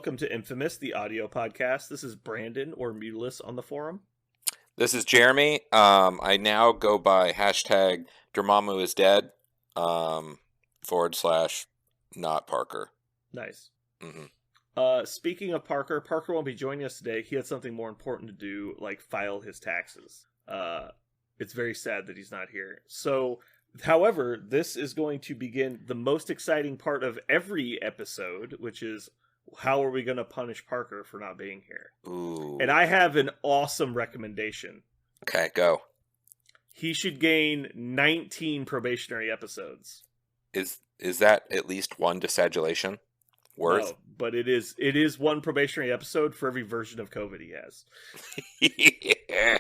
welcome to Infamous, the audio podcast. This is Brandon, or Mutilus on the forum. This is Jeremy. I now go by hashtag Dormammu is dead, / not Parker. Nice. Mm-hmm. Speaking of Parker won't be joining us today. He had something more important to do, like file his taxes. It's very sad that he's not here. So, however, this is going to begin the most exciting part of every episode, which is how are we going to punish Parker for not being here? Ooh. And I have an awesome recommendation. Okay, go. He should gain 19 probationary episodes. Is that at least one disagulation worth? No, but it is one probationary episode for every version of COVID he has. Yeah.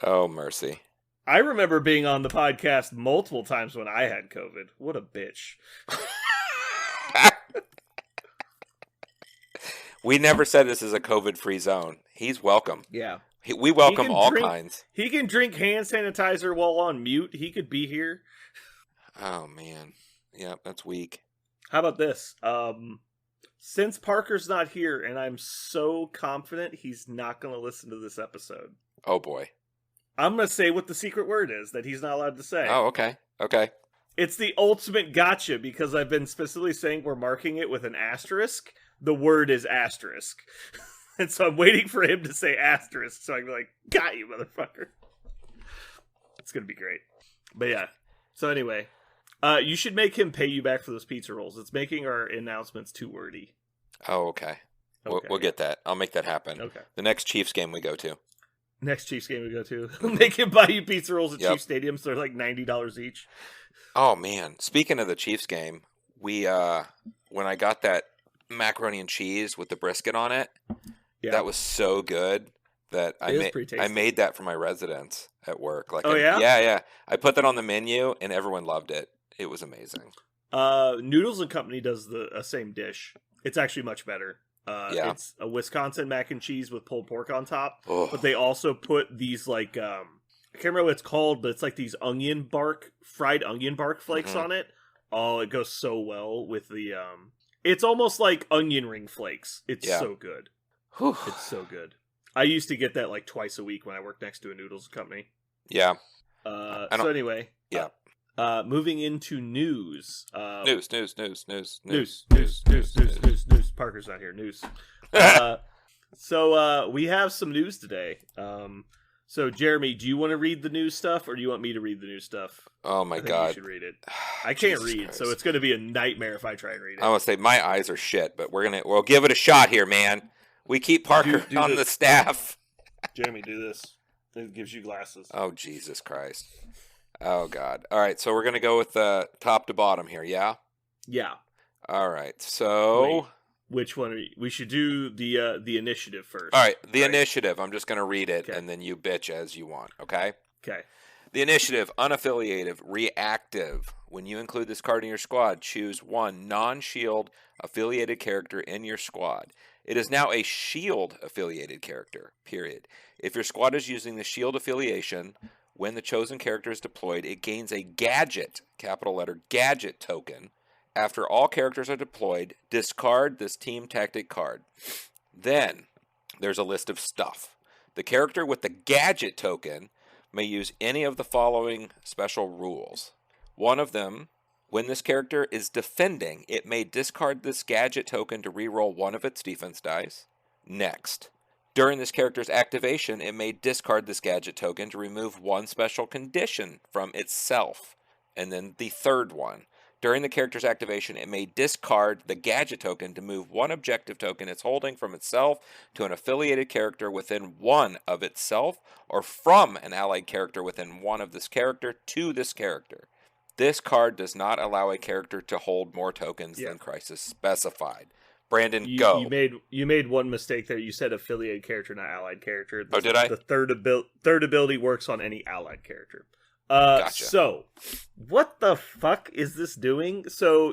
Oh, mercy. I remember being on the podcast multiple times when I had COVID. What a bitch. We never said this is a COVID-free zone. He's welcome. Yeah. We welcome all kinds. He can drink hand sanitizer while on mute. He could be here. Oh, man. Yeah, that's weak. How about this? Since Parker's not here, and I'm so confident he's not going to listen to this episode. Oh, boy. I'm going to say what the secret word is that he's not allowed to say. Oh, okay. Okay. It's the ultimate gotcha because I've been specifically saying we're marking it with an asterisk. The word is asterisk. And so I'm waiting for him to say asterisk so I can be like, got you, motherfucker. It's going to be great. But yeah. So anyway, you should make him pay you back for those pizza rolls. It's making our announcements too wordy. Oh, okay. We'll get that. I'll make that happen. Okay. The next Chiefs game we go to. Next Chiefs game we go to. Make him buy you pizza rolls at Chiefs Stadium, so they're like $90 each. Oh, man. Speaking of the Chiefs game, we when I got that macaroni and cheese with the brisket on it, that was so good that I made that for my residents at work. Like, yeah. I put that on the menu, and everyone loved it. It was amazing. Noodles and Company does the same dish. It's actually much better. It's a Wisconsin mac and cheese with pulled pork on top, but they also put these like I can't remember what it's called, but it's like these fried onion bark flakes on it. Oh, it goes so well with the it's almost like onion ring flakes. It's so good. Whew. It's so good. I used to get that like twice a week when I worked next to a Noodles Company. Yeah. So anyway. Yeah. Moving into news. News. Parker's not here. News. So we have some news today. So Jeremy, do you want to read the news stuff, or do you want me to read the news stuff? Oh my God! You should read it. I can't read, Christ. So it's going to be a nightmare if I try and read it. I want to say my eyes are shit, but we'll give it a shot here, man. We keep Parker on the staff. Jeremy, do this. It gives you glasses. Oh Jesus Christ! Oh God! All right, so we're gonna go with top to bottom here, yeah? Yeah. All right, so wait, which one? We should do the initiative first. All right, the initiative. I'm just gonna read it, and then you bitch as you want. Okay. Okay. The initiative, unaffiliated, reactive. When you include this card in your squad, choose one non-shield affiliated character in your squad. It is now a shield affiliated character, period. If your squad is using the shield affiliation, when the chosen character is deployed, it gains a gadget, capital letter gadget token. After all characters are deployed, discard this team tactic card. Then there's a list of stuff. The character with the gadget token may use any of the following special rules. One of them, when this character is defending, it may discard this gadget token to reroll one of its defense dice. Next, during this character's activation, it may discard this gadget token to remove one special condition from itself. And then the third one, during the character's activation, it may discard the gadget token to move one objective token it's holding from itself to an affiliated character within one of itself, or from an allied character within one of this character to this character. This card does not allow a character to hold more tokens than Crisis specified. Brandon, go. You made one mistake there. You said affiliated character, not allied character. Did I? The third ability works on any allied character. Gotcha. So, what the fuck is this doing? So,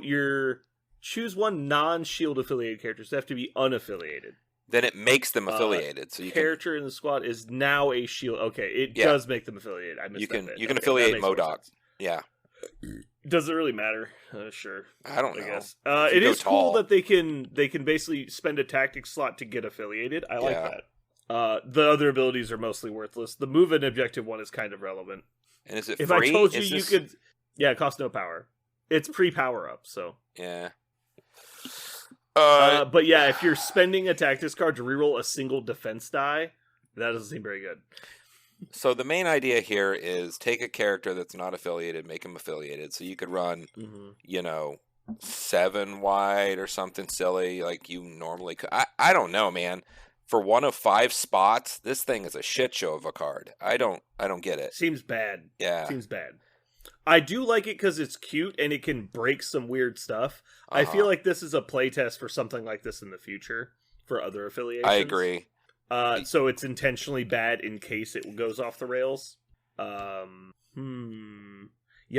choose one non-shield affiliated character. So they have to be unaffiliated. Then it makes them affiliated. So you character in the squad is now a shield. Okay, it does make them affiliated. I missed that bit. You can affiliate MODOK. Yeah. Does it really matter? Sure. I don't know. I guess. It is tall. cool that they can basically spend a tactic slot to get affiliated. I like that. The other abilities are mostly worthless. The move and objective one is kind of relevant. And is it if free? I told you you could... Yeah, it costs no power. It's pre-power up, so... Yeah. But yeah, if you're spending a tactics card to reroll a single defense die, that doesn't seem very good. So the main idea here is take a character that's not affiliated, make him affiliated. So you could run, 7 wide or something silly like you normally could. I don't know, man. For one of 5 spots, this thing is a shit show of a card. I don't get it. Seems bad. Yeah. Seems bad. I do like it because it's cute and it can break some weird stuff. I feel like this is a playtest for something like this in the future for other affiliations. I agree. So it's intentionally bad in case it goes off the rails. Yeah,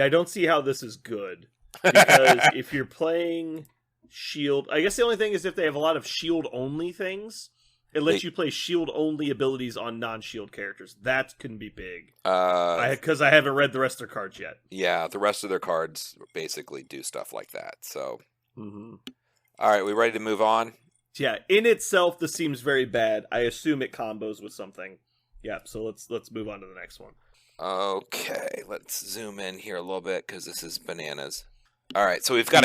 I don't see how this is good. Because if you're playing shield... I guess the only thing is if they have a lot of shield-only things, it lets you play shield-only abilities on non-shield characters. That can be big. Because I haven't read the rest of their cards yet. Yeah, the rest of their cards basically do stuff like that. So, All right, we ready to move on? Yeah, in itself, this seems very bad. I assume it combos with something. Yeah, so let's move on to the next one. Okay, let's zoom in here a little bit because this is bananas. All right, so we've got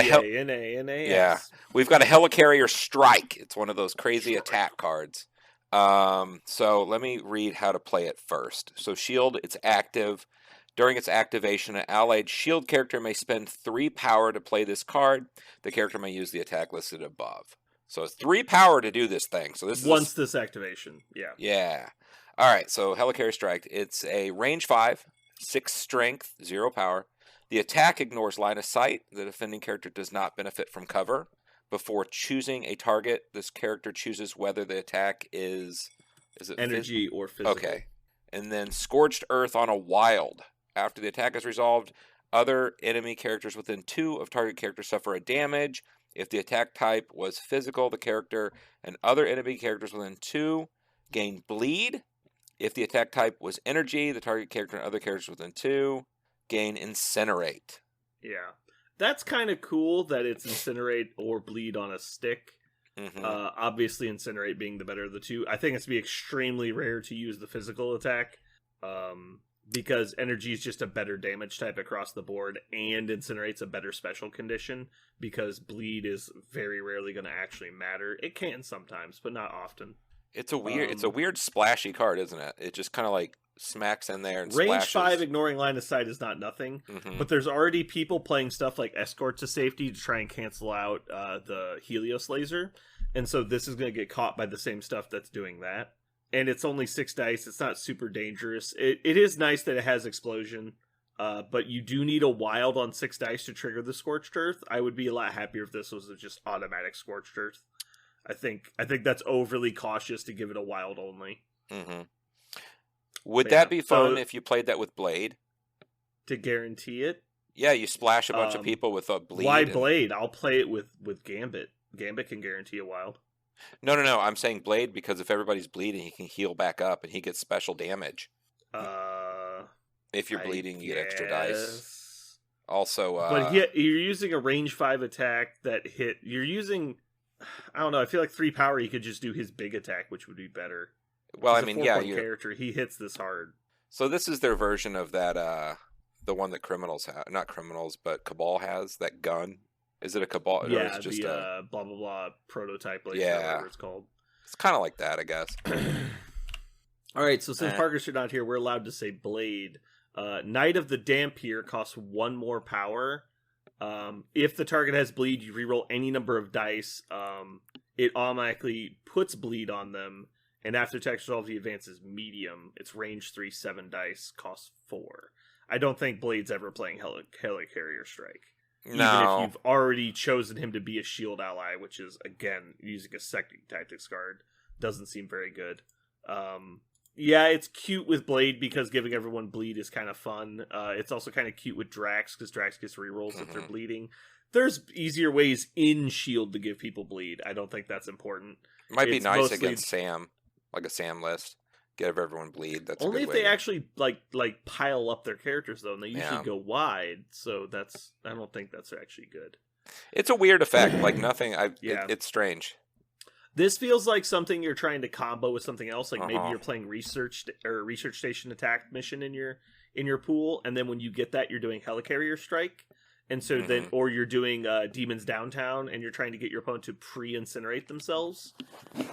we've got a Helicarrier Strike. It's one of those crazy attack cards. So let me read how to play it first. So shield, it's active. During its activation, an allied shield character may spend 3 power to play this card. The character may use the attack listed above. So it's 3 power to do this thing. So this is once this activation, yeah. All right, so Helicarrier Strike. It's a range 5, 6 strength, 0 power. The attack ignores line of sight. The defending character does not benefit from cover. Before choosing a target, this character chooses whether the attack is it energy or physical. Okay, and then Scorched Earth on a wild. After the attack is resolved, other enemy characters within 2 of target character suffer a damage. If the attack type was physical, the character and other enemy characters within 2 gain bleed. If the attack type was energy, the target character and other characters within 2 gain incinerate. Yeah. That's kind of cool that it's incinerate or bleed on a stick. Obviously incinerate being the better of the two. I think it's be extremely rare to use the physical attack. Because energy is just a better damage type across the board, and incinerate's a better special condition, because bleed is very rarely going to actually matter. It can sometimes, but not often. It's a weird splashy card, isn't it? It just kind of like smacks in there and range splashes. 5 ignoring line of sight is not nothing, but there's already people playing stuff like Escort to Safety to try and cancel out the Helios laser, and so this is going to get caught by the same stuff that's doing that. And it's only 6 dice. It's not super dangerous. It is nice that it has explosion, but you do need a wild on 6 dice to trigger the Scorched Earth. I would be a lot happier if this was just automatic Scorched Earth. I think that's overly cautious to give it a wild only. Would that be fun if you played that with Blade? To guarantee it? Yeah, you splash a bunch of people with a bleed. Why Blade? I'll play it with Gambit. Gambit can guarantee a wild. No. I'm saying Blade because if everybody's bleeding, he can heal back up and he gets special damage. If you're bleeding, you get extra dice. Also, but you're using a range 5 attack that hit. You're using, I don't know. I feel like 3 power. You could just do his big attack, which would be better. Well, I mean, character. He hits this hard. So this is their version of that. The one that criminals have, not criminals, but Cabal has that gun. Is it a Cabal? Yeah, or is it just blah blah blah prototype. Like whatever it's called. It's kind of like that, I guess. All right, so since Parker's not here, we're allowed to say Blade. Knight of the Dampier costs 1 more power. If the target has bleed, you reroll any number of dice. It automatically puts bleed on them, and after attack resolve, he advances medium. It's range 3, 7 dice, costs 4. I don't think Blade's ever playing Helicarrier Strike. Even if you've already chosen him to be a shield ally, which is, again, using a second tactics card, doesn't seem very good. Yeah, it's cute with Blade because giving everyone bleed is kind of fun. It's also kind of cute with Drax because Drax gets rerolls if they're bleeding. There's easier ways in shield to give people bleed. I don't think that's important. It might be nice against Sam, like a Sam list. Get everyone bleed. That's only a good if way they actually like pile up their characters though, and they usually Yeah. go wide. So I don't think that's actually good. It's a weird effect. Like nothing. Yeah. It's strange. This feels like something you're trying to combo with something else. Like maybe Uh-huh. you're playing research station attack mission in your pool, and then when you get that, you're doing Helicarrier Strike, and so then or you're doing Demons Downtown, and you're trying to get your opponent to pre-incinerate themselves,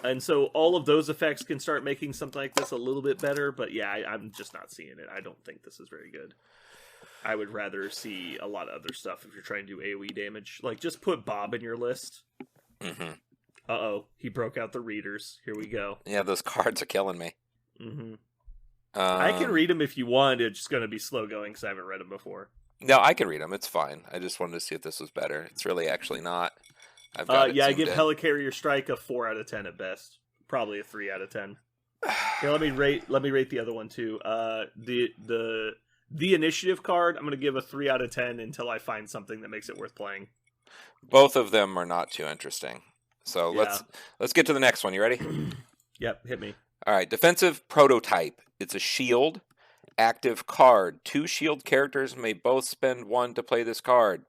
and so all of those effects can start making something like this a little bit better. But yeah, I'm just not seeing it. I don't think this is very good. I would rather see a lot of other stuff if you're trying to do AoE damage. Like just put Bob in your list. Mm-hmm. Uh-oh, he broke out the readers. Here we go. Yeah, those cards are killing me. Mm-hmm. I can read them if you want. It's just going to be slow going because I haven't read them before. No, I can read them. It's fine. I just wanted to see if this was better. It's really actually not. I've got it I give in. Helicarrier Strike a 4 out of 10 at best. Probably a 3 out of 10. Here, let me rate the other one too. The initiative card, I'm going to give a 3 out of 10 until I find something that makes it worth playing. Both of them are not too interesting. So Yeah. let's get to the next one. You ready? Yep, hit me. All right, defensive prototype. It's a shield. Active card. 2 shield characters may both spend 1 to play this card.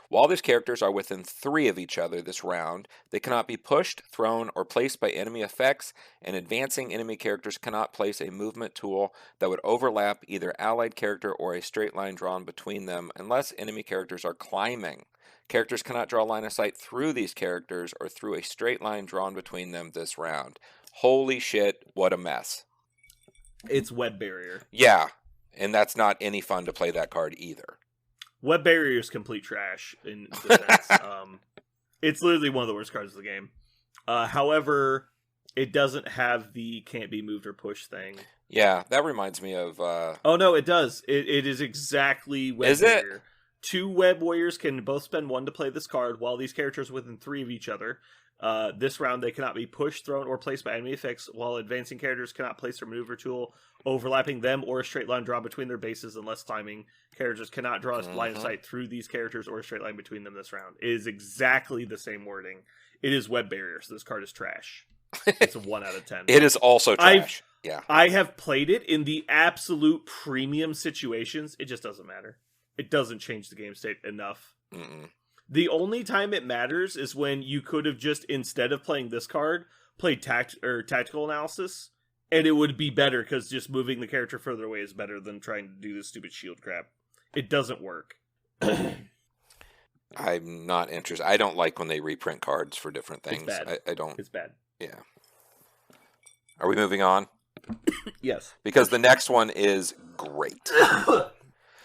While these characters are within 3 of each other this round, they cannot be pushed, thrown, or placed by enemy effects, and advancing enemy characters cannot place a movement tool that would overlap either allied character or a straight line drawn between them unless enemy characters are climbing. Characters cannot draw line of sight through these characters or through a straight line drawn between them this round. Holy shit, what a mess. It's Web Barrier. Yeah, and that's not any fun to play that card either. Web Barrier is complete trash in defense. It's literally one of the worst cards of the game. However, it doesn't have the can't be moved or pushed thing. Yeah, that reminds me of... Oh, no, it does. It is exactly Web Barrier. 2 Web Warriors can both spend 1 to play this card while these characters are within 3 of each other. This round, they cannot be pushed, thrown, or placed by enemy effects, while advancing characters cannot place their maneuver tool overlapping them or a straight line drawn between their bases unless climbing. Characters cannot draw a line of sight through these characters or a straight line between them this round. It is exactly the same wording. It is Web Barrier, so this card is trash. It's a 1 out of 10. It is also trash. I have played it in the absolute premium situations. It just doesn't matter. It doesn't change the game state enough. Mm-mm. The only time it matters is when you could have just, instead of playing this card, played tactical analysis, and it would be better because just moving the character further away is better than trying to do this stupid shield crap. It doesn't work. I'm not interested. I don't like when they reprint cards for different things. It's bad. I don't. It's bad. Yeah. Are we moving on? Yes. Because the next one is great.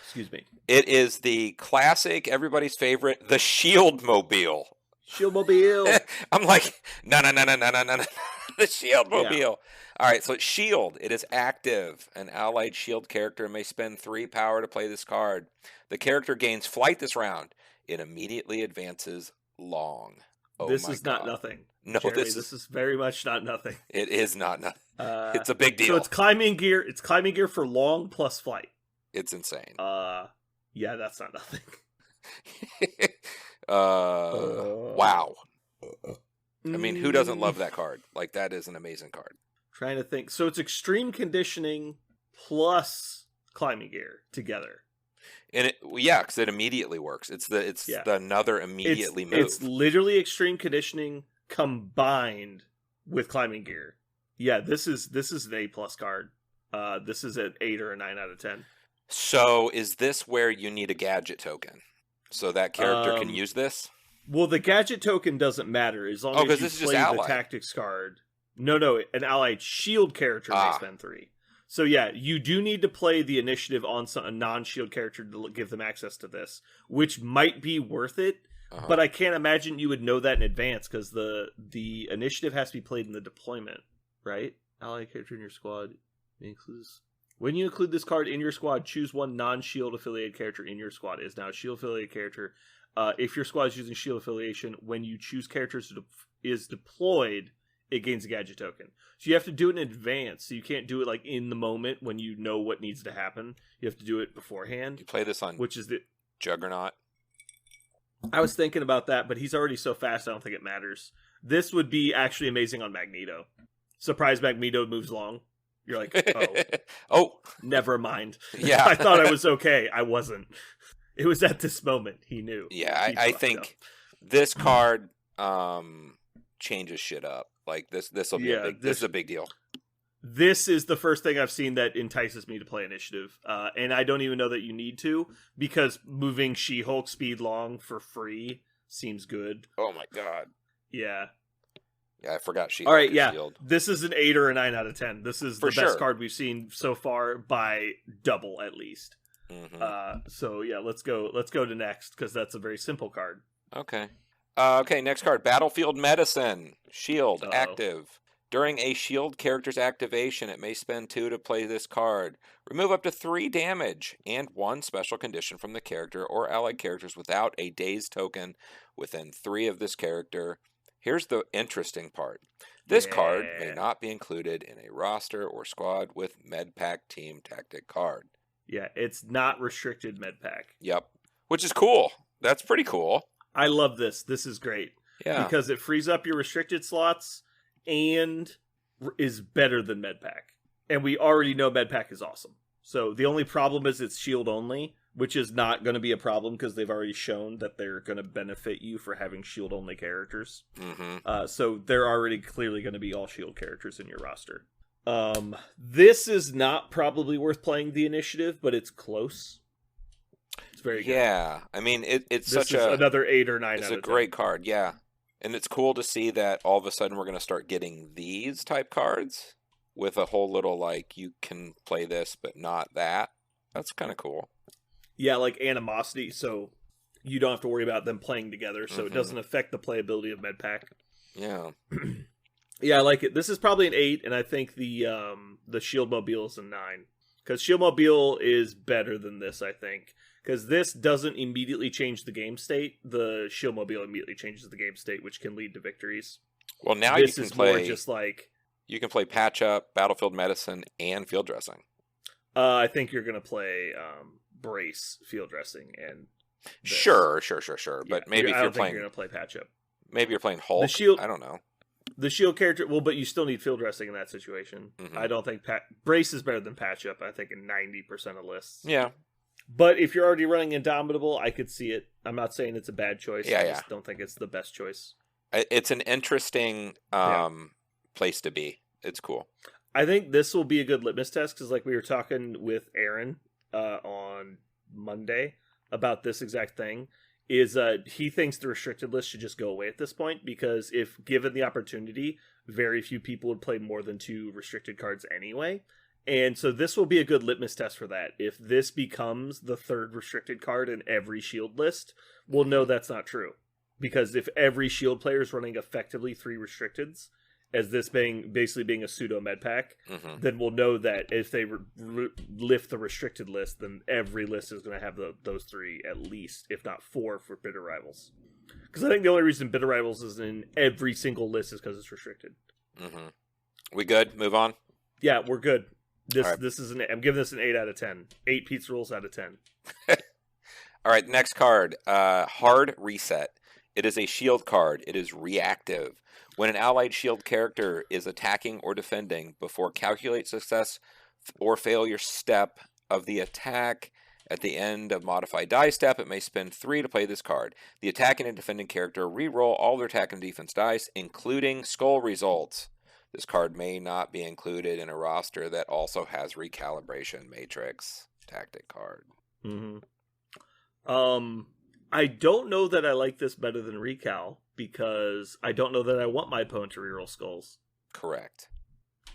Excuse me. It is the classic, everybody's favorite, the Shield Mobile. Shield Mobile. I'm like, no. The Shield Mobile. Yeah. All right, so it's Shield. It is active. An allied Shield character may spend 3 power to play this card. The character gains flight this round. It immediately advances long. Oh, this is not nothing. No, Jeremy, this is very much not nothing. It is not nothing. It's a big deal. So it's climbing gear. It's climbing gear for long plus flight. It's insane. Yeah, that's not nothing. Wow. I mean, who doesn't love that card? Like, that is an amazing card. Trying to think. So it's extreme conditioning plus climbing gear together. And because it immediately works. It's the another immediately move. It's literally extreme conditioning combined with climbing gear. Yeah, this is an A+ card. This is an 8 or a 9 out of 10. So is this where you need a gadget token so that character can use this? Well, the gadget token doesn't matter as long as you play the tactics card. No, an allied shield character may spend 3. So yeah, you do need to play the initiative on a non-shield character to give them access to this, which might be worth it. But I can't imagine you would know that in advance because the initiative has to be played in the deployment, right? Allied character in your squad includes. When you include this card in your squad, choose 1 non-shield affiliated character in your squad. It is now a shield affiliated character. If your squad is using shield affiliation, when you choose characters is deployed, it gains a gadget token. So you have to do it in advance. So you can't do it like in the moment when you know what needs to happen. You have to do it beforehand. You play this on Juggernaut. I was thinking about that, but he's already so fast, I don't think it matters. This would be actually amazing on Magneto. Surprise Magneto moves long. You're like, oh, oh, never mind. Yeah. I thought I was okay. I wasn't. It was at this moment he knew. Yeah, I think this card changes shit up. Like this will be this is a big deal. This is the first thing I've seen that entices me to play Initiative. And I don't even know that you need to, because moving She-Hulk speed long for free seems good. Oh my god. Yeah. Yeah, I forgot She-Hulk. All right, yeah. Shield. This is an 8 or a 9 out of 10. This is the best card we've seen so far by double at least. Mm-hmm. So yeah, let's go to next, because that's a very simple card. Okay. Okay, next card. Battlefield Medicine. Shield. Active. During a shield character's activation, it may spend 2 to play this card. Remove up to 3 damage and 1 special condition from the character or allied characters without a dazed token within 3 of this character. Here's the interesting part. This card may not be included in a roster or squad with MedPack team tactic card. Yeah, it's not restricted MedPack. Yep. Which is cool. That's pretty cool. I love this. This is great. Yeah. Because it frees up your restricted slots and is better than MedPack. And we already know MedPack is awesome. So the only problem is it's shield only, which is not going to be a problem because they've already shown that they're going to benefit you for having shield only characters. Mm-hmm. So they're already clearly going to be all shield characters in your roster. This is not probably worth playing the Initiative, but it's close. It's very good. Yeah, I mean, it's such another 8 or 9 It's out a of 10. great card, yeah. And it's cool to see that all of a sudden we're going to start getting these type cards with a whole little, like, you can play this but not that. That's kind of cool. Yeah, like animosity, so you don't have to worry about them playing together, so it doesn't affect the playability of MedPack. Yeah. Yeah, I like it. This is probably an 8, and I think the Shield Mobile is a 9. Because Shield Mobile is better than this, I think. Because this doesn't immediately change the game state. The Shield Mobile immediately changes the game state, which can lead to victories. Well, now this you can is play... more just like... You can play Patch Up, Battlefield Medicine, and Field Dressing. I think you're going to play Brace, Field Dressing, and... This. Sure. But maybe if you're playing... you're going to play Patch Up. Maybe you're playing Hulk. I don't know. The shield character, well, but you still need field dressing in that situation. Mm-hmm. I don't think Brace is better than Patch Up, I think, in 90% of lists. Yeah. But if you're already running Indomitable, I could see it. I'm not saying it's a bad choice. Yeah, I just don't think it's the best choice. It's an interesting place to be. It's cool. I think this will be a good litmus test, because like we were talking with Aaron on Monday about this exact thing. Is he thinks the restricted list should just go away at this point, because if given the opportunity, very few people would play more than 2 restricted cards anyway. And so this will be a good litmus test for that. If this becomes the 3rd restricted card in every shield list, we'll know that's not true. Because if every shield player is running effectively 3 restricteds, as this basically being a pseudo med pack, then we'll know that if they lift the restricted list, then every list is going to have those 3 at least, if not 4 for Bitter Rivals. Because I think the only reason Bitter Rivals is in every single list is because it's restricted. Mm-hmm. We good? Move on? Yeah, we're good. This is I'm giving this an 8 out of 10. 8 pizza rolls out of 10. All right, next card. Hard Reset. It is a shield card. It is reactive. When an allied shield character is attacking or defending, before calculate success or failure step of the attack at the end of modified die step, it may spend 3 to play this card. The attacking and defending character re-roll all their attack and defense dice, including skull results. This card may not be included in a roster that also has Recalibration Matrix tactic card. Mm-hmm. I don't know that I like this better than Recal, because I don't know that I want my opponent to reroll skulls. Correct.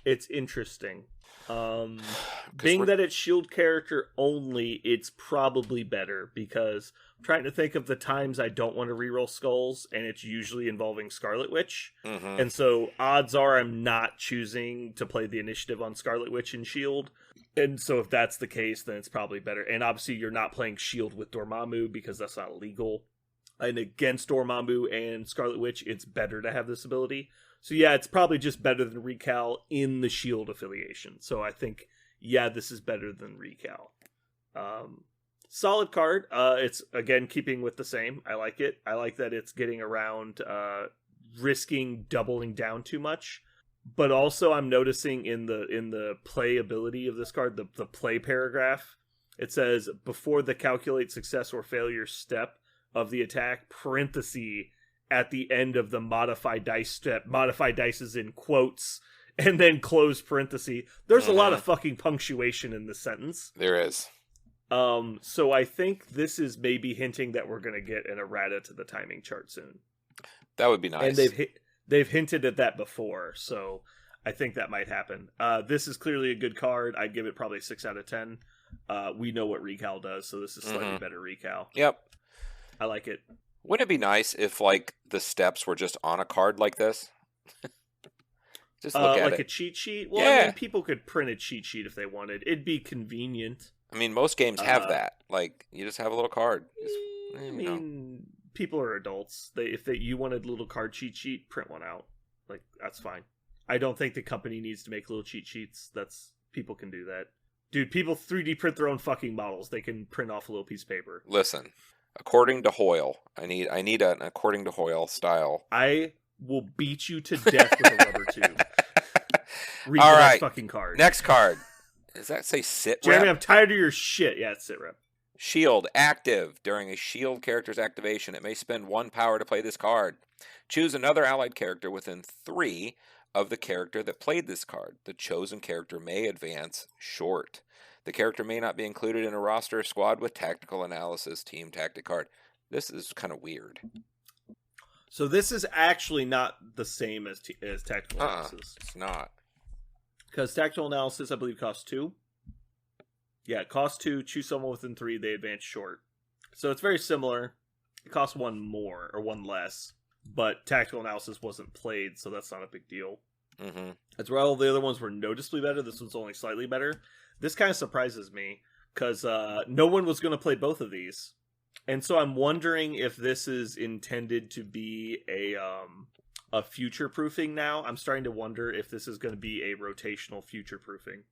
It's interesting. Being that it's shield character only, it's probably better, because I'm trying to think of the times I don't want to reroll skulls, and it's usually involving Scarlet Witch. Mm-hmm. And so odds are I'm not choosing to play the initiative on Scarlet Witch and shield. And so if that's the case, then it's probably better. And obviously you're not playing shield with Dormammu, because that's not illegal. And against Dormammu and Scarlet Witch, it's better to have this ability. So yeah, it's probably just better than Recal in the shield affiliation. So I think, yeah, this is better than Recal. Solid card. It's, again, keeping with the same. I like it. I like that it's getting around risking doubling down too much. But also, I'm noticing in the playability of this card, the play paragraph, it says before the calculate success or failure step of the attack, parenthesis at the end of the modify dice step. Modify dice is in quotes, and then close parenthesis. There's a lot of fucking punctuation in this sentence. There is. So I think this is maybe hinting that we're going to get an errata to the timing chart soon. That would be nice. And they've hinted at that before, so I think that might happen. This is clearly a good card. I'd give it probably 6 out of 10. We know what Recal does, so this is slightly better Recal. Yep. I like it. Wouldn't it be nice if, like, the steps were just on a card like this? Just look at like it. a cheat sheet? Well, yeah. I mean, people could print a cheat sheet if they wanted. It'd be convenient. I mean, most games have that. Like, you just have a little card. People are adults. If you wanted a little card cheat sheet, print one out. Like, that's fine. I don't think the company needs to make little cheat sheets. People can do that. Dude, people 3D print their own fucking models. They can print off a little piece of paper. Listen, according to Hoyle, I need an according to Hoyle style. I will beat you to death with a rubber tube. Read All the right. next fucking card. Next card. Does that say sit rep? Jeremy, I'm tired of your shit. Yeah, it's sit rep. Shield active. During a shield character's activation, it may spend 1 power to play this card. Choose another allied character within 3 of the character that played this card. The chosen character may advance short. The character may not be included in a roster or squad with tactical analysis team tactic card. This is kind of weird. So this is actually not the same as tactical analysis. It's not. Because tactical analysis, I believe, costs 2. Yeah, it costs 2. Choose someone within 3. They advance short. So it's very similar. It costs 1 more or 1 less. But tactical analysis wasn't played, so that's not a big deal. Mm-hmm. As well, the other ones were noticeably better. This one's only slightly better. This kind of surprises me because no one was going to play both of these. And so I'm wondering if this is intended to be a future-proofing now. I'm starting to wonder if this is going to be a rotational future-proofing.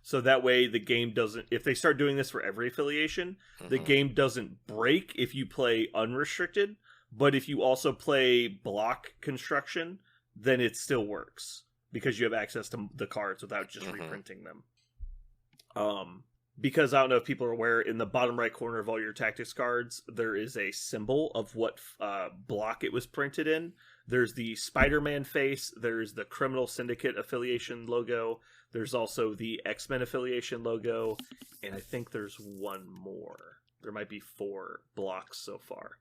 So that way the game doesn't... If they start doing this for every affiliation, the game doesn't break if you play unrestricted. But if you also play block construction, then it still works. Because you have access to the cards without just reprinting them. Because I don't know if people are aware, in the bottom right corner of all your tactics cards, there is a symbol of what block it was printed in. There's the Spider-Man face, there's the Criminal Syndicate affiliation logo, there's also the X-Men affiliation logo, and I think there's one more. There might be 4 blocks so far.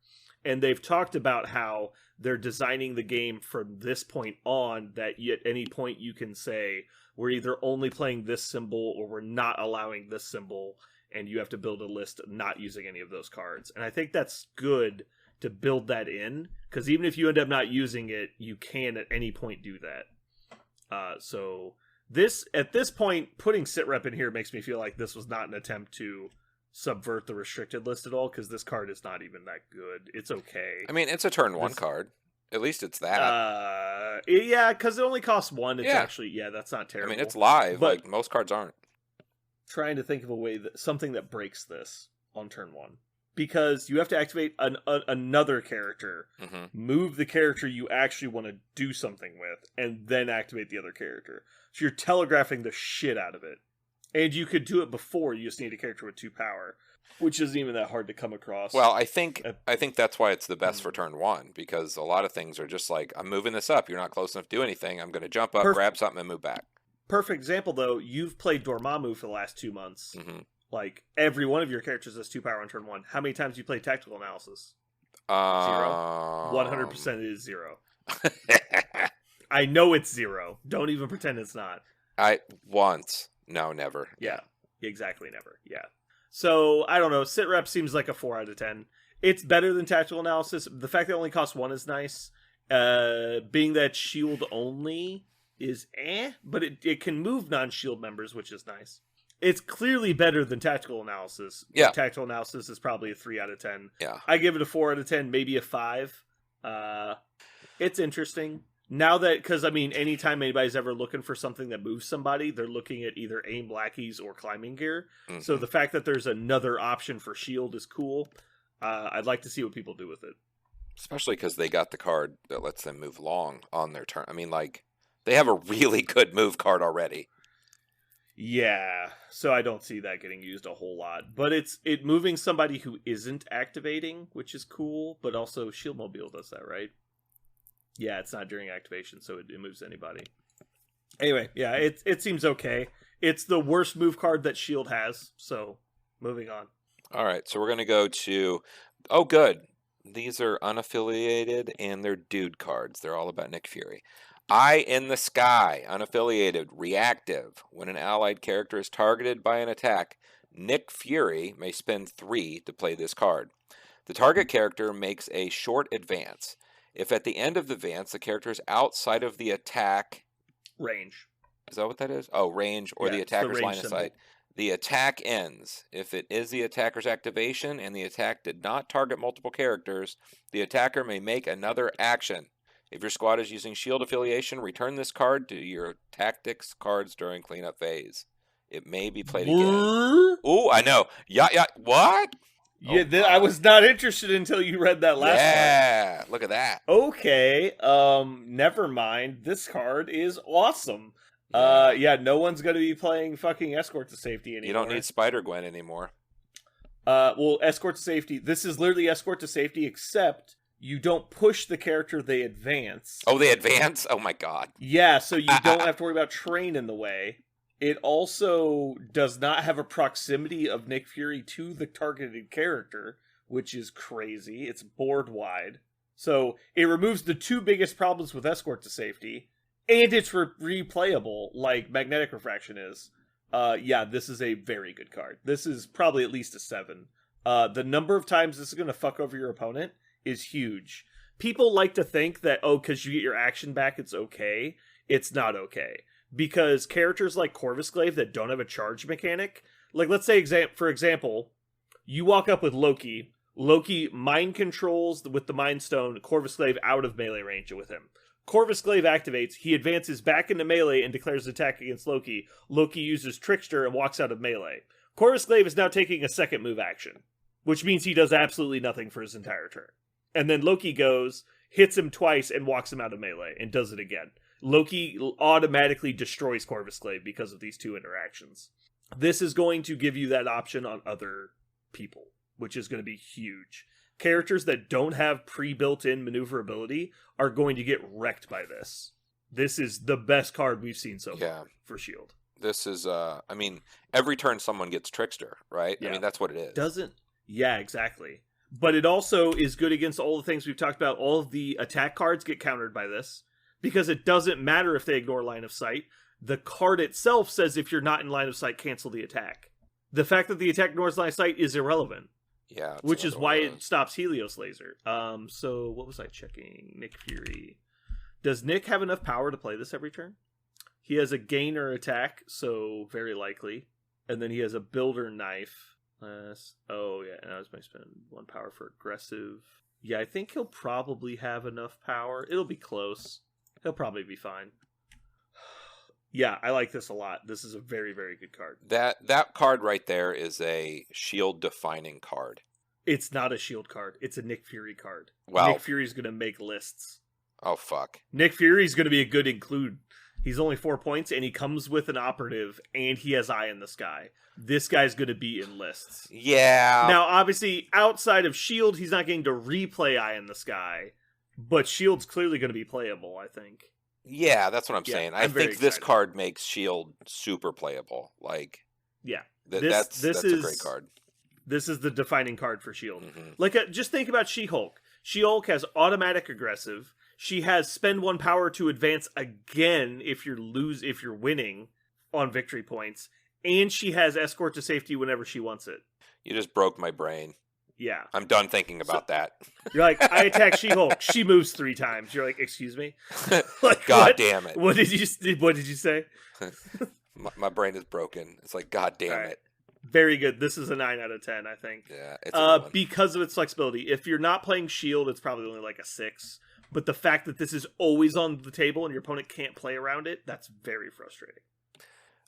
And they've talked about how they're designing the game from this point on, that at any point you can say, we're either only playing this symbol or we're not allowing this symbol, and you have to build a list not using any of those cards. And I think that's good to build that in, because even if you end up not using it, you can at any point do that. So this, at this point, putting sit rep in here makes me feel like this was not an attempt to subvert the restricted list at all, because this card is not even that good. It's okay. I mean, it's a turn 1 card. At least it's that. Yeah, because it only costs 1. It's actually, that's not terrible. I mean, it's live, but like most cards aren't. Trying to think of a way something that breaks this on turn 1. Because you have to activate another character, move the character you actually want to do something with, and then activate the other character. So you're telegraphing the shit out of it. And you could do it before, you just need a character with 2 power, which isn't even that hard to come across. Well, I think that's why it's the best for turn 1, because a lot of things are just like, I'm moving this up, you're not close enough to do anything, I'm going to jump up, grab something, and move back. Perfect example, though, you've played Dormammu for the last 2 months. Like, every one of your characters has 2 power on turn 1. How many times do you play Tactical Analysis? 0. 100% it is 0. I know it's 0. Don't even pretend it's not. Once. No, never. Yeah, exactly, never. Yeah. So, I don't know. Sit rep seems like a 4 out of 10. It's better than Tactical Analysis. The fact that it only costs 1 is nice. Being that shield only is but it can move non-shield members, which is nice. It's clearly better than Tactical Analysis. Yeah. Tactical Analysis is probably a 3 out of 10. Yeah. I give it a 4 out of 10, maybe a 5. It's interesting. Now that, because, I mean, anytime anybody's ever looking for something that moves somebody, they're looking at either aim lackeys or climbing gear. So the fact that there's another option for shield is cool. I'd like to see what people do with it. Especially because they got the card that lets them move long on their turn. I mean, like, They have a really good move card already. Yeah, so I don't see that getting used a whole lot. But it moving somebody who isn't activating, which is cool, but also Shield Mobile does that, right? Yeah, it's not during activation, so it moves anybody. Anyway, yeah, it seems okay. It's the worst move card that Shield has, so moving on. All right, so we're going to go to... Oh, good. These are unaffiliated, and they're dude cards. They're all about Nick Fury. Eye in the Sky, unaffiliated, reactive. When an allied character is targeted by an attack, Nick Fury may spend 3 to play this card. The target character makes a short advance. If at the end of the advance, the character is outside of the attack... Range. Is that what that is? Oh, range, or the attacker's line of sight. The attack ends. If it is the attacker's activation and the attack did not target multiple characters, the attacker may make another action. If your squad is using shield affiliation, return this card to your tactics cards during cleanup phase. It may be played again. Ooh, I know. Yeah, what? Yeah, I was not interested until you read that last part. Yeah, look at that. Okay, never mind. This card is awesome. Yeah, no one's going to be playing fucking Escort to Safety anymore. You don't need Spider-Gwen anymore. Well, Escort to Safety, this is literally Escort to Safety, except you don't push the character, they advance. Oh, they advance? Oh my god. Yeah, so you don't have to worry about Train in the way. It also does not have a proximity of Nick Fury to the targeted character, which is crazy. It's board wide. So it removes the 2 biggest problems with Escort to Safety, and it's replayable like Magnetic Refraction is. Yeah, this is a very good card. This is probably at least a 7. The number of times this is going to fuck over your opponent is huge. People like to think that, oh, because you get your action back, it's okay. It's not okay. Because characters like Corvusclave that don't have a charge mechanic, like let's say, for example, you walk up with Loki. Loki mind controls with the Mind Stone Corvusclave out of melee range with him. Corvusclave activates, he advances back into melee and declares attack against Loki. Loki uses Trickster and walks out of melee. Corvusclave is now taking a second move action, which means he does absolutely nothing for his entire turn. And then Loki goes, hits him twice, and walks him out of melee, and does it again. Loki automatically destroys Corvusclave because of these 2 interactions. This is going to give you that option on other people, which is going to be huge. Characters that don't have pre-built-in maneuverability are going to get wrecked by this. This is the best card we've seen so far for Shield. This is, I mean, every turn someone gets Trickster, right? Yeah. I mean, that's what it is. Yeah, exactly. But it also is good against all the things we've talked about. All of the attack cards get countered by this. Because it doesn't matter if they ignore line of sight. The card itself says if you're not in line of sight, cancel the attack. The fact that the attack ignores line of sight is irrelevant. Yeah. Which is why it stops Helios Laser. So what was I checking? Nick Fury. Does Nick have enough power to play this every turn? He has a gainer attack, so very likely. And then he has a builder knife. Oh yeah, and I was going to spend 1 power for aggressive. Yeah, I think he'll probably have enough power. It'll be close. He'll probably be fine. Yeah, I like this a lot. This is a very, very good card. That card right there is a shield-defining card. It's not a shield card. It's a Nick Fury card. Well, Nick Fury's going to make lists. Oh, fuck. Nick Fury's going to be a good include. He's only 4 points, and he comes with an operative, and he has Eye in the Sky. This guy's going to be in lists. Yeah. Now, obviously, outside of Shield, he's not getting to replay Eye in the Sky. But Shield's clearly going to be playable, I think. Yeah, that's what I'm saying. I think this card makes Shield super playable. Like, yeah, that's a great card. This is the defining card for Shield. Mm-hmm. Like, just think about She-Hulk. She-Hulk has automatic aggressive. She has spend 1 power to advance again if you're winning on victory points, and she has escort to safety whenever she wants it. You just broke my brain. Yeah. I'm done thinking about that. You're like, I attack She-Hulk. She moves 3 times. You're like, excuse me? Like, God damn it. What did you say? my brain is broken. It's like, God damn it. Very good. This is a 9 out of 10, I think. Yeah, it's a good one. Because of its flexibility. If you're not playing Shield, it's probably only like a 6. But the fact that this is always on the table and your opponent can't play around it, that's very frustrating.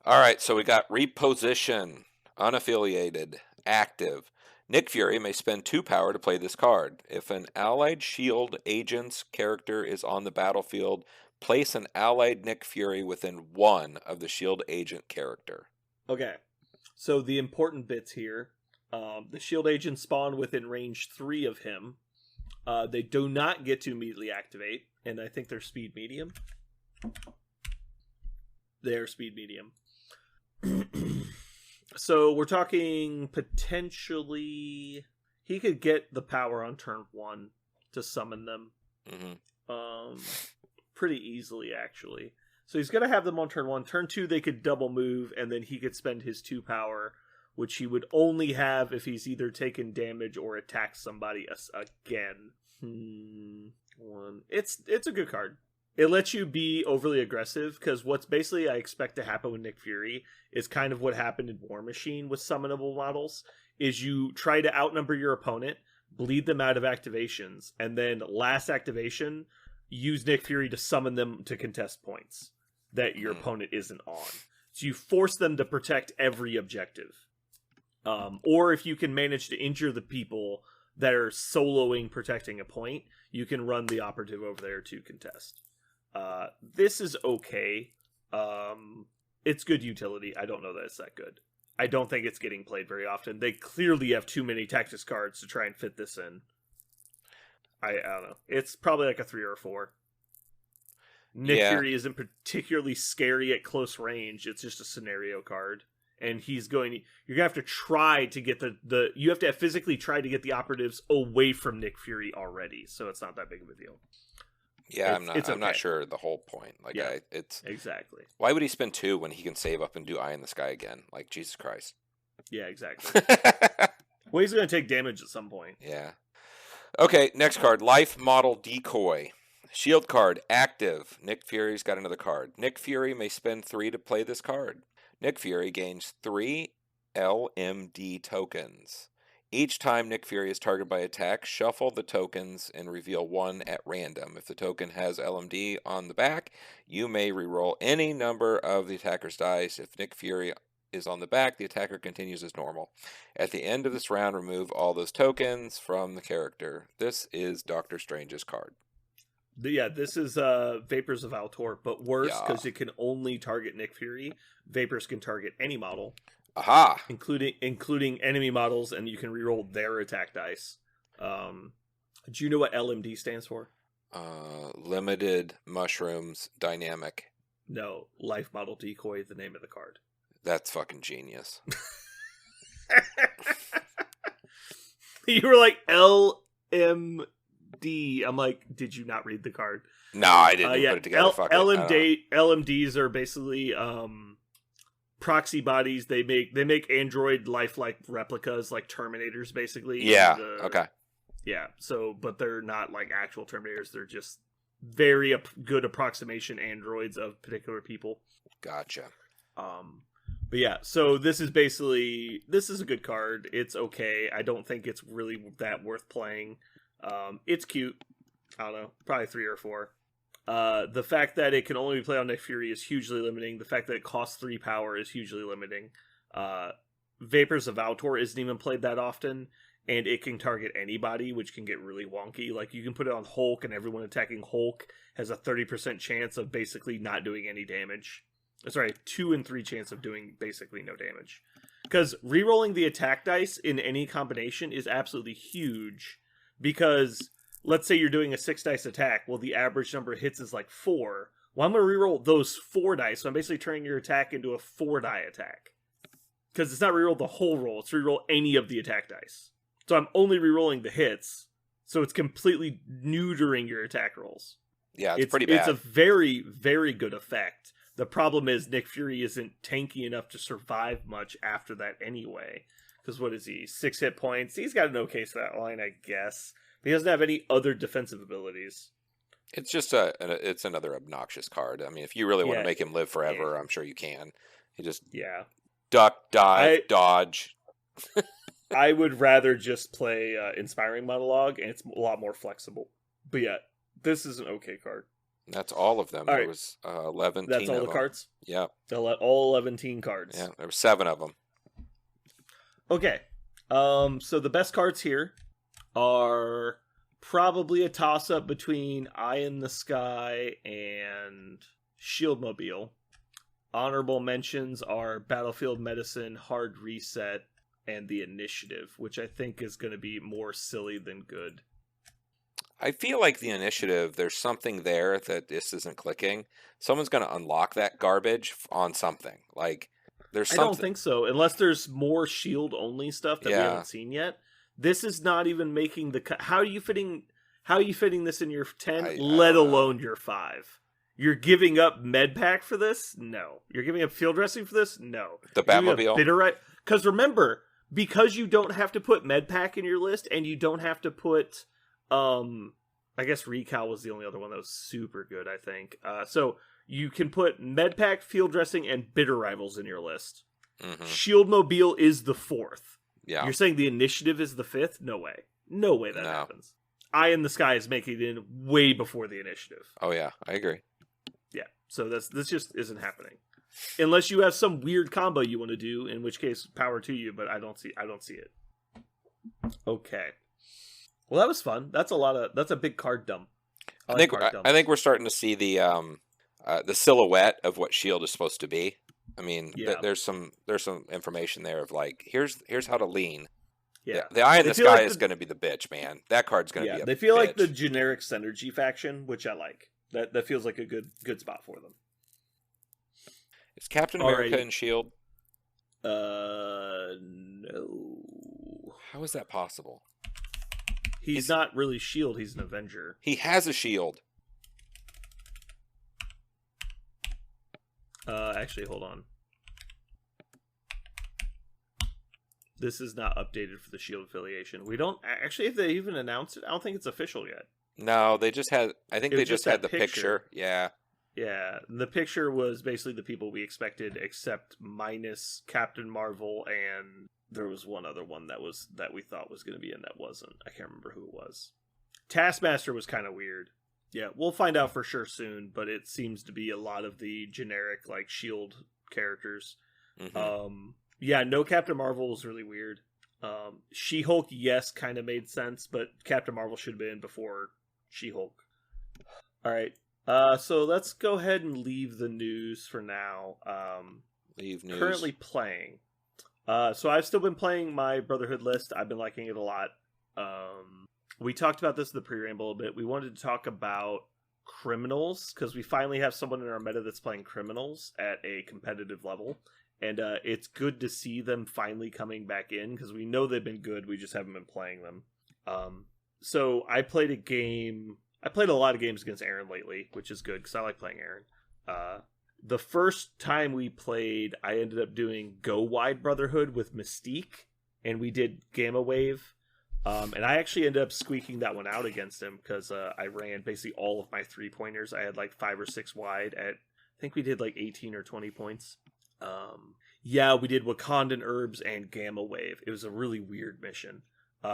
All right, so we got reposition, unaffiliated, active. Nick Fury may spend 2 power to play this card. If an allied shield agent's character is on the battlefield, Place an allied Nick Fury within one of the shield agent character. Okay. So the important bits here. The shield agents spawn within range 3 of him. They do not get to immediately activate, and I think they're speed medium. They're speed medium. So we're talking potentially he could get the power on turn 1 to summon them. Mm-hmm. Pretty easily, actually. So he's going to have them on turn 1. Turn 2, they could double move, and then he could spend his 2 power, which he would only have if he's either taken damage or attacked somebody again. It's a good card. It lets you be overly aggressive, because what's basically I expect to happen with Nick Fury is kind of what happened in War Machine with summonable models, is you try to outnumber your opponent, bleed them out of activations, and then last activation, use Nick Fury to summon them to contest points that your opponent isn't on. So you force them to protect every objective. Or if you can manage to injure the people that are soloing protecting a point, you can run the operative over there to contest. This is okay. It's good utility. I don't know that it's that good. I don't think it's getting played very often. They clearly have too many tactics cards to try and fit this in. I don't know. It's probably like a 3 or a 4. Nick Fury isn't particularly scary at close range. It's just a scenario card. And you're going to have to try to get you have to physically try to get the operatives away from Nick Fury already. So it's not that big of a deal. Yeah, I'm not sure the whole point. Like, yeah, it's exactly. Why would he spend 2 when he can save up and do Eye in the Sky again? Like, Jesus Christ. Yeah, exactly. Well, he's going to take damage at some point. Yeah. Okay, next card, Life Model Decoy. Shield card, active. Nick Fury's got another card. Nick Fury may spend 3 to play this card. Nick Fury gains 3 LMD tokens. Each time Nick Fury is targeted by attack, shuffle the tokens and reveal 1 at random. If the token has LMD on the back, you may reroll any number of the attacker's dice. If Nick Fury is on the back, the attacker continues as normal. At the end of this round, remove all those tokens from the character. This is Doctor Strange's card. Yeah, this is Vapors of Altor, but worse because it can only target Nick Fury. Vapors can target any model. Aha! Including enemy models, and you can reroll their attack dice. Do you know what LMD stands for? Limited Mushrooms Dynamic. No, Life Model Decoy, the name of the card. That's fucking genius. You were like, LMD. I'm like, did you not read the card? No, I didn't put it together. LMDs are basically proxy bodies. They make android lifelike replicas, like Terminators, basically. Yeah. Okay. Yeah. So, but they're not like actual Terminators. They're just very good approximation androids of particular people. Gotcha. But yeah, so this is a good card. It's okay. I don't think it's really that worth playing. It's cute. I don't know, probably 3 or 4. The fact that it can only be played on Nick Fury is hugely limiting. The fact that it costs 3 power is hugely limiting. Vapors of Altor isn't even played that often, and it can target anybody, which can get really wonky. Like, you can put it on Hulk, and everyone attacking Hulk has a 30% chance of basically not doing any damage. Sorry, 2 and 3 chance of doing basically no damage. Because rerolling the attack dice in any combination is absolutely huge, because let's say you're doing a 6 dice attack. Well, the average number of hits is like 4. Well, I'm going to reroll those 4 dice, so I'm basically turning your attack into a 4-die attack. Because it's not reroll the whole roll, it's reroll any of the attack dice. So I'm only rerolling the hits, so it's completely neutering your attack rolls. Yeah, it's pretty bad. It's a very, very good effect. The problem is Nick Fury isn't tanky enough to survive much after that anyway. Because what is he? 6 hit points? He's got an okay stat line, I guess. He doesn't have any other defensive abilities. It's just it's another obnoxious card. I mean, if you really want to make him live forever, I'm sure you can. He just duck, dive, dodge. I would rather just play Inspiring Monologue, and it's a lot more flexible. But yeah, this is an okay card. That's all of them. There was 11. That's all the cards? Yeah. All 11 cards. Yeah, there were 7 of them. Okay. So the best cards here are Probably a toss-up between Eye in the Sky and Shieldmobile. Honorable mentions are Battlefield Medicine, Hard Reset, and The Initiative, which I think is going to be more silly than good. I feel like The Initiative, there's something there that this isn't clicking. Someone's going to unlock that garbage on something. Like, there's something. I don't think so, unless there's more shield-only stuff that we haven't seen yet. This is not even making the cut. How are you fitting this in your 10, let alone your 5? You're giving up med pack for this? No. You're giving up field dressing for this? No. The Batmobile? Because remember, because you don't have to put med pack in your list, and you don't have to put, I guess Recal was the only other one that was super good, I think. So you can put med pack, field dressing, and bitter rivals in your list. Mm-hmm. Shieldmobile is the 4th. Yeah. You're saying the Initiative is the 5th? No way. No way that happens. Eye in the Sky is making it in way before the Initiative. Oh yeah, I agree. Yeah, so this just isn't happening. Unless you have some weird combo you want to do, in which case, power to you, but I don't see it. Okay. Well, that was fun. That's a big card dump. I think we're starting to see the silhouette of what Shield is supposed to be. I mean, there's some information there of like, here's how to lean. Yeah, the Eye in the Sky is going to be the bitch, man. That card's going to be a they feel bitch. like the generic Synergy faction, which I like. That feels like a good spot for them. Is Captain America in Shield? No. How is that possible? He's not really Shield. He's an Avenger. He has a shield. Actually, hold on. This is not updated for the Shield affiliation. We don't actually. If they even announced it, I don't think it's official yet. No, they just had. I think they just had the picture. Yeah. Yeah, the picture was basically the people we expected, except minus Captain Marvel, and there was one other one that we thought was going to be in that wasn't. I can't remember who it was. Taskmaster was kind of weird. Yeah, we'll find out for sure soon, but it seems to be a lot of the generic like Shield characters. Mm-hmm. Yeah, no Captain Marvel was really weird. She-Hulk, yes, kind of made sense, but Captain Marvel should have been before She-Hulk. All right. So let's go ahead and leave the news for now. Leave news. Currently playing. So I've still been playing my Brotherhood list. I've been liking it a lot. We talked about this in the pre-ramble a bit. We wanted to talk about Criminals, because we finally have someone in our meta that's playing Criminals at a competitive level. And it's good to see them finally coming back in, because we know they've been good, we just haven't been playing them. So I played a game... I played a lot of games against Aaron lately, which is good, because I like playing Aaron. The first time we played, I ended up doing Go Wide Brotherhood with Mystique, and we did Gamma Wave. And I actually ended up squeaking that one out against him, because I ran basically all of my 3-pointers. I had like 5 or 6 wide at, I think we did like 18 or 20 points. Yeah, we did Wakandan Herbs and Gamma Wave. It was a really weird mission.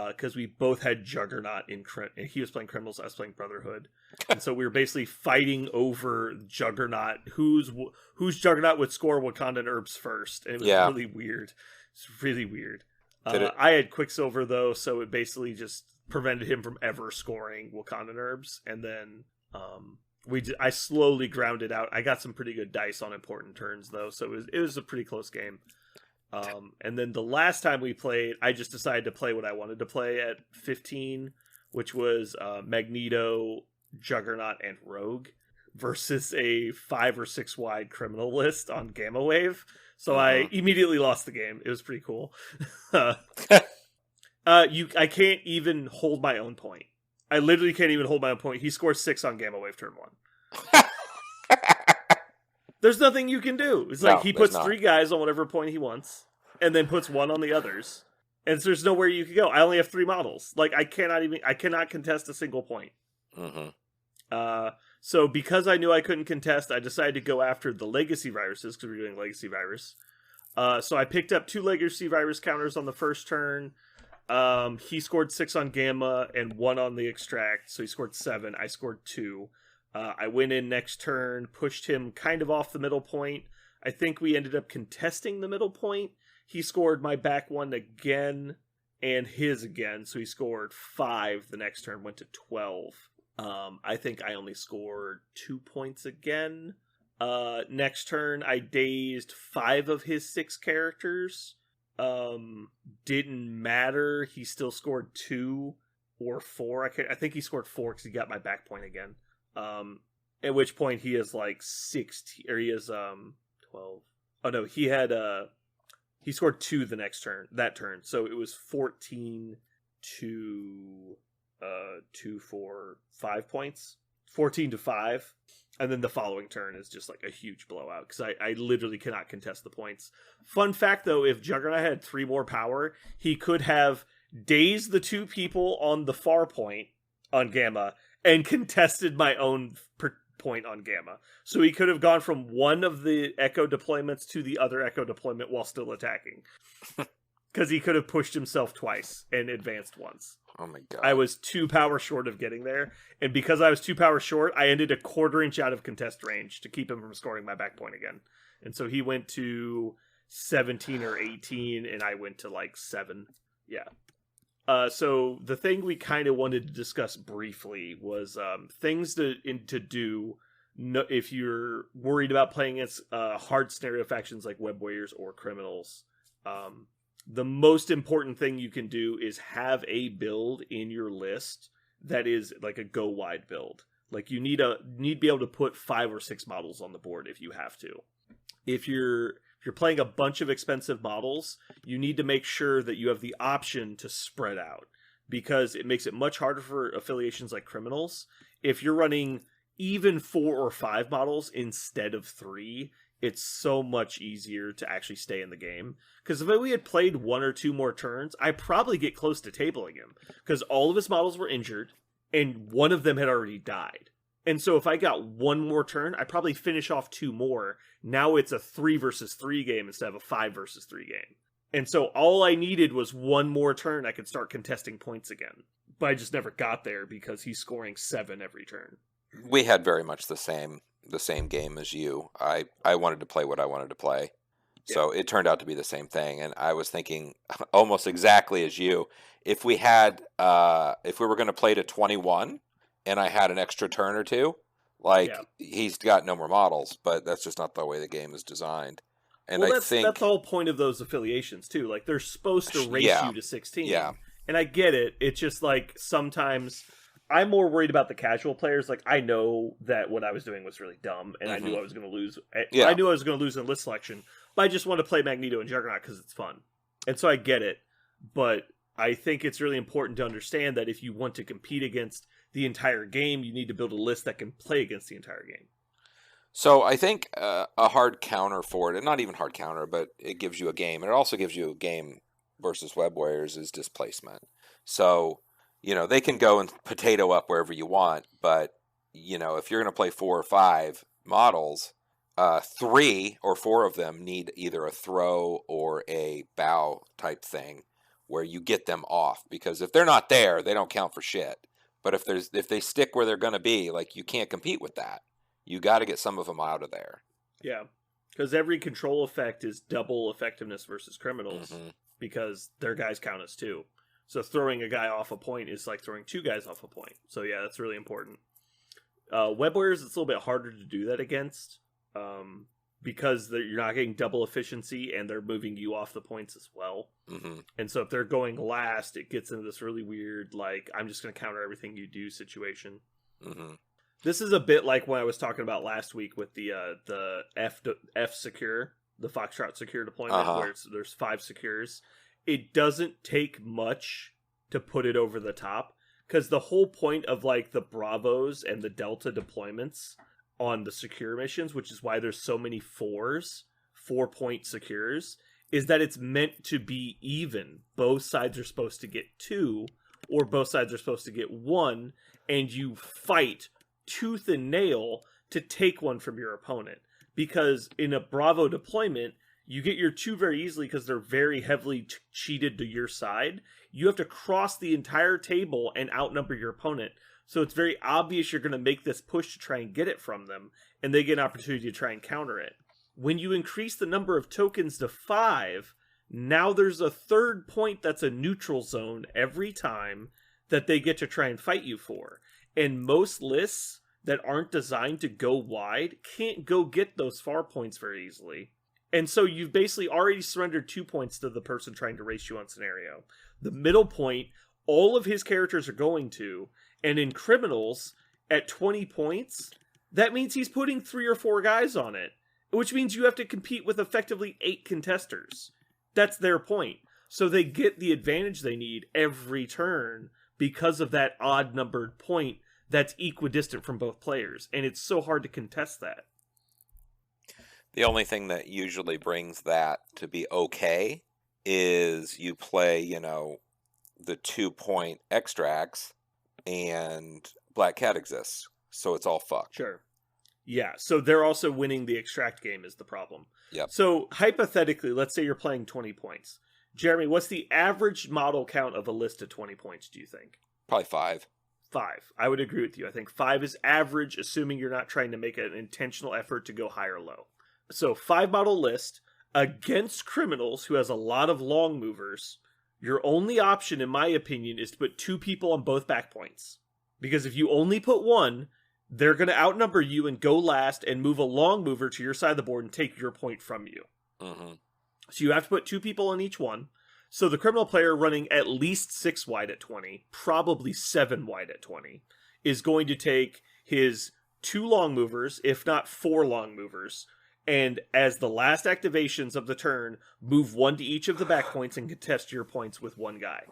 Because we both had Juggernaut and he was playing Criminals, I was playing Brotherhood, and so we were basically fighting over Juggernaut. Whose Juggernaut would score Wakandan Herbs first? And it was really weird. It's really weird. I had Quicksilver though, so it basically just prevented him from ever scoring Wakandan Herbs. And then I slowly grounded out. I got some pretty good dice on important turns though, so it was a pretty close game. And then the last time we played, I just decided to play what I wanted to play at 15, which was Magneto, Juggernaut, and Rogue versus a 5 or 6 wide criminal list on Gamma Wave. So I immediately lost the game. It was pretty cool. I can't even hold my own point. I literally can't even hold my own point. He scores 6 on Gamma Wave turn 1. There's nothing you can do. It's like he puts 3 guys on whatever point he wants, and then puts 1 on the others. And so there's nowhere you can go. I only have 3 models. Like I cannot contest a single point. Mm-hmm. So because I knew I couldn't contest, I decided to go after the legacy viruses, because we're doing legacy virus. So I picked up 2 legacy virus counters on the first turn. He scored 6 on Gamma and 1 on the extract, so he scored 7. I scored 2. I went in next turn, pushed him kind of off the middle point. I think we ended up contesting the middle point. He scored my back 1 again, and his again. So he scored 5 the next turn, went to 12. I think I only scored 2 points again. Next turn, I dazed 5 of his 6 characters. Didn't matter. He still scored 2 or 4. I think he scored 4 because he got my back point again. At which point he is like 16, or he is 12. Oh no, he scored 2 the next turn, that turn. So it was 14 to 2, 4, 5 points. 14 to 5. And then the following turn is just like a huge blowout because I literally cannot contest the points. Fun fact though, if Juggernaut had 3 more power, he could have dazed the 2 people on the far point on Gamma and contested my own point on Gamma. So he could have gone from one of the Echo deployments to the other Echo deployment while still attacking. Because he could have pushed himself twice and advanced once. Oh my god. I was 2 power short of getting there. And because I was 2 power short, I ended a 1/4 inch out of contest range to keep him from scoring my back point again. And so he went to 17 or 18, and I went to like 7. Yeah. So the thing we kind of wanted to discuss briefly was things to do if you're worried about playing against hard scenario factions like Web Warriors or Criminals. The most important thing you can do is have a build in your list that is like a go wide build. Like you need to be able to put 5 or 6 models on the board if you have to. If you're playing a bunch of expensive models, you need to make sure that you have the option to spread out, because it makes it much harder for affiliations like Criminals. If you're running even 4 or 5 models instead of 3, it's so much easier to actually stay in the game. Because if we had played 1 or 2 more turns, I probably get close to tabling him, because all of his models were injured and one of them had already died. And so if I got 1 more turn, I probably finish off 2 more. Now it's a 3 versus 3 game instead of a 5 versus 3 game. And so all I needed was 1 more turn. I could start contesting points again. But I just never got there because he's scoring 7 every turn. We had very much the same game as you. I wanted to play what I wanted to play. Yeah. So it turned out to be the same thing. And I was thinking almost exactly as you. If we were going to play to 21 and I had an extra turn or 2, he's got no more models, but that's just not the way the game is designed. And that's the whole point of those affiliations too. Like they're supposed to race you to 16. Yeah. And I get it. It's just like sometimes I'm more worried about the casual players. Like I know that what I was doing was really dumb, and I knew I was going to lose. Yeah. I knew I was going to lose in list selection, but I just want to play Magneto and Juggernaut because it's fun. And so I get it. But I think it's really important to understand that if you want to compete against the entire game, you need to build a list that can play against the entire game. So I think a hard counter for it, and not even hard counter, but it gives you a game, and it also gives you a game versus Web Warriors, is displacement. So, they can go and potato up wherever you want, but, if you're going to play 4 or 5 models, 3 or 4 of them need either a throw or a bow type thing where you get them off, because if they're not there, they don't count for shit. But if they stick where they're going to be, like, you can't compete with that. You got to get some of them out of there. Yeah, because every control effect is double effectiveness versus Criminals, because their guys count as 2. So throwing a guy off a point is like throwing 2 guys off a point. So yeah, that's really important. Web Warriors, it's a little bit harder to do that against, because you're not getting double efficiency and they're moving you off the points as well. And so if they're going last, it gets into this really weird, like, I'm just going to counter everything you do situation. This is a bit like when I was talking about last week with the F secure, the Foxtrot secure deployment, where there's 5 secures. It doesn't take much to put it over the top, because the whole point of like the Bravos and the Delta deployments on the secure missions, which is why there's so many 4-point secures, is that it's meant to be even. Both sides are supposed to get 2, or both sides are supposed to get 1, and you fight tooth and nail to take one from your opponent. Because in a Bravo deployment, you get your 2 very easily because they're very heavily cheated to your side. You have to cross the entire table and outnumber your opponent. So it's very obvious you're going to make this push to try and get it from them, and they get an opportunity to try and counter it. When you increase the number of tokens to 5, Now there's a third point that's a neutral zone every time that they get to try and fight you for. And most lists that aren't designed to go wide can't go get those far points very easily. And so you've basically already surrendered 2 points to the person trying to race you on scenario. The middle point, all of his characters are going to, and in criminals, at 20 points, that means he's putting 3 or 4 guys on it, which means you have to compete with effectively 8 contesters. That's their point. So they get the advantage they need every turn because of that odd-numbered point that's equidistant from both players, and it's so hard to contest that. The only thing that usually brings that to be okay is you play, the 2-point extracts, and Black Cat exists, so it's all fucked. Sure. Yeah, so they're also winning the extract game is the problem. Yep. So hypothetically, let's say you're playing 20 points. Jeremy, what's the average model count of a list at 20 points, do you think? Probably 5. 5. I would agree with you. I think 5 is average, assuming you're not trying to make an intentional effort to go high or low. So 5 model list against criminals who has a lot of long movers. Your only option, in my opinion, is to put 2 people on both back points. Because if you only put 1, they're going to outnumber you and go last and move a long mover to your side of the board and take your point from you. Mm-hmm. So you have to put 2 people on each one. So the criminal player running at least 6 wide at 20, probably 7 wide at 20, is going to take his 2 long movers, if not 4 long movers, and as the last activations of the turn, move 1 to each of the back points and contest your points with 1 guy.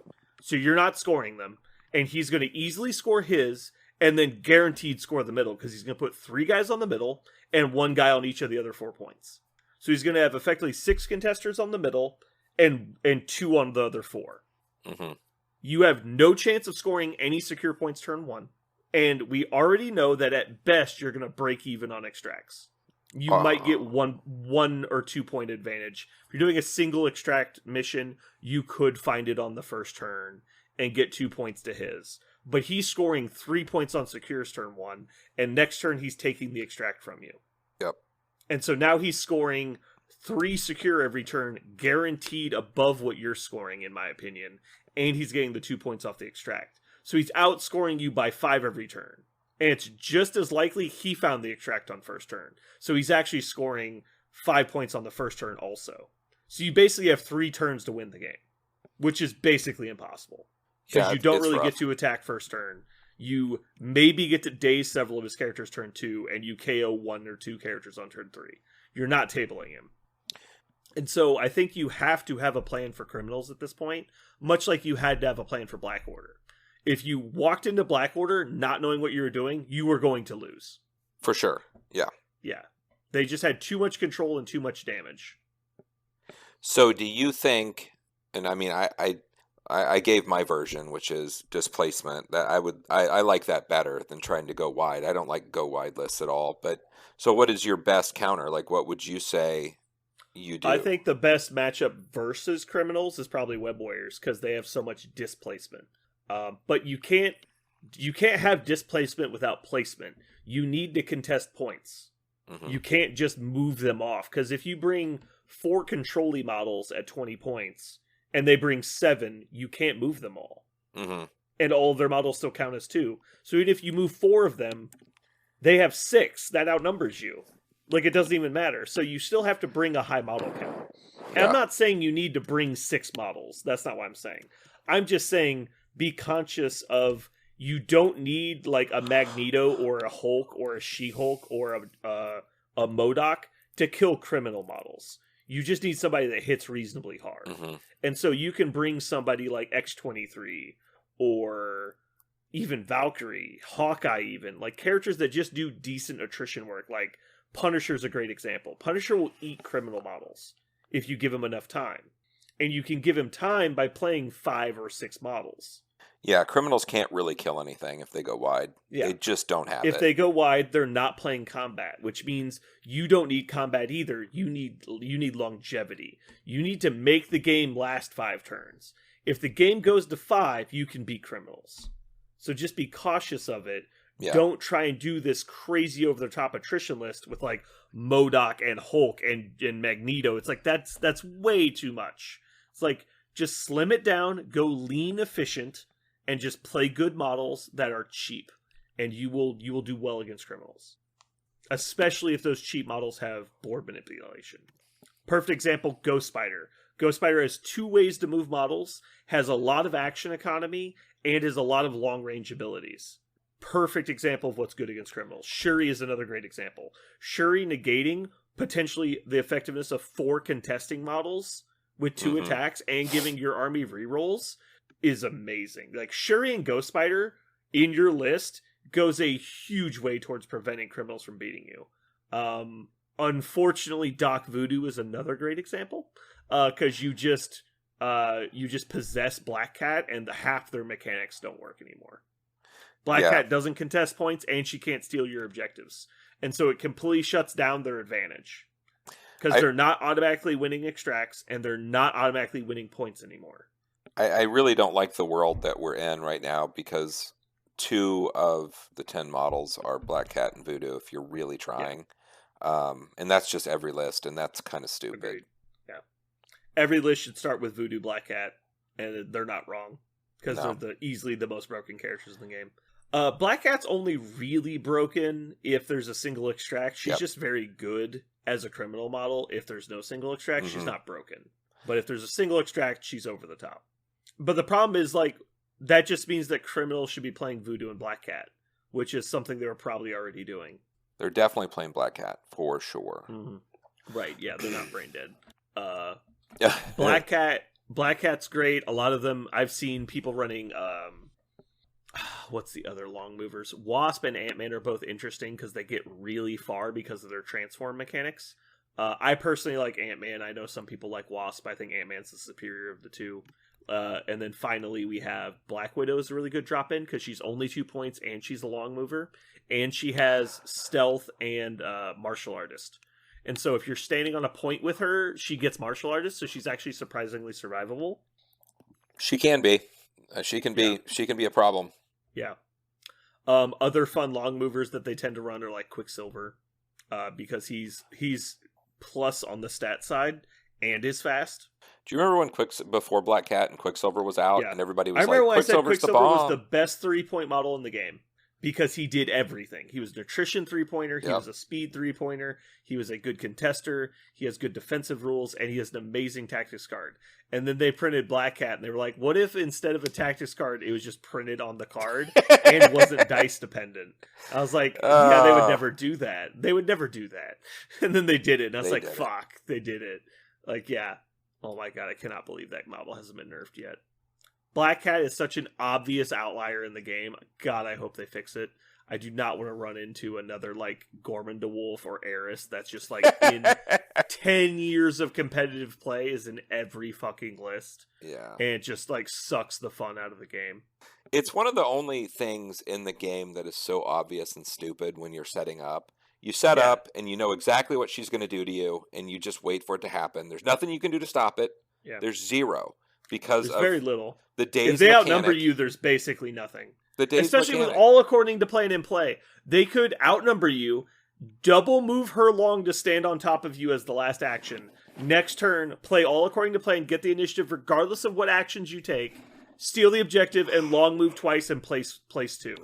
So you're not scoring them, and he's going to easily score his, and then guaranteed score the middle, because he's going to put 3 guys on the middle, and 1 guy on each of the other 4 points. So he's going to have effectively 6 contesters on the middle, and 2 on the other 4. Mm-hmm. You have no chance of scoring any secure points turn 1, and we already know that at best you're going to break even on extracts. You might get one or 2 point advantage. If you're doing a single extract mission, you could find it on the first turn and get 2 points to his. But he's scoring 3 points on secures turn 1, and next turn he's taking the extract from you. Yep. And so now he's scoring 3 secure every turn, guaranteed above what you're scoring, in my opinion, and he's getting the 2 points off the extract. So he's outscoring you by 5 every turn. And it's just as likely he found the extract on first turn. So he's actually scoring 5 points on the first turn also. So you basically have 3 turns to win the game, which is basically impossible. Because you don't really get to attack first turn. You maybe get to daze several of his characters turn 2, and you KO 1 or 2 characters on turn 3. You're not tabling him. And so I think you have to have a plan for criminals at this point, much like you had to have a plan for Black Order. If you walked into Black Order not knowing what you were doing, you were going to lose. For sure. Yeah. Yeah. They just had too much control and too much damage. So do you think, and I mean, I gave my version, which is displacement, that I like that better than trying to go wide. I don't like go wide lists at all. But so what is your best counter? Like, what would you say you do? I think the best matchup versus criminals is probably Web Warriors, because they have so much displacement. But you can't have displacement without placement. You need to contest points. Mm-hmm. You can't just move them off, because if you bring 4 control-y models at 20 points and they bring 7, you can't move them all. Mm-hmm. And all of their models still count as 2. So even if you move 4 of them, they have 6. That outnumbers you. Like, it doesn't even matter. So you still have to bring a high model count. And Yeah. I'm not saying you need to bring 6 models. That's not what I'm saying. I'm just saying be conscious of, you don't need like a Magneto or a Hulk or a She-Hulk or a MODOK to kill criminal models. You just need somebody that hits reasonably hard. Mm-hmm. And so you can bring somebody like X-23 or even Valkyrie, Hawkeye even, like characters that just do decent attrition work. Like Punisher's a great example. Punisher will eat criminal models if you give him enough time. And you can give him time by playing 5 or 6 models. Yeah, criminals can't really kill anything if they go wide. Yeah. They just don't have it. If they go wide, they're not playing combat, which means you don't need combat either. You need longevity. You need to make the game last 5 turns. If the game goes to 5, you can beat criminals. So just be cautious of it. Yeah. Don't try and do this crazy over-the-top attrition list with like MODOK and Hulk and Magneto. It's like that's way too much. It's like, just slim it down, go lean efficient, and just play good models that are cheap. And you will do well against criminals. Especially if those cheap models have board manipulation. Perfect example, Ghost Spider. Ghost Spider has 2 ways to move models, has a lot of action economy, and has a lot of long-range abilities. Perfect example of what's good against criminals. Shuri is another great example. Shuri negating potentially the effectiveness of 4 contesting models with 2 attacks and giving your army rerolls is amazing. Like, Shuri and Ghost Spider in your list goes a huge way towards preventing criminals from beating you. Unfortunately, Doc Voodoo is another great example, because you just possess Black Cat and half their mechanics don't work anymore. Black Cat doesn't contest points, and she can't steal your objectives. And so it completely shuts down their advantage. Because they're not automatically winning extracts, and they're not automatically winning points anymore. I really don't like the world that we're in right now, because 2 of the 10 models are Black Cat and Voodoo, if you're really trying. Yeah. And that's just every list, and that's kind of stupid. Agreed. Yeah. Every list should start with Voodoo, Black Cat, and they're not wrong. Because they're easily the most broken characters in the game. Black Cat's only really broken if there's a single extract. She's just very good as a criminal model. If there's no single extract, she's not broken. But if there's a single extract, she's over the top. But the problem is, like, that just means that criminals should be playing Voodoo and Black Cat, which is something they were probably already doing. They're definitely playing Black Cat, for sure. Right, yeah, they're not brain dead. Black Cat's great. A lot of them, I've seen people running... what's the other long movers? Wasp and Ant-Man are both interesting because they get really far because of their transform mechanics. I personally like Ant-Man. I know some people like Wasp. I think Ant-Man's the superior of the 2. And then finally we have Black Widow is a really good drop-in because she's only 2 points and she's a long mover. And she has stealth and martial artist. And so if you're standing on a point with her, she gets martial artist, so she's actually surprisingly survivable. She can be. She can be a problem. Yeah. Other fun long movers that they tend to run are like Quicksilver, because he's plus on the stat side and is fast. Do you remember when before Black Cat and Quicksilver was out, and everybody was like, Quicksilver was the best 3-point model in the game because he did everything. He was an attrition 3-pointer, he was a speed 3-pointer, he was a good contester, he has good defensive rules, and he has an amazing tactics card. And then they printed Black Cat, and they were like, what if instead of a tactics card, it was just printed on the card and wasn't dice dependent? I was like, yeah, they would never do that. They would never do that. And then they did it, and I was like, fuck, they did it. Like, yeah. Oh my god, I cannot believe that model hasn't been nerfed yet. Black Cat is such an obvious outlier in the game. God, I hope they fix it. I do not want to run into another, like, Gorman DeWolf or Eris that's just, like, in 10 years of competitive play is in every fucking list. Yeah. And it just, like, sucks the fun out of the game. It's one of the only things in the game that is so obvious and stupid when you're setting up. You set up, and you know exactly what she's going to do to you, and you just wait for it to happen. There's nothing you can do to stop it. Yeah. There's zero. Because there's very little. The days if they outnumber you, there's basically nothing. Especially mechanic. With all according to plan in play. They could outnumber you, double move her long to stand on top of you as the last action. Next turn, play all according to plan, get the initiative regardless of what actions you take, steal the objective, and long move twice and place 2.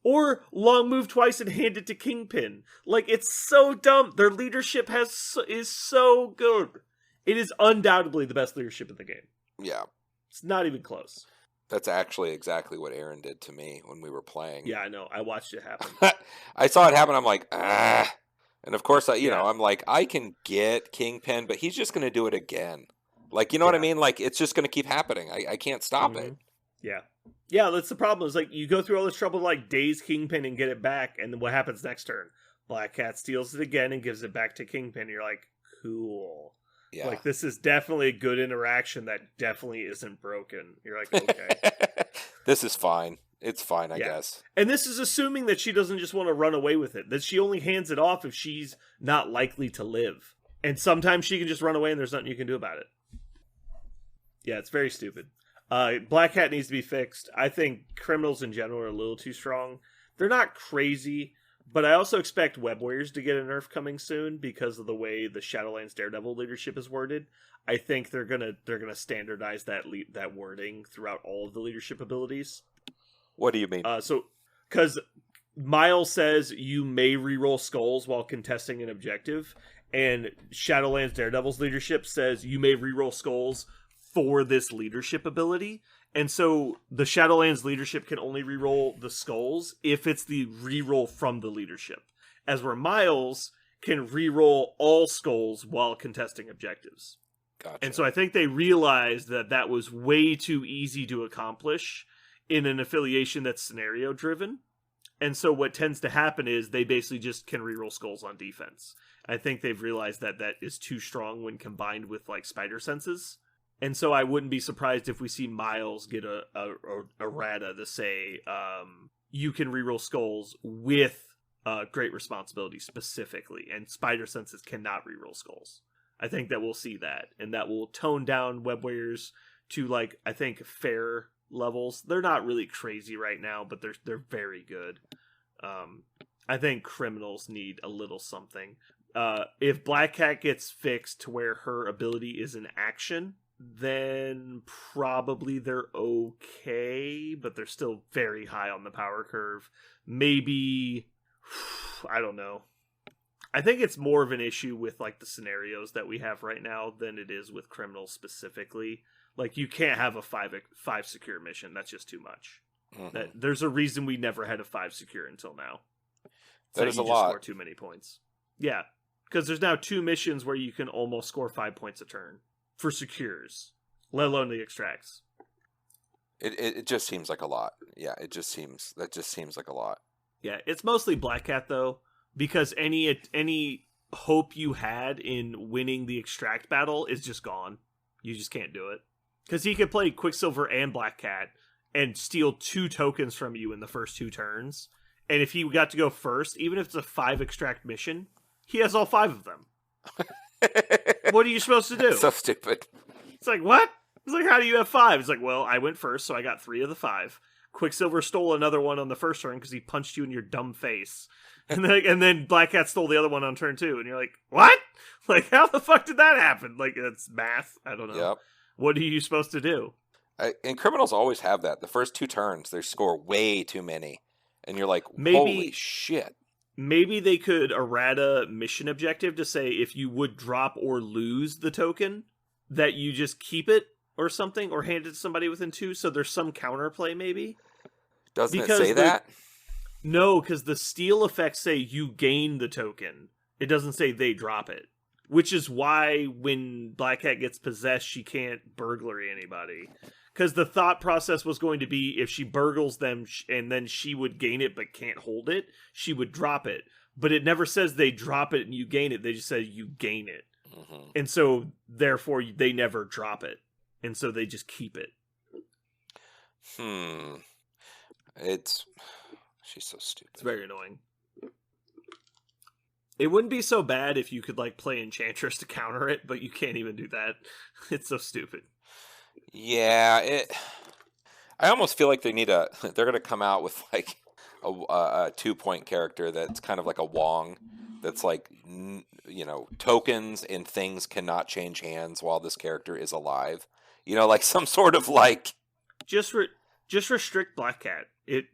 Or long move twice and hand it to Kingpin. Like, it's so dumb. Their leadership is so good. It is undoubtedly the best leadership in the game. Yeah. It's not even close. That's actually exactly what Aaron did to me when we were playing. Yeah, I know. I watched it happen. I saw it happen. I'm like, ah. And of course, you know, I'm like, I can get Kingpin, but he's just going to do it again. Like, you know what I mean? Like, it's just going to keep happening. I can't stop it. Yeah. Yeah, that's the problem. Is like, you go through all this trouble to, like, daze Kingpin and get it back, and then what happens next turn? Black Cat steals it again and gives it back to Kingpin. You're like, cool. Yeah. Like, this is definitely a good interaction that definitely isn't broken. You're like, okay. This is fine. It's fine, I guess. And this is assuming that she doesn't just want to run away with it. That she only hands it off if she's not likely to live. And sometimes she can just run away and there's nothing you can do about it. Yeah, it's very stupid. Black Cat needs to be fixed. I think criminals in general are a little too strong. They're not crazy, but I also expect Web Warriors to get a nerf coming soon because of the way the Shadowlands Daredevil leadership is worded. I think they're gonna standardize that wording throughout all of the leadership abilities. What do you mean? Because Miles says you may reroll skulls while contesting an objective, and Shadowlands Daredevil's leadership says you may reroll skulls for this leadership ability. And so the Shadowlands leadership can only reroll the skulls if it's the reroll from the leadership. As where Miles can reroll all skulls while contesting objectives. Gotcha. And so I think they realized that was way too easy to accomplish in an affiliation that's scenario driven. And so what tends to happen is they basically just can reroll skulls on defense. I think they've realized that is too strong when combined with like spider senses. And so I wouldn't be surprised if we see Miles get a errata to say you can reroll skulls with great responsibility specifically, and spider senses cannot reroll skulls. I think that we'll see that, and that will tone down web warriors to like I think fair levels. They're not really crazy right now, but they're very good. I think criminals need a little something. If Black Cat gets fixed to where her ability is an action, then probably they're okay, but they're still very high on the power curve. Maybe, I don't know. I think it's more of an issue with like the scenarios that we have right now than it is with criminals specifically. Like you can't have a five secure mission. That's just too much. Mm-hmm. There's a reason we never had a 5 secure until now. That is a lot. Score too many points. Yeah, because there's now 2 missions where you can almost score 5 points a turn for secures, let alone the extracts. It just seems like a lot. Yeah, that just seems like a lot. Yeah, it's mostly Black Cat though, because any hope you had in winning the extract battle is just gone. You just can't do it. Because he could play Quicksilver and Black Cat and steal 2 tokens from you in the first 2 turns. And if he got to go first, even if it's a 5 extract mission, he has all 5 of them. What are you supposed to do? So stupid. It's like, what? It's like, how do you have 5? It's like, well, I went first, so I got 3 of the 5. Quicksilver stole another one on the first turn because he punched you in your dumb face. And then Black Cat stole the other one on turn 2. And you're like, what? Like, how the fuck did that happen? Like, it's math. I don't know. Yep. What are you supposed to do? And criminals always have that. The first 2 turns, they score way too many. And you're like, holy shit. Maybe they could errata mission objective to say if you would drop or lose the token, that you just keep it or something, or hand it to somebody within 2, so there's some counterplay maybe. Doesn't it say that? No, because the steal effects say you gain the token. It doesn't say they drop it. Which is why when Black Cat gets possessed, she can't burglary anybody. Because the thought process was going to be if she burgles them and then she would gain it but can't hold it, she would drop it. But it never says they drop it and you gain it. They just say you gain it. Mm-hmm. And so, therefore, they never drop it. And so they just keep it. She's so stupid. It's very annoying. It wouldn't be so bad if you could like play Enchantress to counter it, but you can't even do that. It's so stupid. Yeah, I almost feel like they're going to come out with like a 2-point character that's kind of like a Wong, that's like, tokens and things cannot change hands while this character is alive. Like some sort of like... Just restrict Black Cat.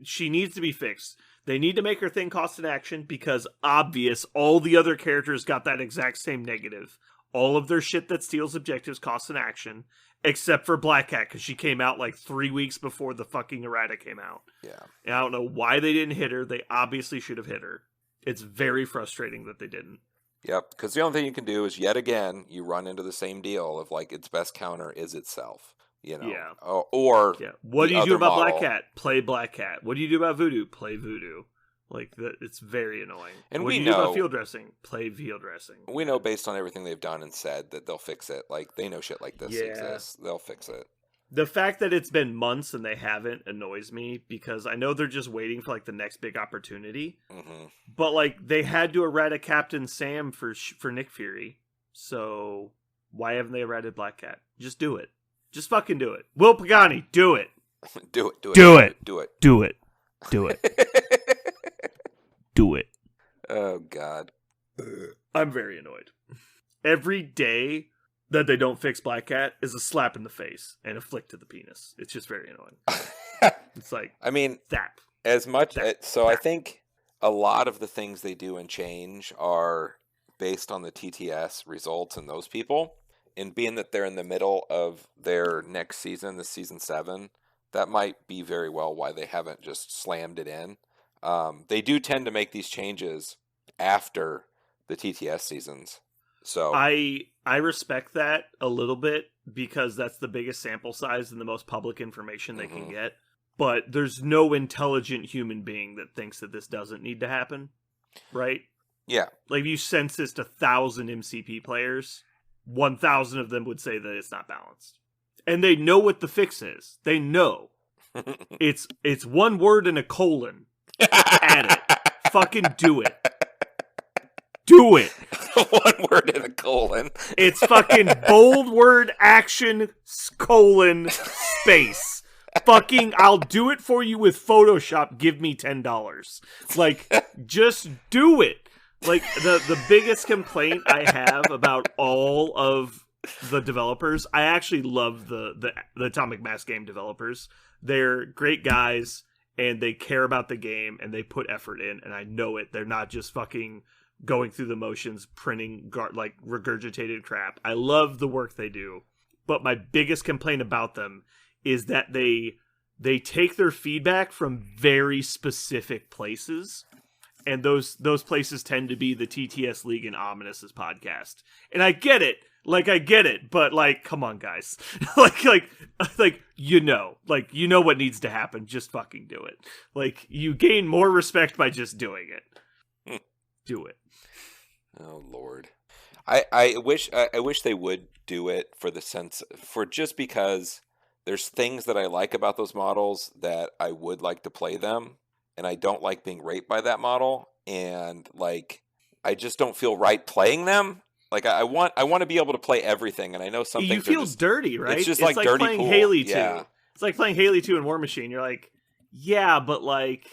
She needs to be fixed. They need to make her thing cost an action because obvious all the other characters got that exact same negative. All of their shit that steals objectives costs an action, except for Black Cat because she came out like 3 weeks before the fucking errata came out. Yeah. And I don't know why they didn't hit her. They obviously should have hit her. It's very frustrating that they didn't. Yep, because the only thing you can do is, yet again, you run into the same deal of, like, its best counter is itself, Yeah. Or yeah. What do you do about Black Cat? Play Black Cat. What do you do about Voodoo? Play Voodoo. Like, it's very annoying. And what do you do about field dressing? Play field dressing. We know based on everything they've done and said that they'll fix it. Like, they know shit like this exists. They'll fix it. The fact that it's been months and they haven't annoys me because I know they're just waiting for like the next big opportunity. Mm-hmm. But like they had to errata Captain Sam for Nick Fury, so why haven't they errated Black Cat? Just do it. Just fucking do it. Will Pagani, do it. Do it. Do it. Do it. Do it. Do it. Do it. Oh God. I'm very annoyed. Every day that they don't fix Black Cat is a slap in the face and a flick to the penis. It's just very annoying. It's like, I mean, zap. As much Zap. so, I think a lot of the things they do and change are based on the TTS results and those people. And being that they're in the middle of their next season, this season 7, that might be very well why they haven't just slammed it in. They do tend to make these changes after the TTS seasons. So I respect that a little bit because that's the biggest sample size and the most public information they can get. But there's no intelligent human being that thinks that this doesn't need to happen, right? Yeah. Like, if you censused 1,000 MCP players, 1,000 of them would say that it's not balanced. And they know what the fix is. They know. It's one word and a colon. Add it. Fucking do it. Do it. One word and a colon. It's fucking bold word action colon space. Fucking, I'll do it for you with Photoshop. Give me $10. Like, just do it. Like, the biggest complaint I have about all of the developers, I actually love the Atomic Mass game developers. They're great guys, and they care about the game, and they put effort in, and I know it. They're not just fucking going through the motions, printing, like, regurgitated crap. I love the work they do, but my biggest complaint about them is that they take their feedback from very specific places, and those places tend to be the TTS League and Ominous's podcast. And I get it, but like, come on, guys, like you know what needs to happen. Just fucking do it. Like, you gain more respect by just doing it. Do it. Oh Lord, I wish they would do it for just because. There's things that I like about those models that I would like to play them, and I don't like being raped by that model, and like I just don't feel right playing them. Like I want to be able to play everything, and I know some things you feel dirty, right? It's just like dirty playing pool. Haley 2. Yeah. It's like playing Haley 2 in War Machine. You're like, yeah, but like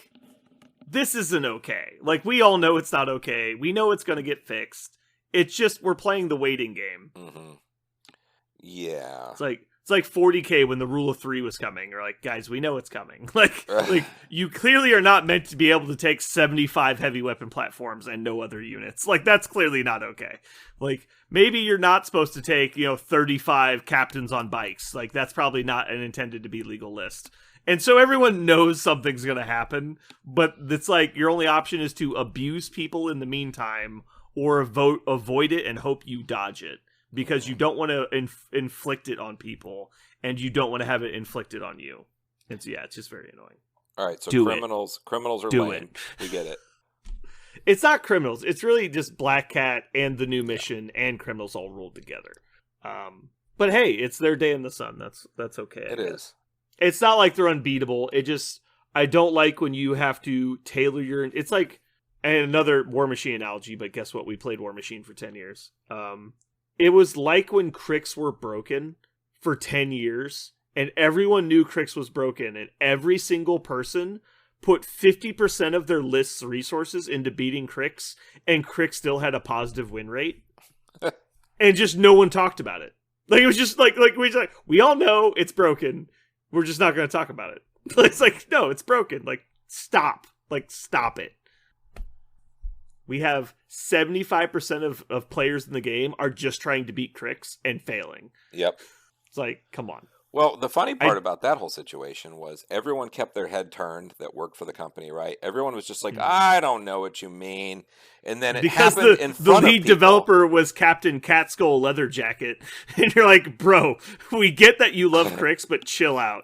this isn't okay. Like, we all know it's not okay. We know it's going to get fixed. It's just we're playing the waiting game. Mm-hmm. Yeah. It's like 40K when the rule of 3 was coming. Or like, guys, we know it's coming. Like you clearly are not meant to be able to take 75 heavy weapon platforms and no other units. Like, that's clearly not okay. Like, maybe you're not supposed to take, 35 captains on bikes. Like, that's probably not an intended to be legal list. And so everyone knows something's going to happen, but it's like your only option is to abuse people in the meantime or avoid it and hope you dodge it. Because you don't want to inflict it on people, and you don't want to have it inflicted on you. And so, yeah, it's just very annoying. All right, so criminals are lame. We get it. It's not criminals. It's really just Black Cat and the new mission and criminals all rolled together. But hey, it's their day in the sun. That's okay. It is. It's not like they're unbeatable. I don't like when you have to tailor your. It's like, and another War Machine analogy. But guess what? We played War Machine for 10 years. It was like when Crix were broken for 10 years, and everyone knew Crix was broken, and every single person put 50% of their list's resources into beating Crix, and Crix still had a positive win rate. And just no one talked about it. Like, it was just like we all know it's broken. We're just not going to talk about it. It's like, no, it's broken. Like, stop. Like, stop it. We have 75% of players in the game are just trying to beat Crix and failing. Yep. It's like, come on. Well, the funny part about that whole situation was everyone kept their head turned that worked for the company, right? Everyone was just like, I don't know what you mean. And then it happened in front of people. The lead developer was Captain Catskull Leather Jacket. And you're like, bro, we get that you love Crix, but chill out.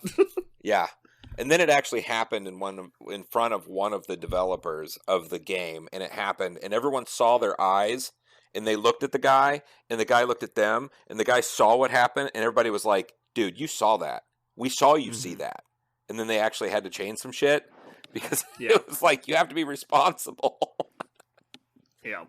Yeah. And then it actually happened in front of one of the developers of the game, and it happened, and everyone saw their eyes, and they looked at the guy, and the guy looked at them, and the guy saw what happened, and everybody was like, dude, you saw that. We saw you see that. And then they actually had to change some shit, because it was like, you have to be responsible. Yeah.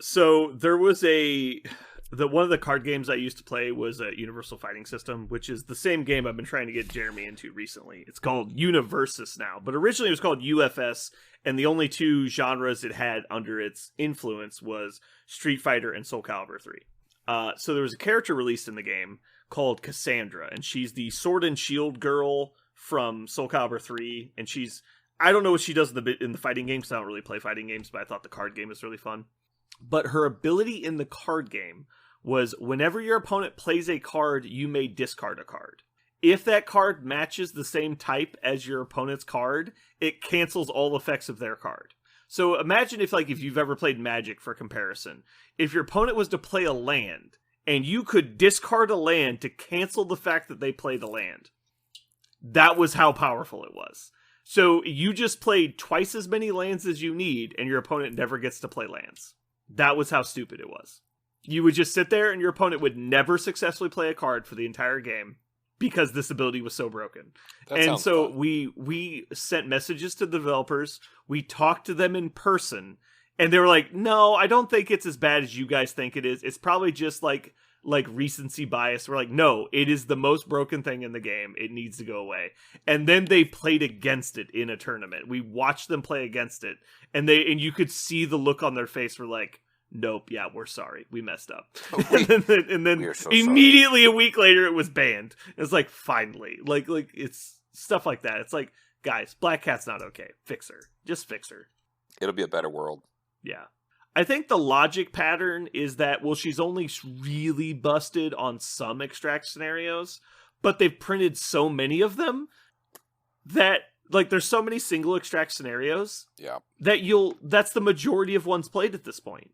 So there was one of the card games I used to play was a Universal Fighting System, which is the same game I've been trying to get Jeremy into recently. It's called Universus now, but originally it was called UFS, and the only two genres it had under its influence was Street Fighter and Soul Calibur 3. So there was a character released in the game called Cassandra, and she's the Sword and Shield girl from Soul Calibur 3, and I don't know what she does in the fighting games, I don't really play fighting games, but I thought the card game was really fun. But her ability in the card game was whenever your opponent plays a card, you may discard a card. If that card matches the same type as your opponent's card, it cancels all effects of their card. So imagine if you've ever played Magic for comparison, if your opponent was to play a land, and you could discard a land to cancel the fact that they played a land. That was how powerful it was. So you just played twice as many lands as you need, and your opponent never gets to play lands. That was how stupid it was. You would just sit there, and your opponent would never successfully play a card for the entire game, because this ability was so broken. And so fun. we sent messages to the developers, we talked to them in person, and they were like, no, I don't think it's as bad as you guys think it is. It's probably just like recency bias. We're like, no, it is the most broken thing in the game. It needs to go away. And then they played against it in a tournament. We watched them play against it, and you could see the look on their face. We're like, nope, yeah, we're sorry. We messed up. and then so immediately sorry. A week later, it was banned. It's like, finally. Like it's stuff like that. It's like, guys, Black Cat's not okay. Fix her. Just fix her. It'll be a better world. Yeah. I think the logic pattern is that, well, she's only really busted on some extract scenarios, but they've printed so many of them that, there's so many single extract scenarios that that's the majority of ones played at this point.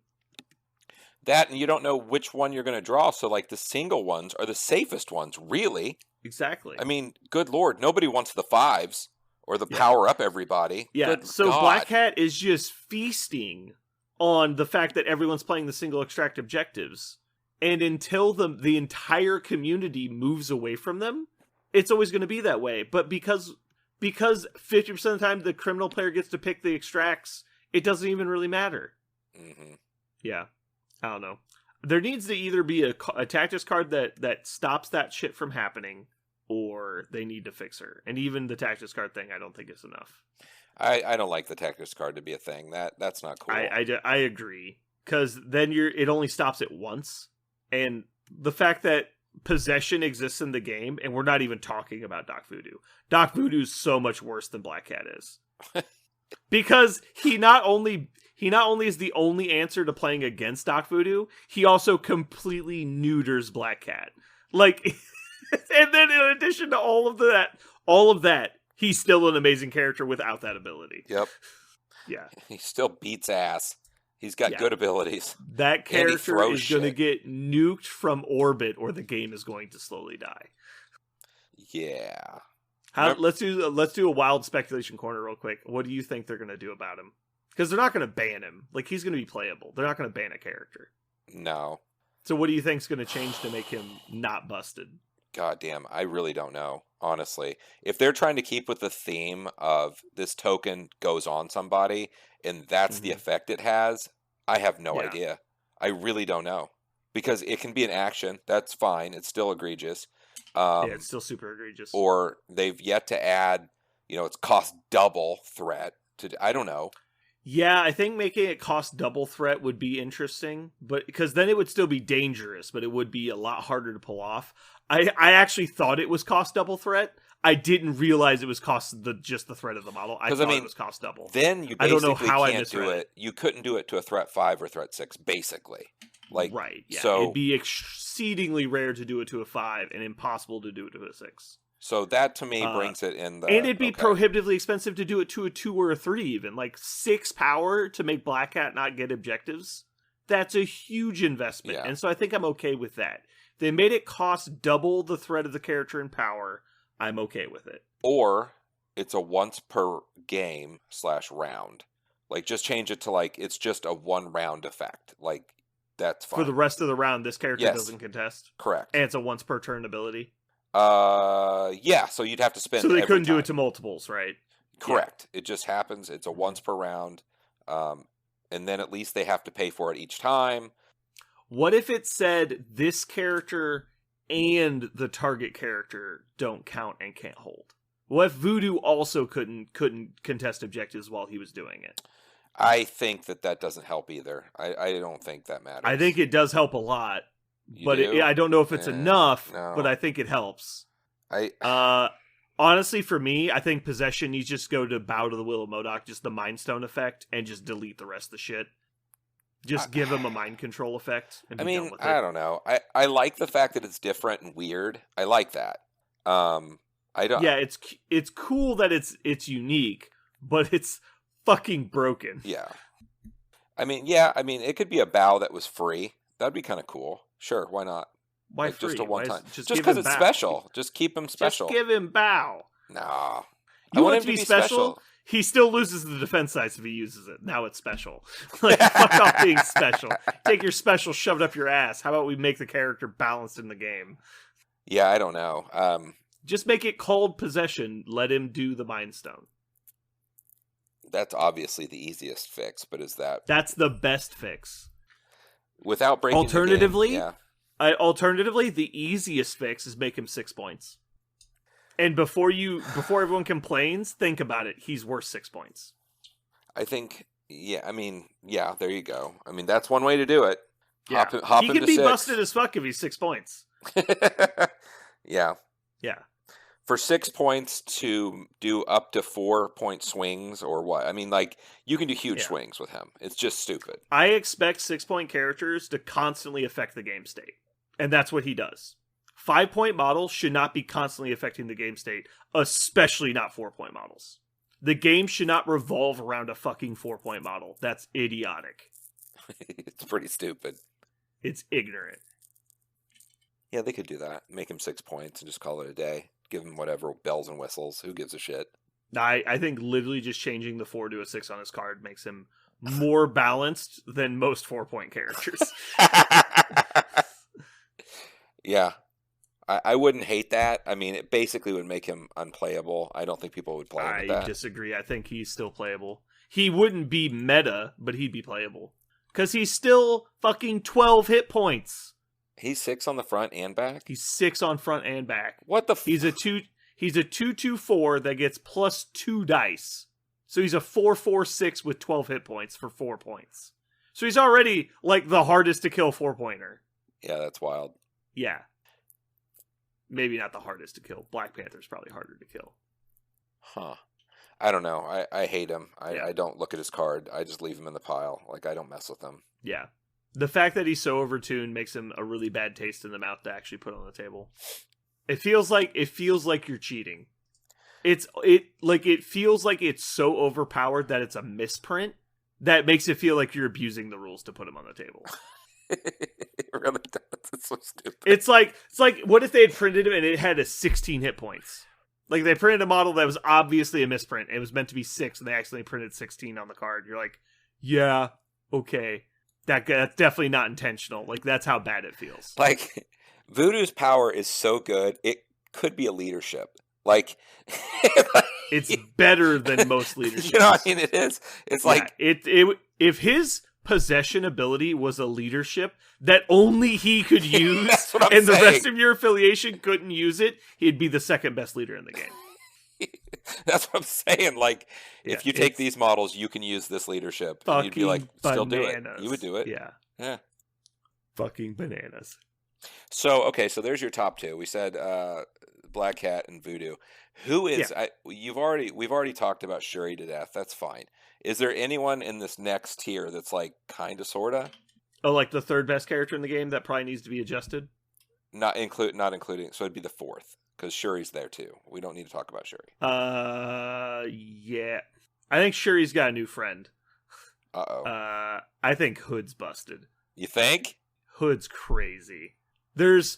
That, and you don't know which one you're going to draw, so, the single ones are the safest ones, really. Exactly. I mean, good lord, nobody wants the 5s or the power up everybody. Yeah, good so God. Black Cat is just feasting on the fact that everyone's playing the single extract objectives, and until the entire community moves away from them, it's always going to be that way. But because 50% of the time the criminal player gets to pick the extracts, it doesn't even really matter. Mm-hmm. Yeah, I don't know. There needs to either be a tactics card that stops that shit from happening, or they need to fix her. And even the tactics card thing, I don't think is enough. I don't like the tactics card to be a thing. That's not cool. I agree, because then it only stops it once, and the fact that possession exists in the game, and we're not even talking about Doc Voodoo. Doc Voodoo is so much worse than Black Cat is, because he not only is the only answer to playing against Doc Voodoo, he also completely neuters Black Cat. And then in addition to all of that. He's still an amazing character without that ability. Yep. Yeah. He still beats ass. He's got good abilities. That character is going to get nuked from orbit, or the game is going to slowly die. Yeah. Let's do a wild speculation corner real quick. What do you think they're going to do about him? Because they're not going to ban him. He's going to be playable. They're not going to ban a character. No. So what do you think is going to change to make him not busted? God damn, I really don't know, honestly. If they're trying to keep with the theme of this token goes on somebody, and that's the effect it has, I have no idea. I really don't know. Because it can be an action, that's fine, it's still egregious. It's still super egregious. Or they've yet to add, it's cost double threat. I don't know. Yeah, I think making it cost double threat would be interesting, but because then it would still be dangerous, but it would be a lot harder to pull off. I actually thought it was cost double threat. I didn't realize it was just the threat of the model. I thought it was cost double. Then you basically can't do it. You couldn't do it to a threat 5 or threat 6, basically. Right, yeah. So, it'd be exceedingly rare to do it to a 5 and impossible to do it to a 6. So that to me brings it in the... And it'd be prohibitively expensive to do it to a 2 or a 3 even. 6 power to make Black Cat not get objectives. That's a huge investment. Yeah. And so I think I'm okay with that. They made it cost double the threat of the character in power. I'm okay with it. Or it's a once per game / round. Just change it to it's just a 1 round effect. That's fine. For the rest of the round, this character doesn't contest? Correct. And it's a once per turn ability? Yeah, so you'd have to spend. So they couldn't do it to multiples, right? Correct. Yeah. It just happens. It's a once per round. And then at least they have to pay for it each time. What if it said this character and the target character don't count and can't hold? What if Voodoo also couldn't contest objectives while he was doing it? I think that doesn't help either. I don't think that matters. I think it does help a lot. But I don't know if it's enough, but I think it helps. Honestly, for me, I think Possession needs to just go to Bow to the Will of Modok, just the Mind Stone effect, and just delete the rest of the shit. Just give him a mind control effect. And be done with it. I don't know. I like the fact that it's different and weird. I like that. I don't. Yeah, it's cool that it's unique, but it's fucking broken. Yeah. It could be a Bow that was free. That'd be kind of cool. Sure, why not? Why free? Just a one time. Just because it's special. Just keep him special. Just give him Bow. Nah. You want him to be special? He still loses the defense size if he uses it. Now it's special. Like, fuck off being special. Take your special, shove it up your ass. How about we make the character balanced in the game? Yeah, I don't know. Just make it called Possession. Let him do the Mind Stone. That's obviously the easiest fix, but is that... That's the best fix. Without breaking Alternatively, the game, yeah. Alternatively, the easiest fix is make him 6 points. And before everyone complains, think about it. He's worth 6 points. I think, there you go. That's one way to do it. Yeah. Hop he him can to be 6. busted as fuck if he's 6 points. Yeah. Yeah. For 6 points to do up to 4-point swings or what? You can do huge swings with him. It's just stupid. I expect 6-point characters to constantly affect the game state. And that's what he does. 5-point models should not be constantly affecting the game state, especially not 4-point models. The game should not revolve around a fucking 4-point model. That's idiotic. It's pretty stupid. It's ignorant. Yeah, they could do that. Make him 6 points and just call it a day. Give him whatever bells and whistles. Who gives a shit? I think literally just changing the 4 to a 6 on his card makes him more balanced than most 4-point characters. Yeah. I wouldn't hate that. It basically would make him unplayable. I don't think people would play him with that. I disagree. I think he's still playable. He wouldn't be meta, but he'd be playable. Because he's still fucking 12 hit points. He's 6 on the front and back? He's 6 on front and back. What the He's a 2/2/4 that gets plus 2 dice. So he's a 4/4/6 with 12 hit points for 4 points. So he's already like the hardest to kill 4-pointer. Yeah, that's wild. Yeah. Maybe not the hardest to kill. Black Panther's probably harder to kill. Huh. I don't know. I hate him. I don't look at his card. I just leave him in the pile. I don't mess with him. Yeah. The fact that he's so overtuned makes him a really bad taste in the mouth to actually put on the table. It feels like you're cheating. It feels like it's so overpowered that it's a misprint that makes it feel like you're abusing the rules to put him on the table. It really does. It's so stupid. It's like what if they had printed him and it had a 16 hit points? Like they printed a model that was obviously a misprint. It was meant to be 6 and they accidentally printed 16 on the card. You're like, yeah, okay. That's definitely not intentional. Like, that's how bad it feels. Like, Voodoo's power is so good, it could be a leadership. Like, it's better than most leaderships. You know what I mean? It is. It's like... If his possession ability was a leadership that only he could use, and the rest of your affiliation couldn't use it, he'd be the second best leader in the game. That's what I'm saying. Like, if you take these models, you can use this leadership. And you'd be like, still do it. You would do it. Yeah. Fucking bananas. So there's your top 2. We said Black Cat and Voodoo. Who is? Yeah. We've already talked about Shuri to death. That's fine. Is there anyone in this next tier that's like kind of sorta? Oh, like the third best character in the game that probably needs to be adjusted? Not including. So it'd be the 4th. Because Shuri's there too. We don't need to talk about Shuri. Yeah. I think Shuri's got a new friend. Uh-oh. I think Hood's busted. You think? Hood's crazy. There's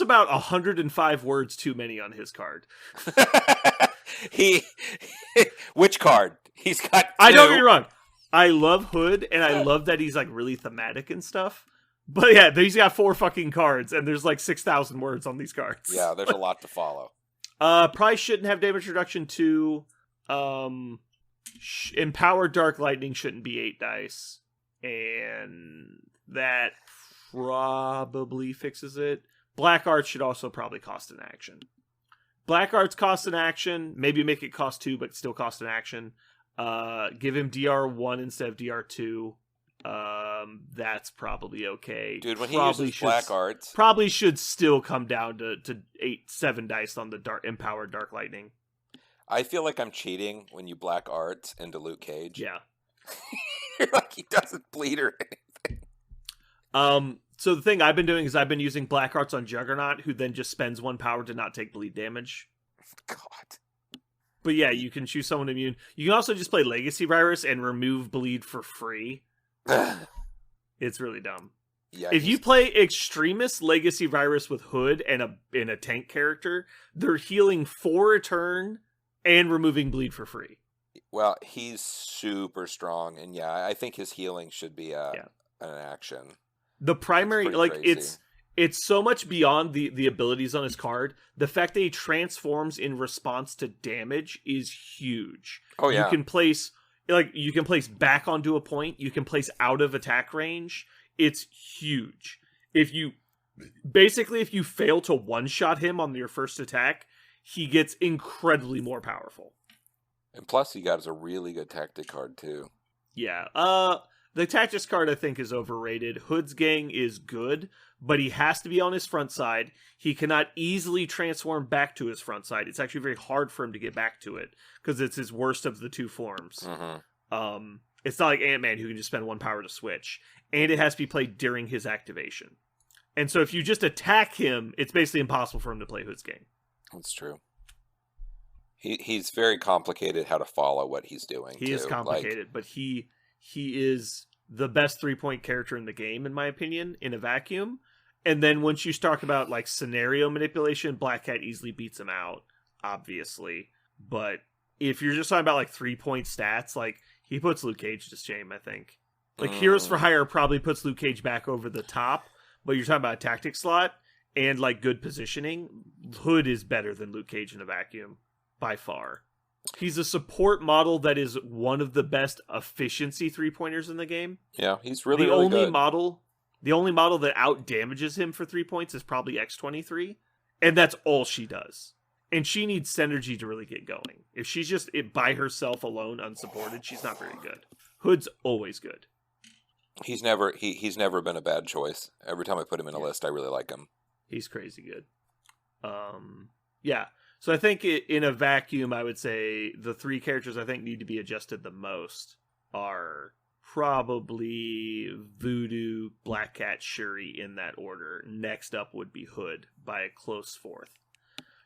about 105 words too many on his card. Which card? He's got 2. I don't get me wrong. I love Hood, and I love that he's like really thematic and stuff. But yeah, he's got 4 fucking cards, and there's like 6,000 words on these cards. Yeah, there's a lot to follow. Probably shouldn't have damage reduction 2. Empower Dark Lightning shouldn't be 8 dice. And that probably fixes it. Black Arts should also probably cost an action. Black Arts costs an action. Maybe make it cost 2, but still cost an action. Give him DR1 instead of DR2. that's probably okay. Dude, when probably he uses black arts... Probably should still come down to 7 dice on the empowered Dark Lightning. I feel like I'm cheating when you black arts into Luke Cage. Yeah. You're like, he doesn't bleed or anything. So the thing I've been doing is I've been using black arts on Juggernaut, who then just spends 1 power to not take bleed damage. God. But yeah, you can choose someone immune. You can also just play Legacy Virus and remove bleed for free. It's really dumb. Yeah, if you play Extremist Legacy Virus with Hood and a tank character, they're healing 4 a turn and removing bleed for free. Well, he's super strong, and yeah, I think his healing should be an action. The primary, like, crazy. It's so much beyond the abilities on his card. The fact that he transforms in response to damage is huge. Oh yeah, you can place back onto a point. You can place out of attack range. It's huge. If you fail to one-shot him on your first attack, he gets incredibly more powerful. And plus, he got a really good tactic card too. Yeah. The Tactics card, I think, is overrated. Hood's Gang is good, but he has to be on his front side. He cannot easily transform back to his front side. It's actually very hard for him to get back to it, because it's his worst of the 2 forms. Mm-hmm. It's not like Ant-Man, who can just spend 1 power to switch. And it has to be played during his activation. And so if you just attack him, it's basically impossible for him to play Hood's Gang. That's true. He's very complicated how to follow what he's doing. He is complicated, but he is the best 3-point character in the game, in my opinion, in a vacuum. And then once you talk about like scenario manipulation, Black Cat easily beats him out, obviously. But if you're just talking about like 3-point stats, like he puts Luke Cage to shame, I think. Like Heroes for Hire probably puts Luke Cage back over the top, but you're talking about a tactic slot and like good positioning. Hood is better than Luke Cage in a vacuum by far. He's a support model that is one of the best efficiency 3-pointers in the game. Yeah, he's really good. The only model that out damages him for 3 points is probably X-23, and that's all she does. And she needs synergy to really get going. If she's just by herself alone, unsupported, she's not very good. Hood's always good. He's never been a bad choice. Every time I put him in a list, I really like him. He's crazy good. Yeah. So I think in a vacuum, I would say the 3 characters I think need to be adjusted the most are probably Voodoo, Black Cat, Shuri in that order. Next up would be Hood by a close 4th.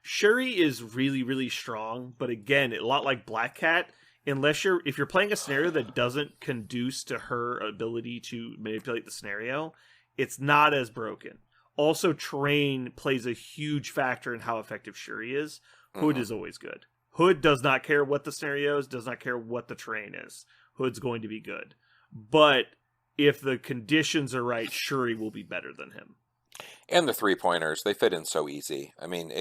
Shuri is really, really strong, but again, a lot like Black Cat, if you're playing a scenario that doesn't conduce to her ability to manipulate the scenario, it's not as broken. Also, terrain plays a huge factor in how effective Shuri is. Hood is always good. Hood does not care what the scenario is, does not care what the terrain is. Hood's going to be good. But if the conditions are right, Shuri will be better than him. And the 3-pointers, they fit in so easy. I mean,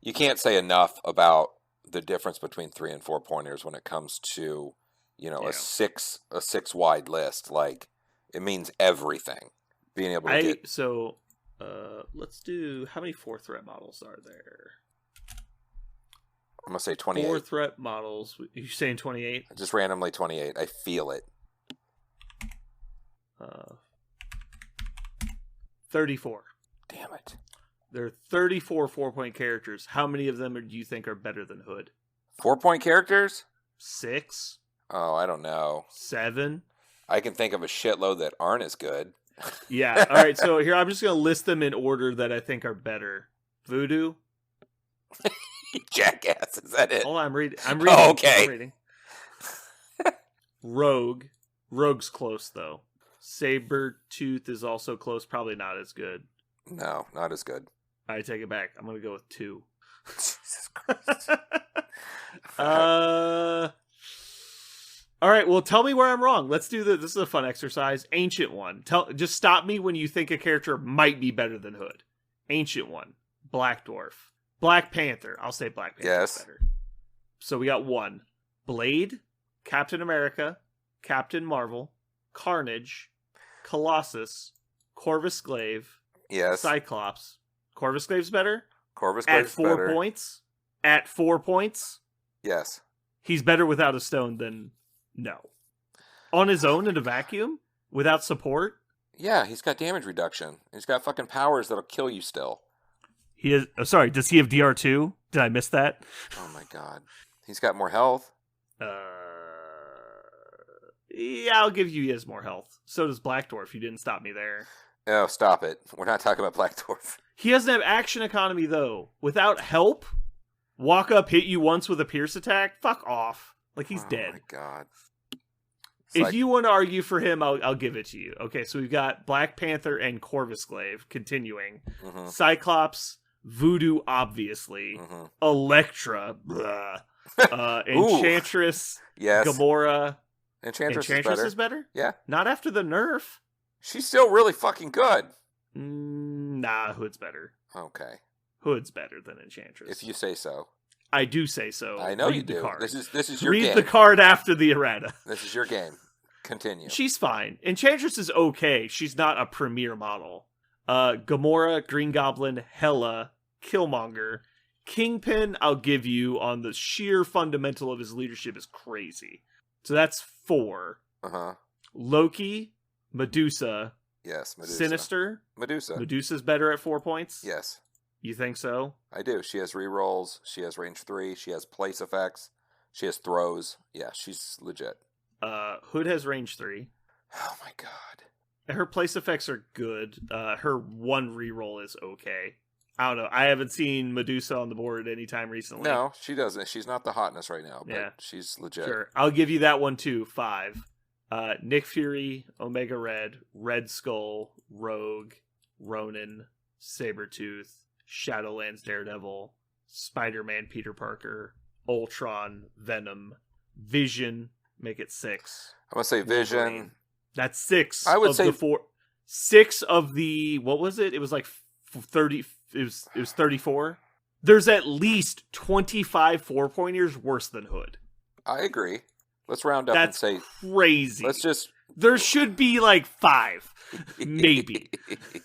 you can't say enough about the difference between 3 and 4 pointers when it comes to, a 6 wide list. Like, it means everything. Being able to get... So, let's do... How many 4-threat models are there? I'm going to say 28. 4-threat models. You saying 28? Just randomly 28. I feel it. 34. Damn it. There are 34 4-point characters. How many of them do you think are better than Hood? 4-point characters? 6? Oh, I don't know. 7? I can think of a shitload that aren't as good. Yeah. All right. So here, I'm just going to list them in order that I think are better. Voodoo. Jackass. Is that it? Oh, I'm reading. Oh, okay. I'm reading. Rogue. Rogue's close, though. Sabretooth is also close. Probably not as good. No, not as good. I take it back. I'm going to go with 2. Jesus Christ. All right, well, tell me where I'm wrong. Let's do this. This is a fun exercise. Ancient One. Just stop me when you think a character might be better than Hood. Ancient One. Black Dwarf. Black Panther. I'll say Black Panther is better. So we got 1. Blade. Captain America. Captain Marvel. Carnage. Colossus. Corvus Glaive. Yes. Cyclops. Corvus Glaive's better? Corvus Glaive's better. At 4 points? At 4 points? Yes. He's better without a stone than no. On his own in a vacuum? without support? Yeah, he's got damage reduction. He's got fucking powers that'll kill you still. He is. Oh, sorry, does he have DR2? Did I miss that? Oh my god. He's got more health. Yeah, I'll give you he has more health. So does Black Dwarf. You didn't stop me there. Oh, stop it. We're not talking about Black Dwarf. He doesn't have action economy, though. Without help, walk up, hit you once with a pierce attack, fuck off. Like, he's dead. Oh my god. If you want to argue for him, I'll give it to you. Okay, so we've got Black Panther and Corvusclave continuing. Mm-hmm. Cyclops, Voodoo, obviously. Mm-hmm. Elektra, Enchantress, yes. Gamora. Enchantress is better? Yeah. Not after the nerf. She's still really fucking good. Nah, Hood's better. Okay. Hood's better than Enchantress. If you say so. I do say so. I know you do. Card. This is your game. Read the card after the errata. This is your game. Continue. She's fine. Enchantress is okay. She's not a premier model. Gamora, Green Goblin, Hela, Killmonger. Kingpin, I'll give you on the sheer fundamental of his leadership is crazy. So that's 4. Uh-huh. Loki, Medusa. Yes, Medusa. Sinister. Medusa. Medusa's better at 4 points? Yes. You think so? I do. She has rerolls. She has range 3. She has place effects. She has throws. Yeah, she's legit. Hood has range 3. Oh my god. Her place effects are good. Her 1 reroll is okay. I don't know. I haven't seen Medusa on the board anytime recently. No, she doesn't. She's not the hotness right now, but yeah. She's legit. Sure. I'll give you that one too. 5. Nick Fury, Omega Red, Red Skull, Rogue, Ronin, Sabretooth, Shadowlands Daredevil, Spider-Man Peter Parker, Ultron, Venom, Vision, make it 6. I'm going to say Vision. Wolverine. That's 6. I would say 4. 6 of the, what was it? It was like 30, it was 34. There's at least 25 4-pointers worse than Hood. I agree. Let's round up and say crazy. Let's just there should be like 5. Maybe.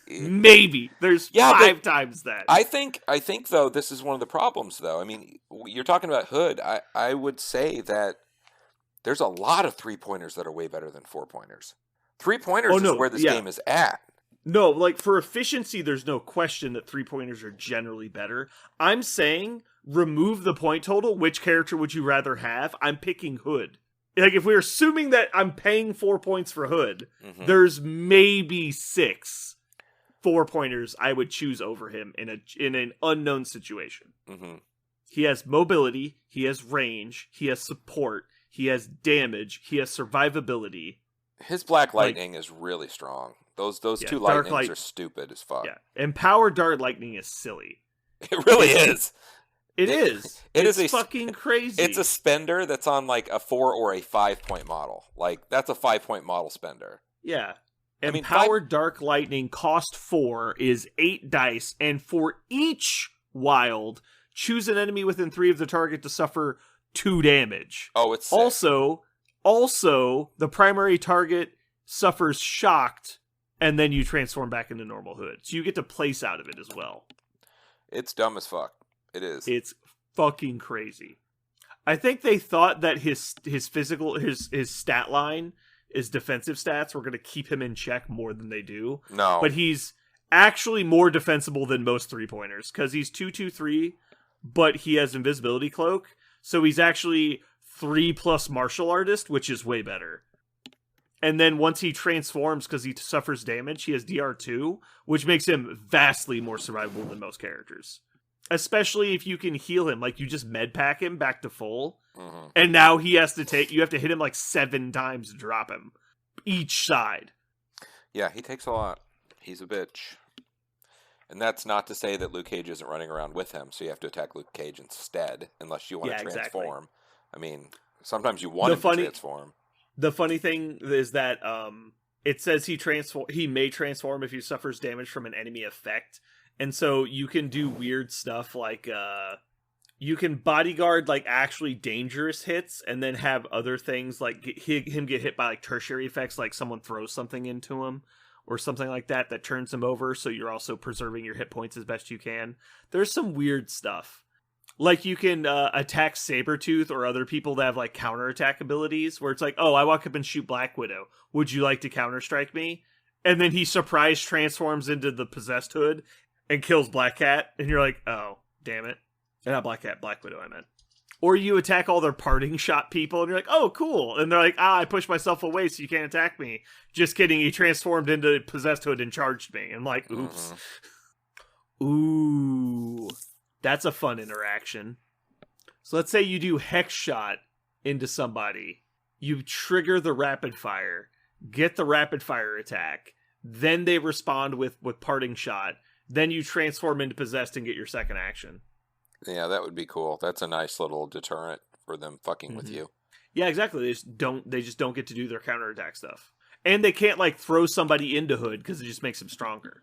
Maybe. There's 5 times that. I think though this is one of the problems though. I mean, you're talking about Hood. I would say that there's a lot of 3-pointers that are way better than 4-pointers. 3-pointers is where this game is at. No, like for efficiency, there's no question that 3-pointers are generally better. I'm saying remove the point total. Which character would you rather have? I'm picking Hood. Like if we're assuming that I'm paying 4 points for Hood, there's maybe 6 4-pointers I would choose over him in an unknown situation. Mm-hmm. He has mobility, he has range, he has support, he has damage, he has survivability. His Black Lightning is really strong. Those 2 lightnings are stupid as fuck. Yeah, Empowered Dark Lightning is silly. It really is. It's fucking crazy. It's a spender that's on like a 4 or a 5-point model. Like that's a 5-point model spender. Yeah. Empowered Dark Lightning cost 4 is 8 dice, and for each wild, choose an enemy within 3 of the target to suffer 2 damage. Oh, it's sick. Also, the primary target suffers shocked, and then you transform back into normal Hood. So you get to place out of it as well. It's dumb as fuck. It is. It's fucking crazy. I think they thought that his stat line, his defensive stats, were going to keep him in check more than they do. No. But he's actually more defensible than most 3-pointers, because he's 2/2/3, but he has Invisibility Cloak, so he's actually 3+ Martial Artist, which is way better. And then once he transforms, because he suffers damage, he has DR2, which makes him vastly more survivable than most characters. Especially if you can heal him, like you just med pack him back to full, and now you have to hit him like 7 times to drop him, each side. Yeah, he takes a lot. He's a bitch. And that's not to say that Luke Cage isn't running around with him, so you have to attack Luke Cage instead, unless you want to transform. Exactly. I mean, sometimes you want him to transform. The funny thing is that it says he may transform if he suffers damage from an enemy effect. And so you can do weird stuff like you can bodyguard like actually dangerous hits, and then have other things like him get hit by like tertiary effects, like someone throws something into him or something like that turns him over. So you're also preserving your hit points as best you can. There's some weird stuff. Like, you can attack Sabretooth or other people that have, like, counterattack abilities, where it's like, oh, I walk up and shoot Black Widow. Would you like to counterstrike me? And then he surprise transforms into the possessed Hood and kills Black Cat, and you're like, oh, damn it. Not Black Cat, Black Widow, I meant. Or you attack all their parting shot people, and you're like, oh, cool. And they're like, I pushed myself away so you can't attack me. Just kidding, he transformed into possessed Hood and charged me. I'm like, oops. Ooh. That's a fun interaction. So let's say you do Hex Shot into somebody. You trigger the rapid fire, get the rapid fire attack, then they respond with parting shot, then you transform into possessed and get your second action. Yeah, that would be cool. That's a nice little deterrent for them fucking with you. Yeah, exactly. They just don't get to do their counterattack stuff. And they can't, like, throw somebody into Hood because it just makes them stronger.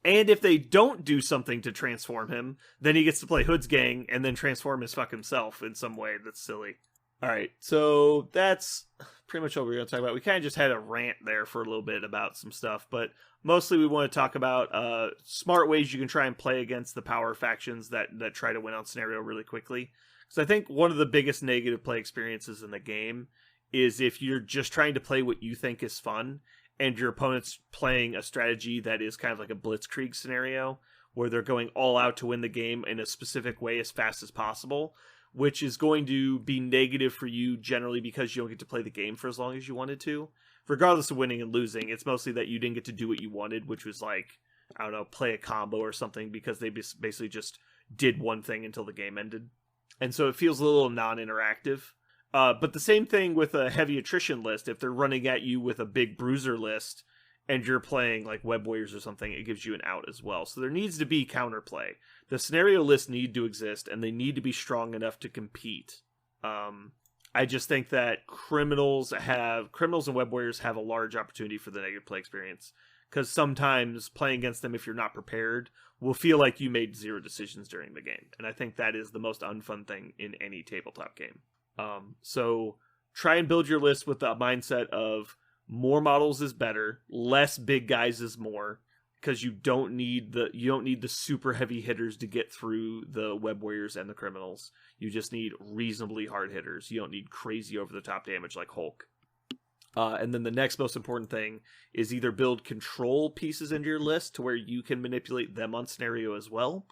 And if they don't do something to transform him, then he gets to play Hood's gang and then transform his fuck himself in some way that's silly. Alright, so that's pretty much what we're going to talk about. We kind of just had a rant there for a little bit about some stuff, but mostly we want to talk about smart ways you can try and play against the power factions that try to win on scenario really quickly. Because I think one of the biggest negative play experiences in the game is if you're just trying to play what you think is fun, and your opponent's playing a strategy that is kind of like a blitzkrieg scenario, where they're going all out to win the game in a specific way as fast as possible, which is going to be negative for you generally because you don't get to play the game for as long as you wanted to. Regardless of winning and losing, it's mostly that you didn't get to do what you wanted, which was like, I don't know, play a combo or something, because they basically just did one thing until the game ended. And so it feels a little non-interactive. But the same thing with a heavy attrition list. If they're running at you with a big bruiser list and you're playing like Web Warriors or something, it gives you an out as well. So there needs to be counterplay. The scenario lists need to exist, and they need to be strong enough to compete. I just think that criminals and Web Warriors have a large opportunity for the negative play experience, because sometimes playing against them, if you're not prepared, will feel like you made zero decisions during the game. And I think that is the most unfun thing in any tabletop game. So try and build your list with the mindset of more models is better, less big guys is more, because you don't need the super heavy hitters to get through the Web Warriors and the criminals. You just need reasonably hard hitters. You don't need crazy over the top damage like Hulk. And then the next most important thing is either build control pieces into your list to where you can manipulate them on scenario as well,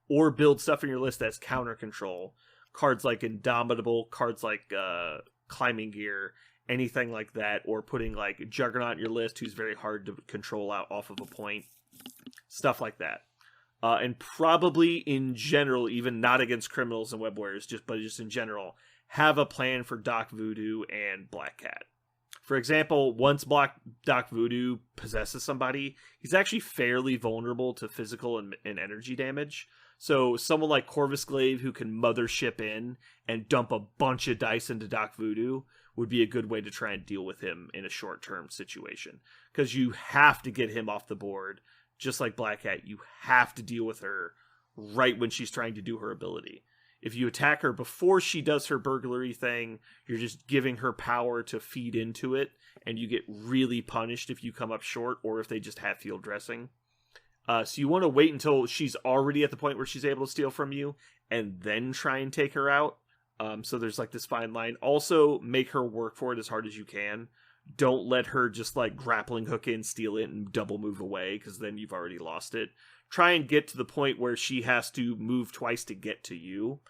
or build stuff in your list that's counter control. Cards like Indomitable, cards like Climbing Gear, anything like that, or putting like Juggernaut in your list who's very hard to control out off of a point. Stuff like that. And probably in general, even not against criminals and Web Warriors, but just in general, have a plan for Doc Voodoo and Black Cat. For example, once Doc Voodoo possesses somebody, he's actually fairly vulnerable to physical and energy damage. So someone like Corvus Glaive, who can mothership in and dump a bunch of dice into Doc Voodoo, would be a good way to try and deal with him in a short-term situation. Because you have to get him off the board. Just like Black Cat, you have to deal with her right when she's trying to do her ability. If you attack her before she does her burglary thing, you're just giving her power to feed into it, and you get really punished if you come up short or if they just have field dressing. So you want to wait until she's already at the point where she's able to steal from you, and then try and take her out. So there's like this fine line. Also, make her work for it as hard as you can. Don't let her just like grappling hook in, steal it, and double move away, because then you've already lost it. Try and get to the point where she has to move twice to get to you,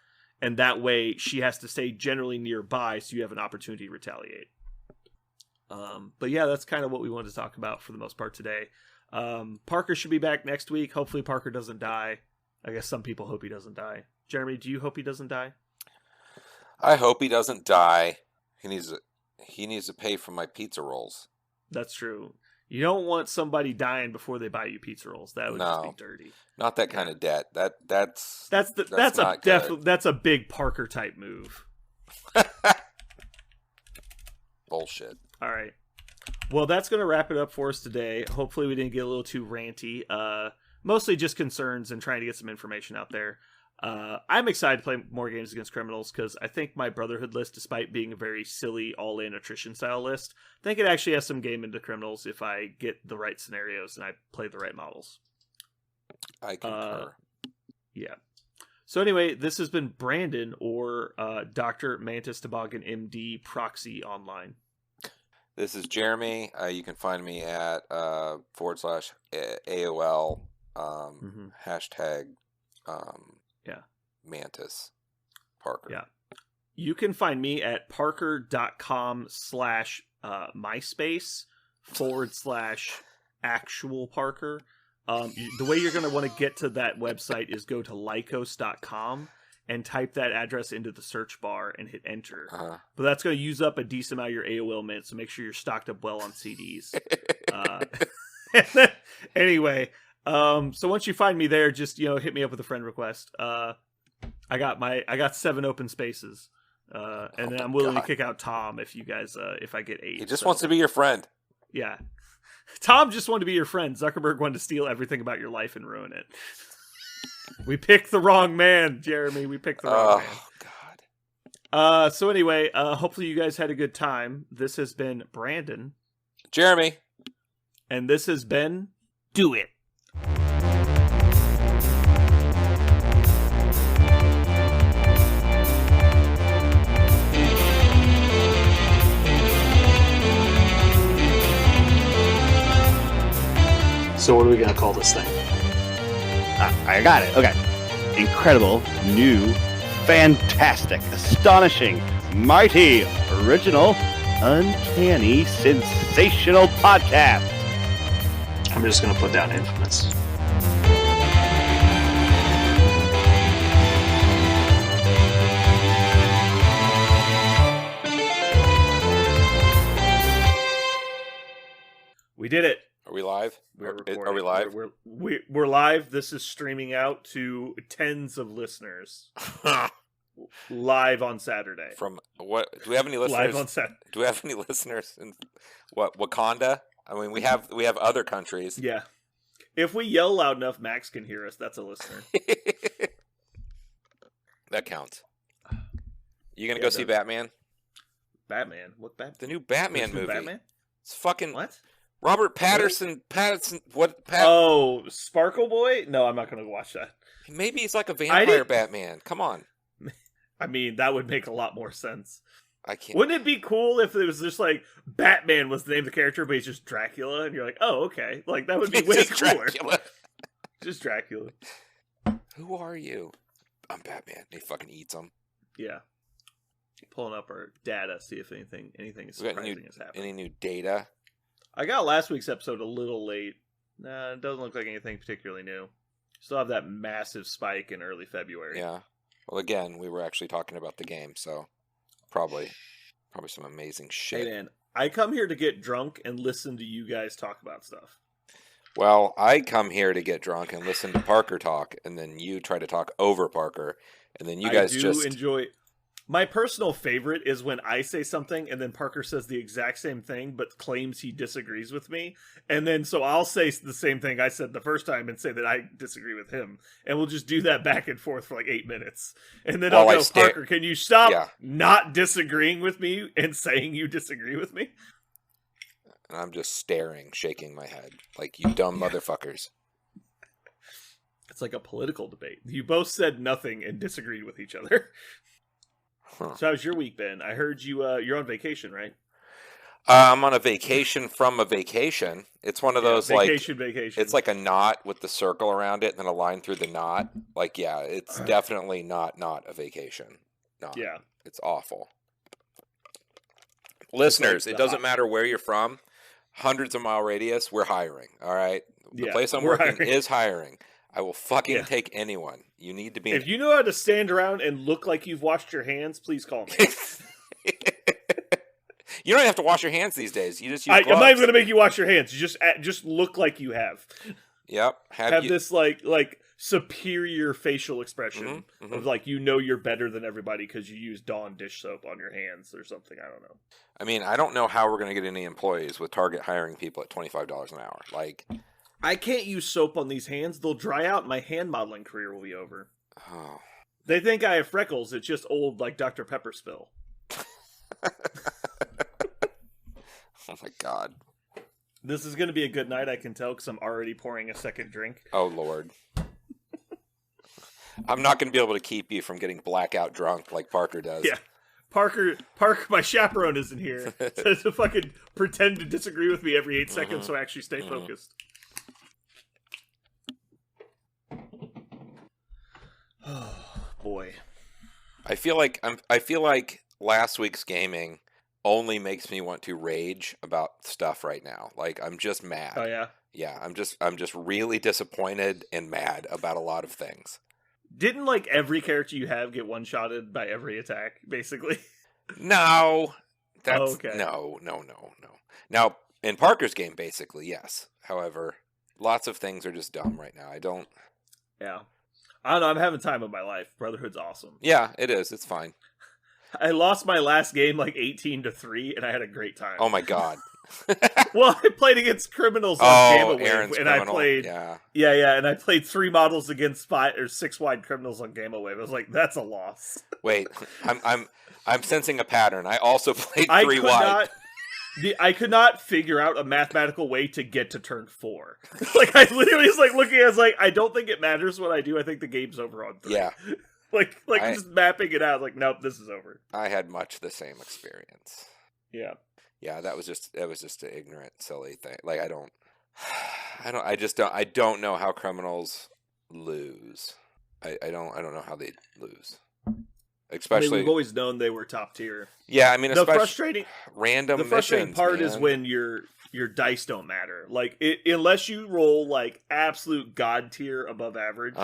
and that way she has to stay generally nearby so you have an opportunity to retaliate. But yeah, that's kind of what we wanted to talk about for the most part today. Parker should be back next week. Hopefully Parker doesn't die. I guess some people hope he doesn't die. Jeremy, do you hope he doesn't die? I hope he doesn't die. He needs to pay for my pizza rolls. That's true. You don't want somebody dying before they buy you pizza rolls. That would just be dirty. Not that kind of debt. That's a big Parker type move. Bullshit. All right. Well, that's going to wrap it up for us today. Hopefully we didn't get a little too ranty. Mostly just concerns and trying to get some information out there. I'm excited to play more games against criminals because I think my Brotherhood list, despite being a very silly all-in attrition style list, I think it actually has some game into criminals if I get the right scenarios and I play the right models. I concur. Yeah. So anyway, this has been Brandon, or Dr. Mantis Toboggan MD Proxy Online. This is Jeremy. You can find me at /AOL hashtag Mantis Parker. Yeah. You can find me at parker.com/MySpace/actual Parker. The way you're going to want to get to that website is go to lycos.com and type that address into the search bar and hit enter. But that's going to use up a decent amount of your AOL minutes, so make sure you're stocked up well on CDs. Anyway, so once you find me there, just hit me up with a friend request. I got 7 open spaces, and then I'm willing to kick out Tom if you guys if I get 8. He just wants to be your friend. Yeah. Tom just wanted to be your friend. Zuckerberg wanted to steal everything about your life and ruin it. We picked the wrong man, Jeremy. We picked the wrong man. God. So anyway, hopefully you guys had a good time. This has been Brandon. Jeremy. And this has been Do It. So what are we going to call this thing? I got it. Okay. Incredible, new, fantastic, astonishing, mighty, original, uncanny, sensational podcast. I'm just going to put down infamous. We did it. Are we live? Are we live? We're live. This is streaming out to tens of listeners. Live on Saturday. From what? Do we have any listeners? Live on Saturday. Do we have any listeners in Wakanda? I mean, we have other countries. Yeah. If we yell loud enough, Max can hear us. That's a listener. That counts. You gonna go see Batman? Batman? What Batman? The new Batman movie. Batman? It's fucking what? Robert Pattinson. Pattinson. What? Oh, Sparkle Boy? No, I'm not going to watch that. Maybe he's like a vampire Batman. Come on. I mean, that would make a lot more sense. I can't. Wouldn't it be cool if it was just like Batman was the name of the character, but he's just Dracula, and you're like, oh, okay, like that would be way cooler. Dracula. Just Dracula. Who are you? I'm Batman. He fucking eats them. Yeah. Pulling up our data, see if anything is surprising has happened. Any new data? I got last week's episode a little late. Nah, it doesn't look like anything particularly new. Still have that massive spike in early February. Yeah. Well, again, we were actually talking about the game, so probably some amazing shit. Hey, man, I come here to get drunk and listen to you guys talk about stuff. Well, I come here to get drunk and listen to Parker talk, and then you try to talk over Parker, and then you guys just enjoy. My personal favorite is when I say something and then Parker says the exact same thing but claims he disagrees with me. And then so I'll say the same thing I said the first time and say that I disagree with him. And we'll just do that back and forth for like 8 minutes. And then I'll go, Parker, can you stop not disagreeing with me and saying you disagree with me? And I'm just staring, shaking my head like, you dumb motherfuckers. It's like a political debate. You both said nothing and disagreed with each other. Huh. So how's your week been? I heard you're on vacation, right? I'm on a vacation from a vacation. It's one of those vacation. It's like a knot with the circle around it and then a line through the knot. Like, yeah, it's definitely not a vacation. No, yeah, it's awful. Listeners, it doesn't matter where you're from. Hundreds of mile radius, we're hiring. All right, the place I'm working is hiring. I will fucking take anyone. You need to be. If you know how to stand around and look like you've washed your hands, please call me. You don't have to wash your hands these days. You just use gloves. I'm not even going to make you wash your hands. You just look like you have. Yep. Have this like superior facial expression of like you're better than everybody because you use Dawn dish soap on your hands or something. I don't know. I mean, I don't know how we're going to get any employees with Target hiring people at $25 an hour. Like. I can't use soap on these hands. They'll dry out and my hand modeling career will be over. Oh. They think I have freckles. It's just old, like Dr. Pepper spill. Oh my God. This is going to be a good night, I can tell, because I'm already pouring a second drink. Oh, Lord. I'm not going to be able to keep you from getting blackout drunk like Parker does. Yeah. Parker, my chaperone isn't here. So to fucking pretend to disagree with me every 8 seconds so I actually stay focused. Oh, boy. I feel like last week's gaming only makes me want to rage about stuff right now. Like, I'm just mad. Oh, yeah? Yeah, I'm just really disappointed and mad about a lot of things. Didn't, like, every character you have get one-shotted by every attack, basically? No. That's... Oh, okay. No. Now, in Parker's game, basically, yes. However, lots of things are just dumb right now. Yeah. I don't know, I'm having time of my life. Brotherhood's awesome. Yeah, it is. It's fine. I lost my last game, like, 18-3, and I had a great time. Oh, my God. Well, I played against criminals on Gamma Wave, Aaron's and criminal. I played... Yeah, and I played 3 models against 5 or 6 wide criminals on Gamma Wave. I was like, that's a loss. Wait, I'm sensing a pattern. I also played 3 wide. I could not figure out a mathematical way to get to turn 4. Like, I literally was like looking, I was like, I don't think it matters what I do. I think the game's over on 3. Yeah. like just mapping it out. Like, nope, this is over. I had much the same experience. Yeah. Yeah, that was just an ignorant, silly thing. Like, I don't know how criminals lose. I don't know how they lose. Especially, we've always known they were top tier. Yeah, I mean, the frustrating missions, part man. is when your dice don't matter. Like, unless you roll like absolute god tier above average,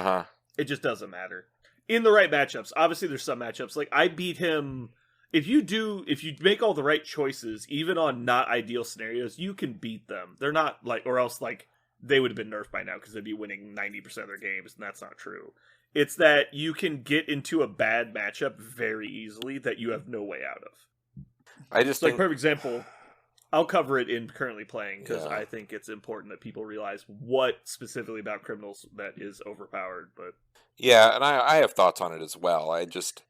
it just doesn't matter. In the right matchups, obviously there's some matchups. Like, I beat him. If you make all the right choices, even on not ideal scenarios, you can beat them. They're not like, or else like they would have been nerfed by now because they'd be winning 90% of their games, and that's not true. It's that you can get into a bad matchup very easily that you have no way out of. I just like, perfect example. I'll cover it in currently playing because I think it's important that people realize what specifically about criminals that is overpowered. But yeah, and I have thoughts on it as well. I just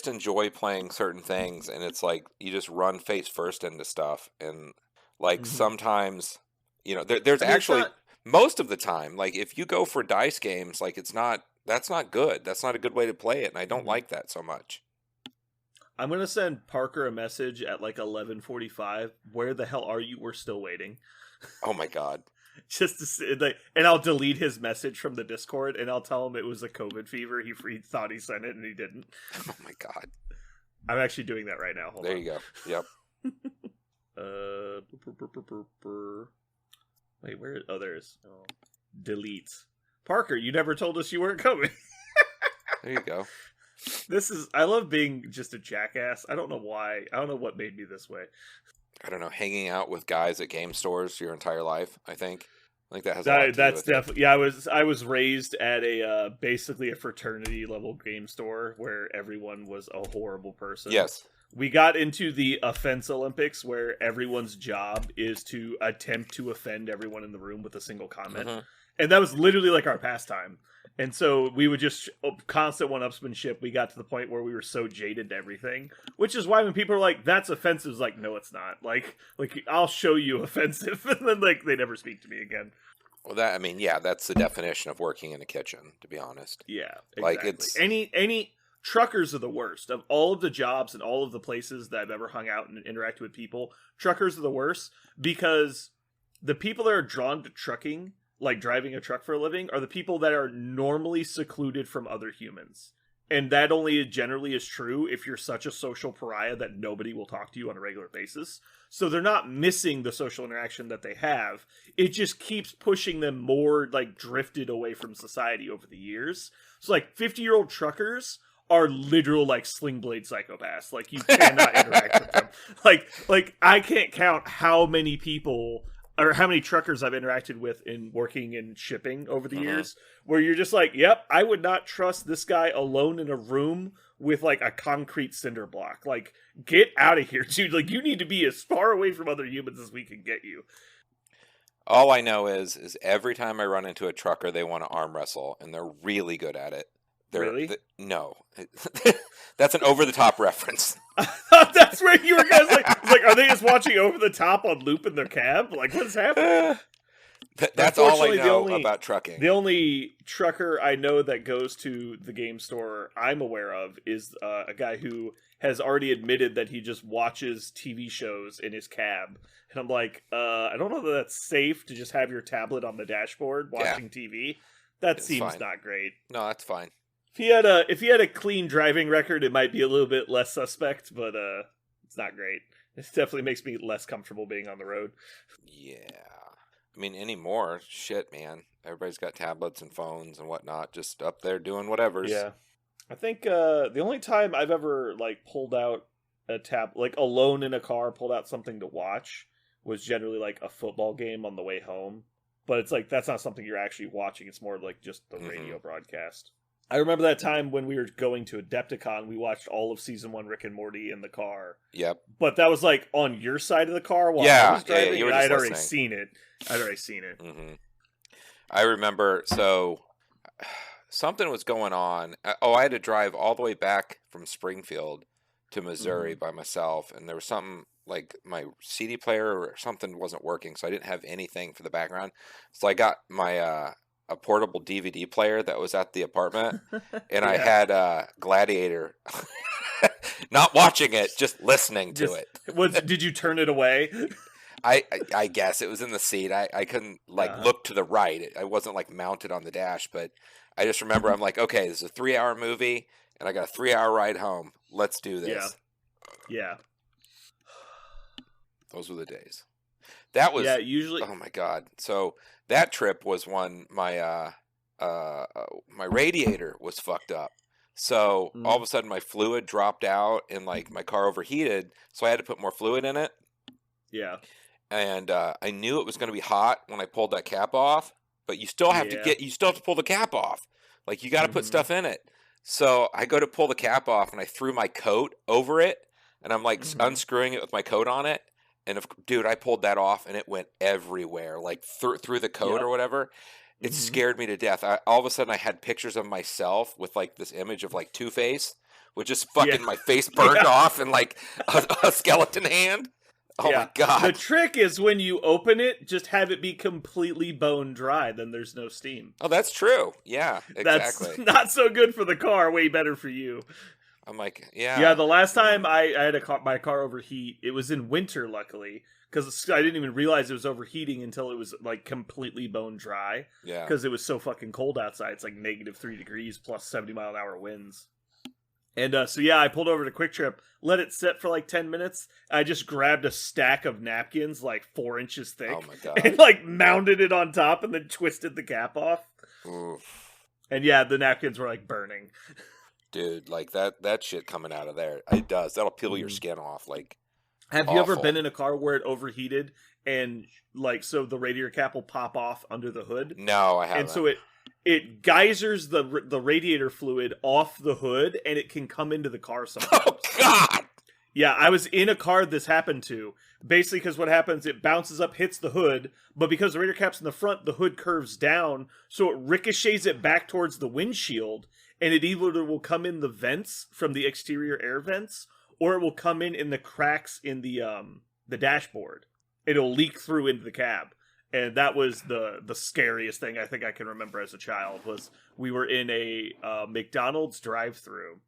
enjoy playing certain things, and it's like you just run face first into stuff, and like sometimes, you know, there's actually. Most of the time, like, if you go for dice games, like, that's not good. That's not a good way to play it, and I don't like that so much. I'm going to send Parker a message at, like, 11:45. Where the hell are you? We're still waiting. Oh, my God. Just to see, like, and I'll delete his message from the Discord, and I'll tell him it was a COVID fever. He thought he sent it, and he didn't. Oh, my God. I'm actually doing that right now. Hold on. There you go. Yep. Wait, where? Oh, there's delete. Parker, you never told us you weren't coming. There you go. I love being just a jackass. I don't know why. I don't know what made me this way. I don't know, hanging out with guys at game stores your entire life, I think that has a lot to do that's with definitely. Yeah, I was raised at a basically a fraternity level game store where everyone was a horrible person. Yes. We got into the offense Olympics where everyone's job is to attempt to offend everyone in the room with a single comment. And that was literally like our pastime. And so we would just constant one-upsmanship. We got to the point where we were so jaded to everything, which is why when people are like, that's offensive, it's like, no, it's not. Like I'll show you offensive. And then like they never speak to me again. Well, that's the definition of working in a kitchen, to be honest. Yeah, exactly. Like, it's any truckers are the worst of all of the jobs and all of the places that I've ever hung out and interacted with people. Truckers are the worst because the people that are drawn to trucking, like driving a truck for a living, are the people that are normally secluded from other humans. And that only generally is true if you're such a social pariah that nobody will talk to you on a regular basis. So they're not missing the social interaction that they have. It just keeps pushing them more like drifted away from society over the years. So like 50-year-old truckers are literal like sling blade psychopaths. Like, you cannot interact with them. Like I can't count how many people or how many truckers I've interacted with in working in shipping over the years, where you're just like, yep, I would not trust this guy alone in a room with like a concrete cinder block. Like, get out of here, dude. Like, you need to be as far away from other humans as we can get you. All I know is every time I run into a trucker, they want to arm wrestle, and they're really good at it. Really? No. That's an over-the-top reference. I thought that's where you were guys like, are they just watching Over the Top on loop in their cab? Like, what's happening? That's all I know about trucking. The only trucker I know that goes to the game store I'm aware of is a guy who has already admitted that he just watches TV shows in his cab. And I'm like, I don't know that that's safe to just have your tablet on the dashboard watching TV. That seems not great. No, that's fine. If he had a clean driving record, it might be a little bit less suspect, but it's not great. It definitely makes me less comfortable being on the road. Yeah. I mean, anymore, shit, man. Everybody's got tablets and phones and whatnot, just up there doing whatever's. Yeah. I think the only time I've ever like pulled out a like alone in a car, pulled out something to watch was generally like a football game on the way home. But it's like that's not something you're actually watching. It's more like just the radio broadcast. I remember that time when we were going to Adepticon, we watched all of season 1 Rick and Morty in the car. Yep. But that was like on your side of the car while I was driving. You were I'd already seen it. Mm-hmm. I remember, so something was going on. I had to drive all the way back from Springfield to Missouri by myself, and there was something like my CD player or something wasn't working, so I didn't have anything for the background. So I got my a portable DVD player that was at the apartment, and I had Gladiator. Not watching it, just listening to it. Did you turn it away? I guess it was in the seat. I couldn't look to the right. I wasn't like mounted on the dash, but I just remember I'm like, okay, this is a 3-hour movie, and I got a 3-hour ride home. Let's do this. Yeah. Those were the days. That was usually. Oh my god! So that trip was when my my radiator was fucked up. So all of a sudden my fluid dropped out and like my car overheated. So I had to put more fluid in it. Yeah. And I knew it was going to be hot when I pulled that cap off, but you still have to pull the cap off. Like you got to put stuff in it. So I go to pull the cap off and I threw my coat over it and I'm like unscrewing it with my coat on it. And dude, I pulled that off and it went everywhere, like through the coat or whatever. It scared me to death. All of a sudden I had pictures of myself with like this image of like Two-Face with just fucking my face burned off and like a skeleton hand. Oh my god. The trick is when you open it, just have it be completely bone dry, then there's no steam. Oh, that's true. Yeah, exactly. That's not so good for the car, way better for you. I'm like, yeah. Yeah, the last time I had my car overheat, it was in winter, luckily, because I didn't even realize it was overheating until it was like completely bone dry. Yeah. Because it was so fucking cold outside. It's like -3 degrees plus 70-mile-an-hour winds. And I pulled over to Quick Trip, let it sit for like 10 minutes. I just grabbed a stack of napkins like 4 inches thick. Oh my god. And like mounted it on top and then twisted the cap off. Oof. And yeah, the napkins were like burning. Dude, like that shit coming out of there, it does. That'll peel your skin off. Like, have you ever been in a car where it overheated and like so the radiator cap will pop off under the hood? No, I haven't. And so it geysers the radiator fluid off the hood and it can come into the car sometimes. Oh god. Yeah, I was in a car this happened to. Basically, because what happens, it bounces up, hits the hood, but because the radiator cap's in the front, the hood curves down, so it ricochets it back towards the windshield. And it either will come in the vents from the exterior air vents, or it will come in the cracks in the dashboard. It'll leak through into the cab. And that was the scariest thing I think I can remember as a child, was we were in a McDonald's drive-thru,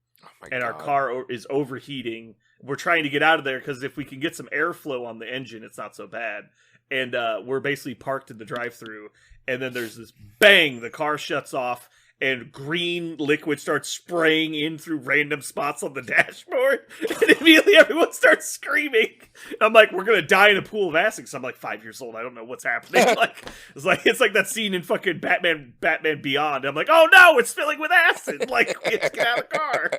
and our car is overheating. We're trying to get out of there, because if we can get some airflow on the engine, it's not so bad. And we're basically parked in the drive-thru, and then there's this bang, the car shuts off, and green liquid starts spraying in through random spots on the dashboard. And immediately everyone starts screaming. I'm like, we're going to die in a pool of acid. So I'm like 5 years old. I don't know what's happening. It's like that scene in fucking Batman Beyond. I'm like, oh no, it's filling with acid. Like, we have to get out of the car.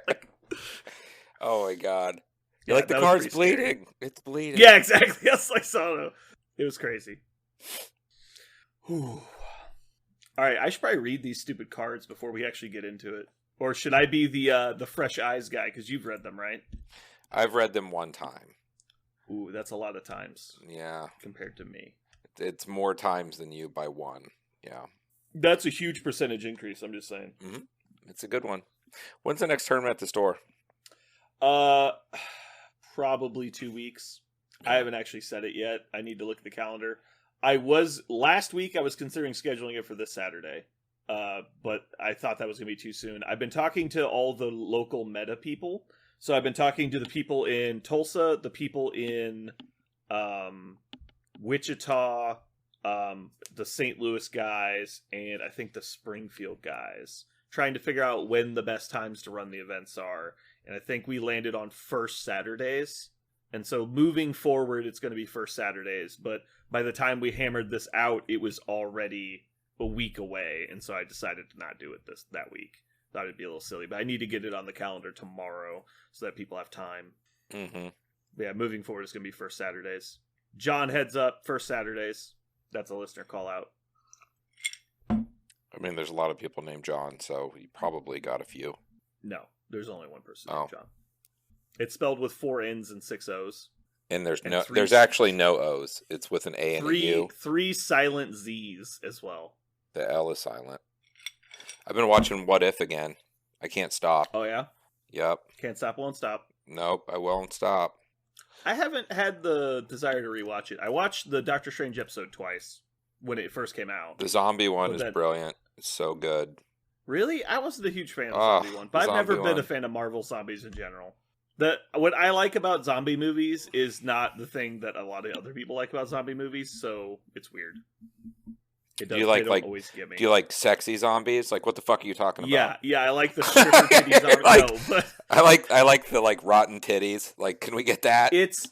Oh my god. You're like, the car's bleeding. Scary. It's bleeding. Yeah, exactly. I was like, so it was crazy. Whew. All right, I should probably read these stupid cards before we actually get into it. Or should I be the fresh eyes guy? Because you've read them, right? I've read them one time. Ooh, that's a lot of times. Yeah. Compared to me. It's more times than you by one. Yeah. That's a huge percentage increase, I'm just saying. Mm-hmm. It's a good one. When's the next tournament at the store? Probably 2 weeks. I haven't actually said it yet. I need to look at the calendar. Last week I was considering scheduling it for this Saturday. But I thought that was going to be too soon. I've been talking to all the local meta people. So I've been talking to the people in Tulsa, the people in Wichita, the St. Louis guys, and I think the Springfield guys, trying to figure out when the best times to run the events are. And I think we landed on first Saturdays. And so moving forward, it's going to be first Saturdays. But by the time we hammered this out, it was already a week away. And so I decided to not do it that week. Thought it'd be a little silly. But I need to get it on the calendar tomorrow so that people have time. Mm-hmm. Yeah, moving forward, it's going to be first Saturdays. John, heads up, first Saturdays. That's a listener call out. I mean, there's a lot of people named John, so you probably got a few. No, there's only one person named John. It's spelled with 4 N's and 6 O's. And there's actually no O's. It's with an A and a U. 3 silent Z's as well. The L is silent. I've been watching What If again. I can't stop. Oh, yeah? Yep. Can't stop, won't stop. Nope, I won't stop. I haven't had the desire to rewatch it. I watched the Doctor Strange episode twice when it first came out. The zombie one is brilliant. It's so good. Really? I wasn't a huge fan of the zombie one, but I've never been a fan of Marvel zombies in general. What I like about zombie movies is not the thing that a lot of other people like about zombie movies, so it's weird. Do you like sexy zombies? Like, what the fuck are you talking about? Yeah, I like the stripper titty zombie. I like the rotten titties. Like, can we get that? It's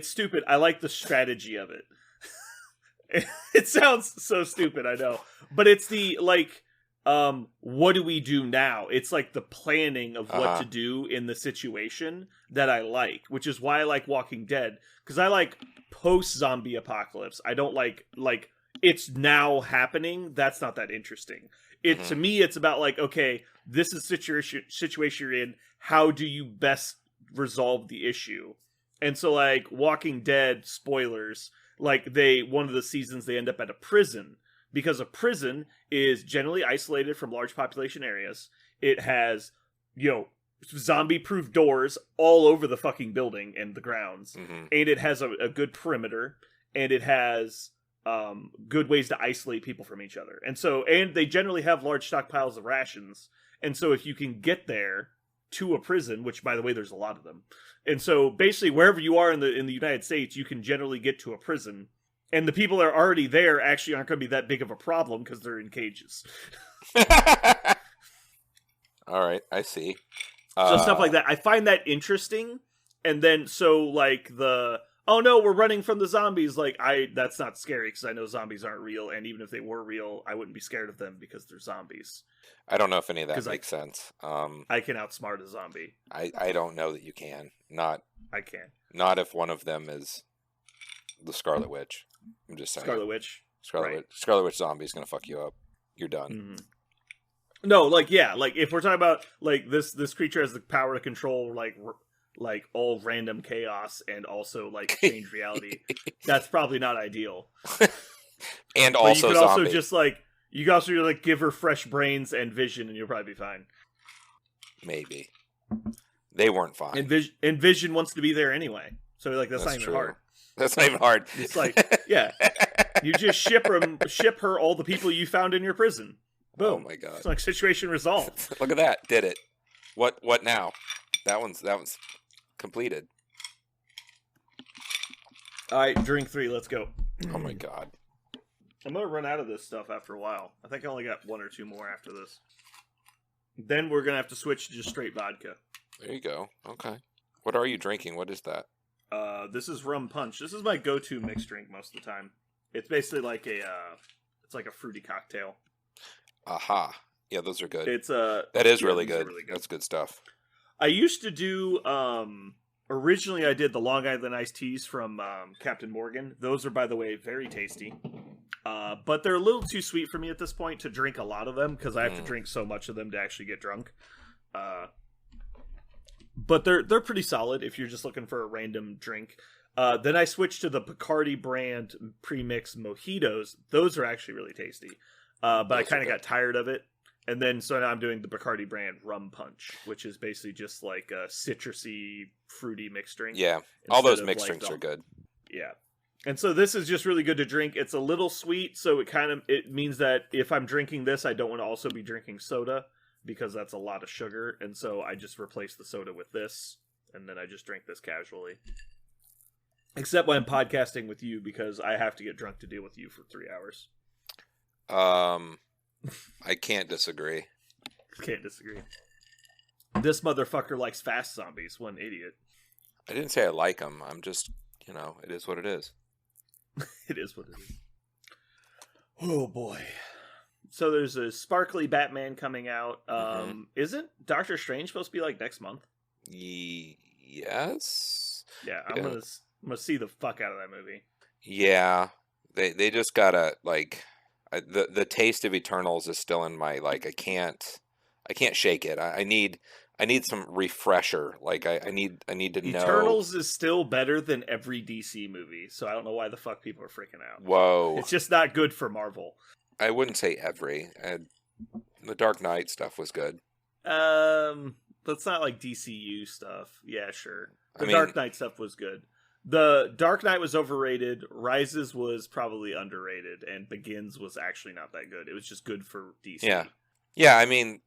stupid. I like the strategy of it. It sounds so stupid, I know, but it's the what do we do now? It's like the planning of what to do in the situation that I like, which is why I like Walking Dead, because I like post-zombie apocalypse. I don't like it's now happening. That's not that interesting. To me, it's about okay, this is situation you're in. How do you best resolve the issue? And so Walking Dead, spoilers, one of the seasons they end up at a prison, because a prison is generally isolated from large population areas. It has, zombie-proof doors all over the fucking building and the grounds. Mm-hmm. And it has a good perimeter, and it has good ways to isolate people from each other. And they generally have large stockpiles of rations. And so if you can get there to a prison, which by the way, there's a lot of them. And so basically wherever you are in the United States, you can generally get to a prison. And the people that are already there actually aren't going to be that big of a problem because they're in cages. All right, I see. So stuff like that. I find that interesting. And then oh no, we're running from the zombies. That's not scary because I know zombies aren't real. And even if they were real, I wouldn't be scared of them because they're zombies. I don't know if any of that makes sense. I can outsmart a zombie. I don't know that you can. I can. Not if one of them is the Scarlet Witch. I'm just saying. Scarlet Witch. Scarlet Witch zombie is going to fuck you up. You're done. Mm-hmm. No, if we're talking about this creature has the power to control all random chaos and also change reality, that's probably not ideal. And also you could zombie. also you can also give her fresh brains and vision, and you'll probably be fine. Maybe they weren't fine. And Vision wants to be there anyway, so that's not even true. hard. That's not even hard. It's yeah, you just ship her all the people you found in your prison. Boom. Oh my god! It's situation resolved. Look at that. Did it? What now? That one's completed. All right, drink 3. Let's go. Oh my god! I'm gonna run out of this stuff after a while. I think I only got 1 or 2 more after this. Then we're gonna have to switch to just straight vodka. There you go. Okay. What are you drinking? What is that? This is rum punch. This is my go-to mixed drink most of the time. It's basically it's like a fruity cocktail. Aha. Yeah, those are good. That is really good. That's good stuff. I used to do, originally I did the Long Island iced teas from Captain Morgan. Those are, by the way, very tasty. But they're a little too sweet for me at this point to drink a lot of them because I have to drink so much of them to actually get drunk. But they're pretty solid if you're just looking for a random drink. Then I switched to the Bacardi brand pre-mixed mojitos. Those are actually really tasty. But I kind of got tired of it. And then, so now I'm doing the Bacardi brand rum punch, which is basically just like a citrusy, fruity mixed drink. Yeah, all those mixed drinks are good. Yeah. And so this is just really good to drink. It's a little sweet, so it means that if I'm drinking this, I don't want to also be drinking soda, because that's a lot of sugar, and so I just replace the soda with this, and then I just drink this casually. Except when I'm podcasting with you, because I have to get drunk to deal with you for 3 hours. I can't disagree. Can't disagree. This motherfucker likes fast zombies. One idiot. I didn't say I like them. I'm just, it is what it is. It is what it is. Oh boy. So there's a sparkly Batman coming out. Isn't Doctor Strange supposed to be like next month? Yes. Yeah, I'm gonna see the fuck out of that movie. Yeah, they just gotta the taste of Eternals is still in my I can't shake it. I need some refresher. I need to know. Eternals is still better than every DC movie, so I don't know why the fuck people are freaking out. Whoa, it's just not good for Marvel. I wouldn't say every. The Dark Knight stuff was good. That's not like DCU stuff. Yeah, sure. The Dark Knight stuff was good. The Dark Knight was overrated. Rises was probably underrated, and Begins was actually not that good. It was just good for DC. Yeah.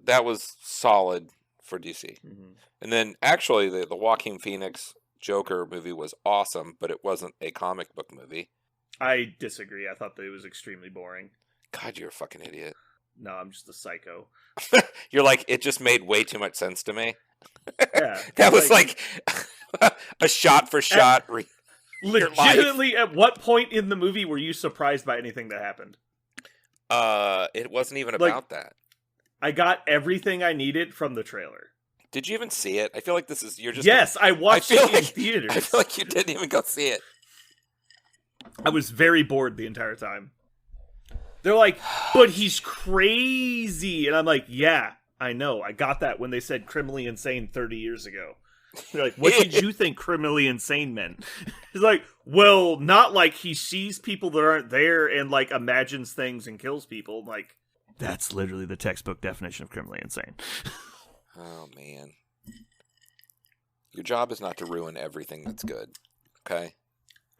That was solid for DC. Mm-hmm. And then actually, the Joaquin Phoenix Joker movie was awesome, but it wasn't a comic book movie. I disagree. I thought that it was extremely boring. God, you're a fucking idiot. No, I'm just a psycho. You're like, it just made way too much sense to me. Yeah. That was like a shot for shot. Legitimately, at what point in the movie were you surprised by anything that happened? It wasn't even about that. I got everything I needed from the trailer. Did you even see it? I feel like you're just... Yes, I watched it in theaters. I feel like you didn't even go see it. I was very bored the entire time. They're like, but he's crazy. And I'm like, yeah, I know. I got that when they said criminally insane 30 years ago. They're like, what did you think criminally insane meant? He's like, well, not like he sees people that aren't there and imagines things and kills people. I'm like, that's literally the textbook definition of criminally insane. Oh, man. Your job is not to ruin everything that's good. Okay?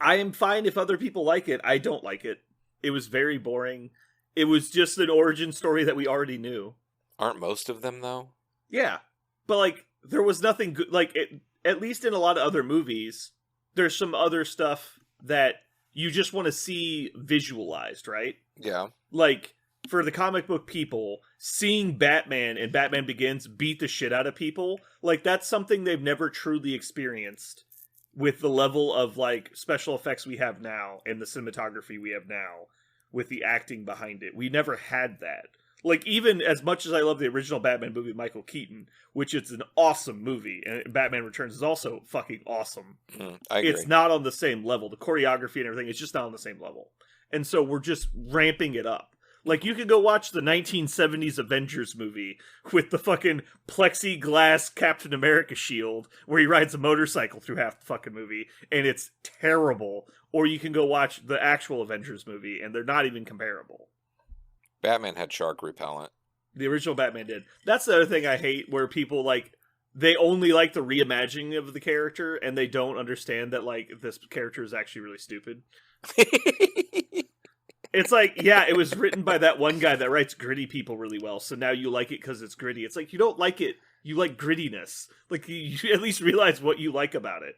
I am fine if other people like it. I don't like it. It was very boring. It was just an origin story that we already knew. Aren't most of them, though? Yeah. But, there was nothing good. At least in a lot of other movies, there's some other stuff that you just want to see visualized, right? Yeah. For the comic book people, seeing Batman and Batman Begins beat the shit out of people, that's something they've never truly experienced with the level of, special effects we have now and the cinematography we have now with the acting behind it. We never had that. Even as much as I love the original Batman movie with Michael Keaton, which is an awesome movie, and Batman Returns is also fucking awesome. I agree. It's not on the same level. The choreography and everything is just not on the same level. And so we're just ramping it up. You could go watch the 1970s Avengers movie with the fucking plexiglass Captain America shield where he rides a motorcycle through half the fucking movie, and it's terrible. Or you can go watch the actual Avengers movie, and they're not even comparable. Batman had shark repellent. The original Batman did. That's the other thing I hate, where people, they only like the reimagining of the character, and they don't understand that, this character is actually really stupid. It's yeah, it was written by that one guy that writes gritty people really well, so now you like it because it's gritty. It's you don't like it, you like grittiness. You at least realize what you like about it.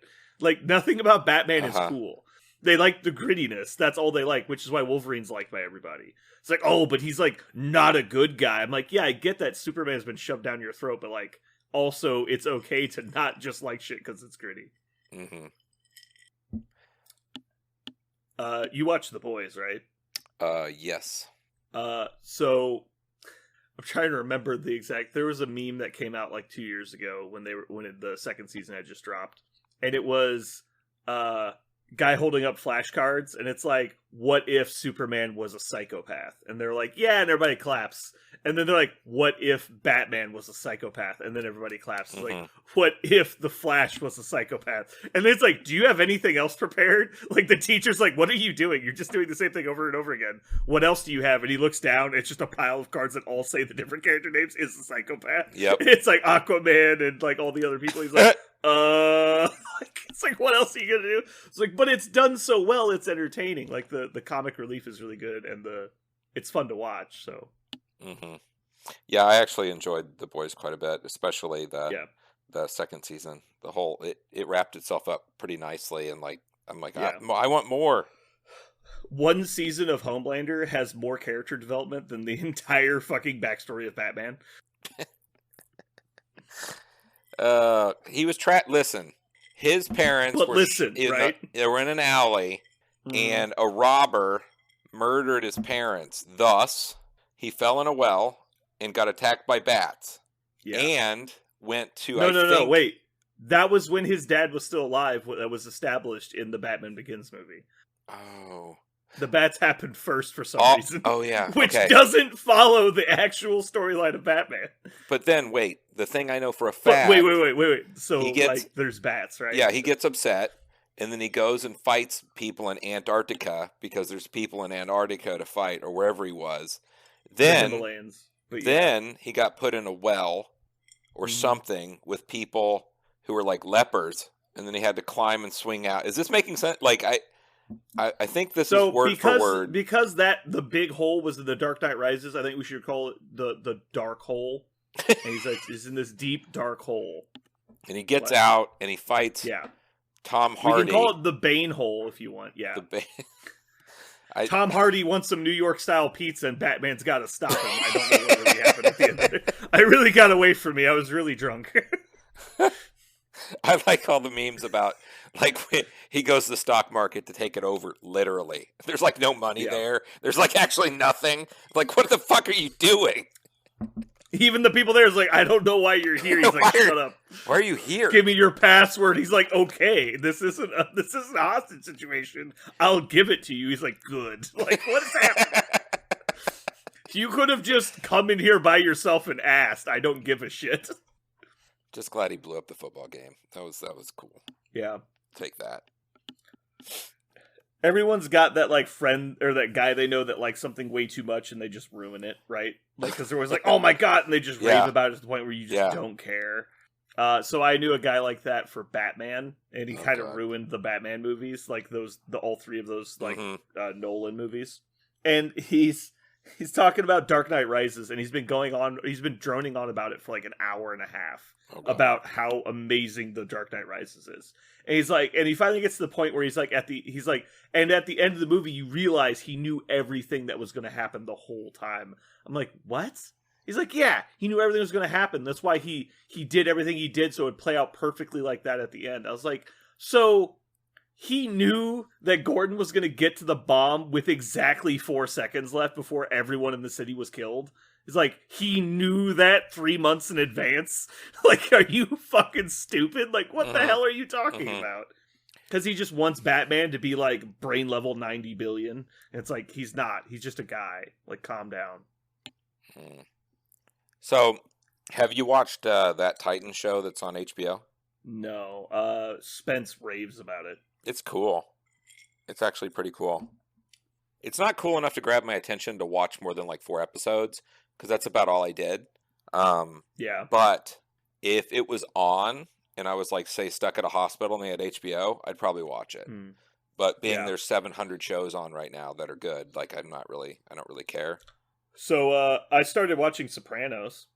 Nothing about Batman is cool. They like the grittiness. That's all they like, which is why Wolverine's liked by everybody. It's oh, but he's not a good guy. I'm yeah, I get that Superman's been shoved down your throat, but also it's okay to not just like shit because it's gritty. Mm-hmm. You watch The Boys, right? Yes. So I'm trying to remember the exact. There was a meme that came out 2 years ago when the second season had just dropped, and it was guy holding up flashcards, and it's what if Superman was a psychopath? And they're yeah, and everybody claps. And then they're what if Batman was a psychopath? And then everybody claps. It's what if the Flash was a psychopath? And then it's do you have anything else prepared? The teacher's what are you doing? You're just doing the same thing over and over again. What else do you have? And he looks down, it's just a pile of cards that all say the different character names is a psychopath. Yep. It's Aquaman and all the other people. He's Like, it's like, what else are you gonna do? It's like, but it's done so well, it's entertaining. Like the comic relief is really good, and it's fun to watch. So, yeah, I actually enjoyed The Boys quite a bit, especially the second season. The whole it wrapped itself up pretty nicely, and like I'm like, I want more. One season of Homelander has more character development than the entire fucking backstory of Batman. He was listen, his parents they were in an alley, and a robber murdered his parents. Thus, he fell in a well and got attacked by bats. Yeah. And went to No, wait. That was when his dad was still alive. That was established in the Batman Begins movie. Oh. The bats happened first for some reason. Oh, yeah. Which doesn't follow the actual storyline of Batman. But then, wait. The thing I know for a fact... Wait. So, there's bats, right? Yeah, he gets upset, and then he goes and fights people in Antarctica, because there's people in Antarctica to fight, or wherever he was. Then, the Himalayas. Then he got put in a well, or something, with people who were like lepers, and then he had to climb and swing out. Is this making sense? Like, I think this is word for word. Because the big hole was in the Dark Knight Rises, I think we should call it the dark hole. And he's in this deep dark hole. And he gets out and he fights Tom Hardy. We can call it the Bane hole if you want. Yeah. The Bane. Tom Hardy wants some New York style pizza and Batman's got to stop him. I don't know what really happened at the end of it. I really got away from me. I was really drunk. I like all the memes about, like, he goes to the stock market to take it over, literally. There's, like, no money there. There's, like, actually nothing. Like, what the fuck are you doing? Even the people there is like, I don't know why you're here. He's like, shut up. Why are you here? Give me your password. He's like, okay, this isn't a hostage situation. I'll give it to you. He's like, good. Like, what is happening? You could have just come in here by yourself and asked. I don't give a shit. Just glad he blew up the football game. That was cool. Yeah. Take that. Everyone's got that, like, friend or that guy they know that likes something way too much and they just ruin it, right? Like, because they're always like, oh my god, and they just rave about it to the point where you just don't care. So I knew a guy like that for Batman, and he kind of ruined the Batman movies, like all three of those, like, Nolan movies. And he's talking about Dark Knight Rises, and he's been droning on about it for like an hour and a half about how amazing the Dark Knight Rises is. And he's like, and he finally gets to the point where he's like, and at the end of the movie, you realize he knew everything that was going to happen the whole time. I'm like, what? He's like, yeah, he knew everything was going to happen. That's why he did everything he did, so it would play out perfectly like that at the end. I was like, so he knew that Gordon was going to get to the bomb with exactly 4 seconds left before everyone in the city was killed. It's like, he knew that 3 months in advance. Like, are you fucking stupid? Like, what the hell are you talking about? Because he just wants Batman to be, like, brain level 90 billion. And it's like, he's not. He's just a guy. Like, calm down. So, have you watched that Titan show that's on HBO? No. Spence raves about it. It's cool. It's actually pretty cool. It's not cool enough to grab my attention to watch more than like 4 episodes, because that's about all I did. Yeah. But if it was on and I was like, say, stuck at a hospital and they had HBO, I'd probably watch it. But being there's 700 shows on right now that are good, like I don't really care. So I started watching Sopranos.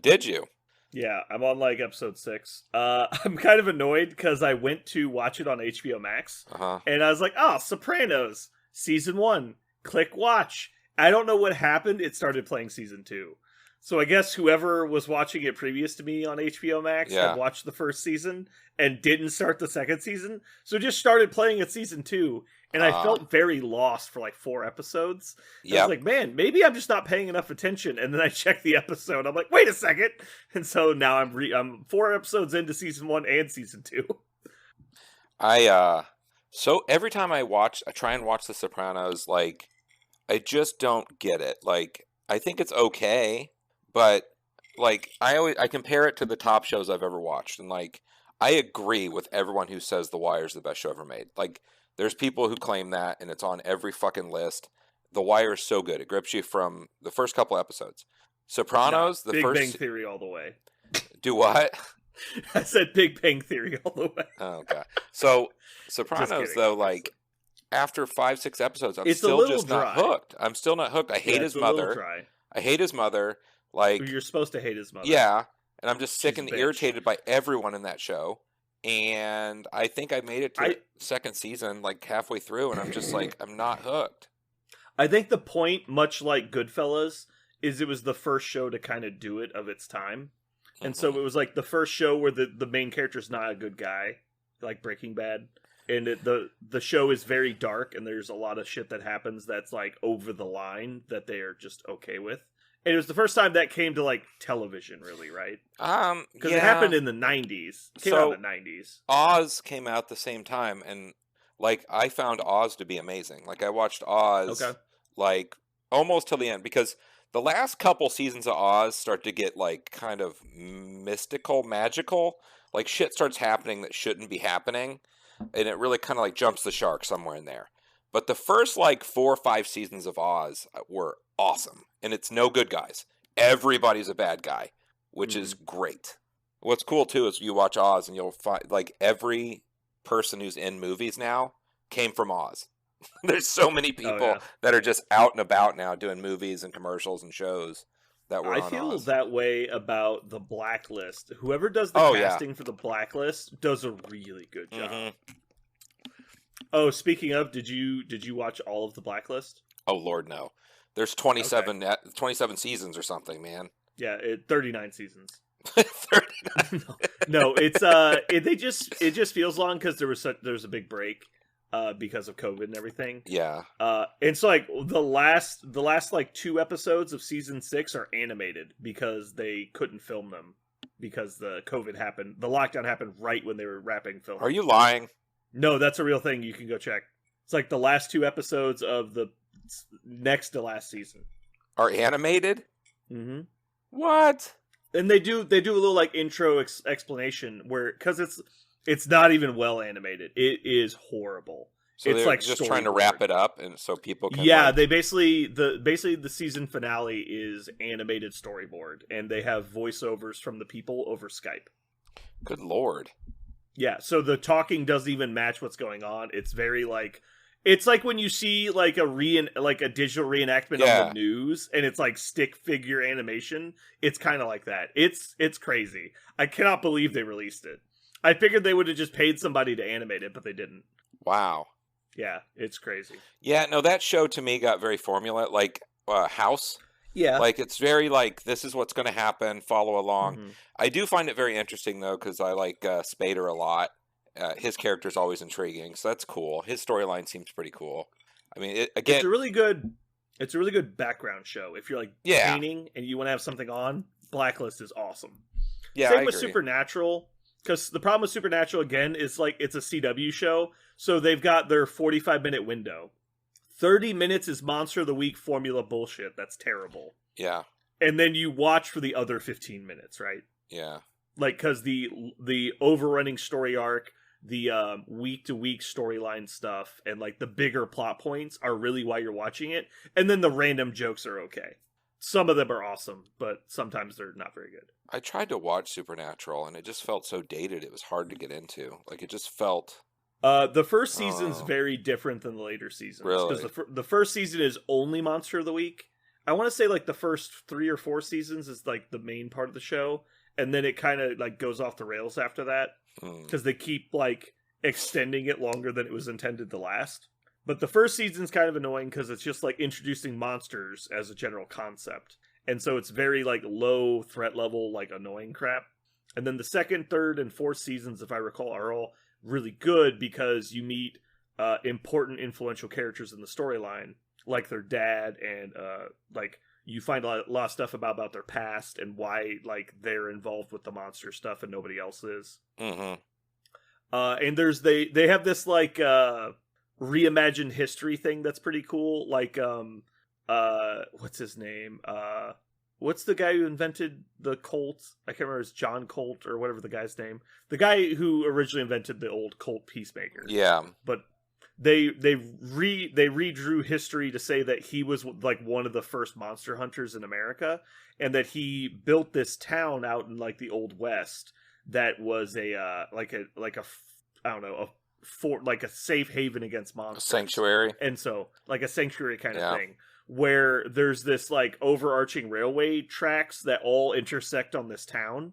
Did you? Yeah, I'm on like episode 6. I'm kind of annoyed because I went to watch it on HBO Max, and I was like, oh, Sopranos, season 1, click watch. I don't know what happened. It started playing season 2. So I guess whoever was watching it previous to me on HBO Max had watched the first season and didn't start the second season. So just started playing at season 2. And I felt very lost for like 4 episodes. I was like, man, maybe I'm just not paying enough attention. And then I checked the episode. I'm like, wait a second. And so now I'm 4 episodes into season 1 and season 2. So every time I try and watch The Sopranos, like, I just don't get it. Like, I think it's okay, but like, I compare it to the top shows I've ever watched. And like, I agree with everyone who says The Wire is the best show ever made. Like, there's people who claim that, and it's on every fucking list. The Wire is so good. It grips you from the first couple episodes. Sopranos, Big Bang Theory all the way. Do what? I said Big Bang Theory all the way. Oh god. So Sopranos though, like after 5-6 episodes, I'm still just not hooked. I'm still not hooked. I hate his mother. I hate his mother. Like you're supposed to hate his mother. Yeah, and I'm just sick and irritated by everyone in that show. And I think I made it to the second season, like halfway through, and I'm just like, I'm not hooked. I think the point, much like Goodfellas, is it was the first show to kind of do it of its time. And so it was like the first show where the main character's not a good guy, like Breaking Bad. And the show is very dark, and there's a lot of shit that happens that's like over the line that they are just okay with. And it was the first time that came to like television, really, right? Because it happened in the 90s. It came out in the 90s. Oz came out the same time, and like I found Oz to be amazing. Like I watched Oz like almost till the end, because the last couple seasons of Oz start to get like kind of mystical, magical. Like shit starts happening that shouldn't be happening, and it really kind of like jumps the shark somewhere in there. But the first like 4 or 5 seasons of Oz were awesome. And it's no good guys. Everybody's a bad guy, which is great. What's cool too is you watch Oz and you'll find like every person who's in movies now came from Oz. There's so many people that are just out and about now doing movies and commercials and shows that were on Oz. I feel that way about The Blacklist. Whoever does the casting for The Blacklist does a really good job. Oh, speaking of, did you watch all of The Blacklist? Oh Lord, no. There's 27 seasons or something, man. Yeah, 39 seasons. 39. No, it's it just feels long because there was a big break because of COVID and everything. Yeah. And so like the last like 2 episodes of season 6 are animated because they couldn't film them because the COVID happened. The lockdown happened right when they were wrapping filming. Are you lying? No, that's a real thing. You can go check. It's like the last 2 episodes of the next to last season are animated. What? And they do a little like intro explanation where, because it's not even well animated, it is horrible. So it's they're like just trying to wrap it up, and so people can. Yeah, they basically the season finale is animated storyboard, and they have voiceovers from the people over Skype. Good lord. Yeah, so the talking doesn't even match what's going on. It's very like. It's like when you see like a digital reenactment on the news, and it's like stick figure animation. It's kind of like that. It's crazy. I cannot believe they released it. I figured they would have just paid somebody to animate it, but they didn't. Wow. Yeah, it's crazy. Yeah, no, that show to me got very formula, like House. Yeah. Like it's very like this is what's going to happen. Follow along. I do find it very interesting though, because I like Spader a lot. His character is always intriguing, so that's cool. His storyline seems pretty cool. I mean, it's a really good background show. If you're like painting and you want to have something on, Blacklist is awesome. Yeah, Same with Supernatural, because the problem with Supernatural again is like it's a CW show, so they've got their 45-minute window. 30 minutes is Monster of the Week formula bullshit. That's terrible. Yeah, and then you watch for the other 15 minutes, right? Yeah, like because the overrunning story arc. The week-to-week storyline stuff and like the bigger plot points are really why you're watching it, and then the random jokes are okay. Some of them are awesome, but sometimes they're not very good. I tried to watch Supernatural, and it just felt so dated. It was hard to get into. Like it just felt. The first season's very different than the later seasons. Really? Because the first season is only Monster of the Week. I want to say like the first 3 or 4 seasons is like the main part of the show, and then it kind of like goes off the rails after that. Because they keep like extending it longer than it was intended to last. But the first season's kind of annoying because it's just like introducing monsters as a general concept, and so it's very like low threat level, like annoying crap. And then the second, third, and fourth seasons, if I recall, are all really good because you meet important, influential characters in the storyline, like their dad, and like you find a lot of stuff about their past and why like they're involved with the monster stuff and nobody else is. And there's they have this like reimagined history thing that's pretty cool. Like what's his name? What's the guy who invented the Colt? I can't remember. It's John Colt or whatever the guy's name. The guy who originally invented the old Colt Peacemaker. Yeah, but. They redrew history to say that he was like one of the first monster hunters in America, and that he built this town out in like the Old West that was a I don't know, a safe haven against monsters. A sanctuary. And so like a sanctuary kind of thing, where there's this like overarching railway tracks that all intersect on this town.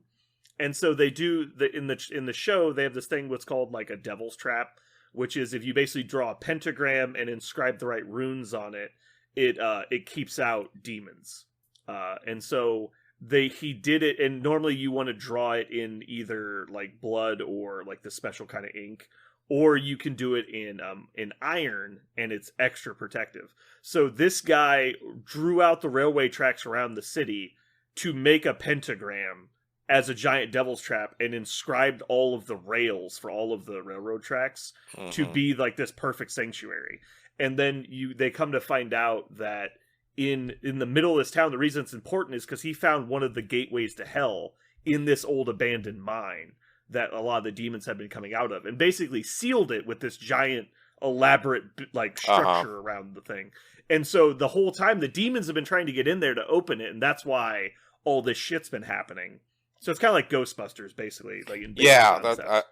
And so they do in the show, they have this thing what's called like a devil's trap, which is if you basically draw a pentagram and inscribe the right runes on it, it keeps out demons. And so he did it, and normally you want to draw it in either like blood or like the special kind of ink, or you can do it in iron, and it's extra protective. So this guy drew out the railway tracks around the city to make a pentagram as a giant devil's trap, and inscribed all of the rails for all of the railroad tracks to be like this perfect sanctuary. And then they come to find out that in the middle of this town, the reason it's important is because he found one of the gateways to hell in this old abandoned mine that a lot of the demons have been coming out of, and basically sealed it with this giant elaborate like structure around the thing. And so the whole time the demons have been trying to get in there to open it, and that's why all this shit's been happening. So it's kind of like Ghostbusters, basically. Like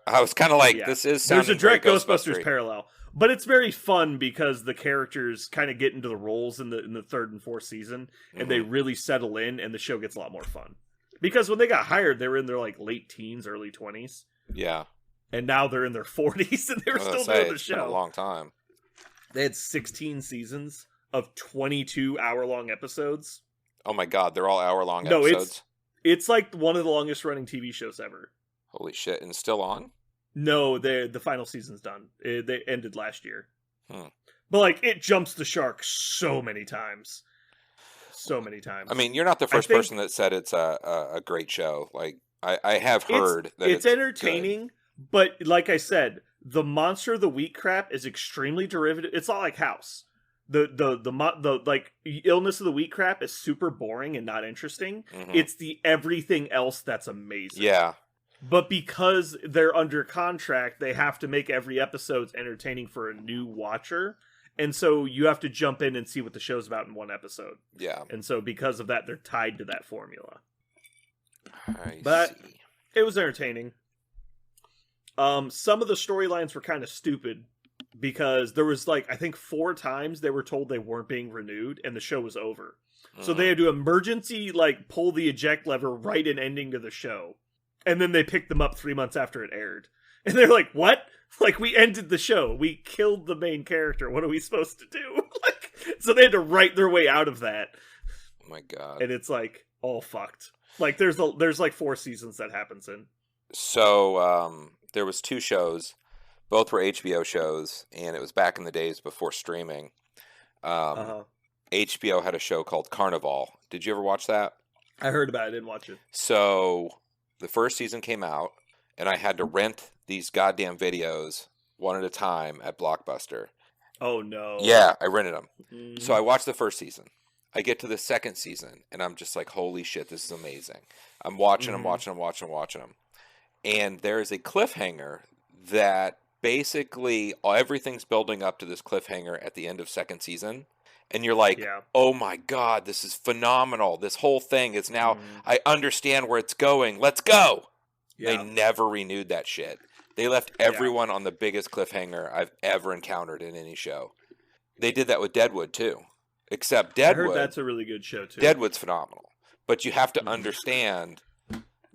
I was kind of like, this is sounding there's a direct Ghostbusters parallel, but it's very fun because the characters kind of get into the roles in the third and fourth season, and they really settle in, and the show gets a lot more fun. Because when they got hired, they were in their like late teens, early 20s. Yeah, and now they're in their 40s, and they're still doing the show. It's been a long time. They had 16 seasons of 22-hour-long episodes. Oh my god, they're all hour-long episodes? It's like one of the longest running TV shows ever. Holy shit, and it's still on? No, the final season's done. They ended last year. But like, it jumps the shark so many times. So many times. I mean, you're not the first person that said it's a great show. Like, I have heard that it's entertaining, good. But like I said, the Monster of the Week crap is extremely derivative. It's not like House. The like illness of the week crap is super boring and not interesting. It's the everything else that's amazing. Yeah. But because they're under contract, they have to make every episode entertaining for a new watcher. And so you have to jump in and see what the show's about in one episode. Yeah. And so because of that, they're tied to that formula. I see. It was entertaining. Some of the storylines were kind of stupid, because there was like, I think 4 times they were told they weren't being renewed and the show was over. So they had to emergency like pull the eject lever right in ending to the show. And then they picked them up 3 months after it aired. And they're like, what? Like, we ended the show. We killed the main character. What are we supposed to do? So they had to write their way out of that. Oh my god. And it's like all fucked. Like there's like 4 seasons that happens in. So there was 2 shows. Both were HBO shows, and it was back in the days before streaming. HBO had a show called Carnival. Did you ever watch that? I heard about it. I didn't watch it. So the first season came out, and I had to rent these goddamn videos one at a time at Blockbuster. Oh, no. Yeah, I rented them. So I watched the first season. I get to the second season, and I'm just like, holy shit, this is amazing. I'm watching them. And there is a cliffhanger that basically everything's building up to this cliffhanger at the end of second season, and you're like, oh my god, this is phenomenal. This whole thing is now, I understand where it's going. Let's go. They never renewed that shit. They left everyone on the biggest cliffhanger I've ever encountered in any show. They did that with Deadwood too, except Deadwood, I heard that's a really good show too. Deadwood's phenomenal, but you have to understand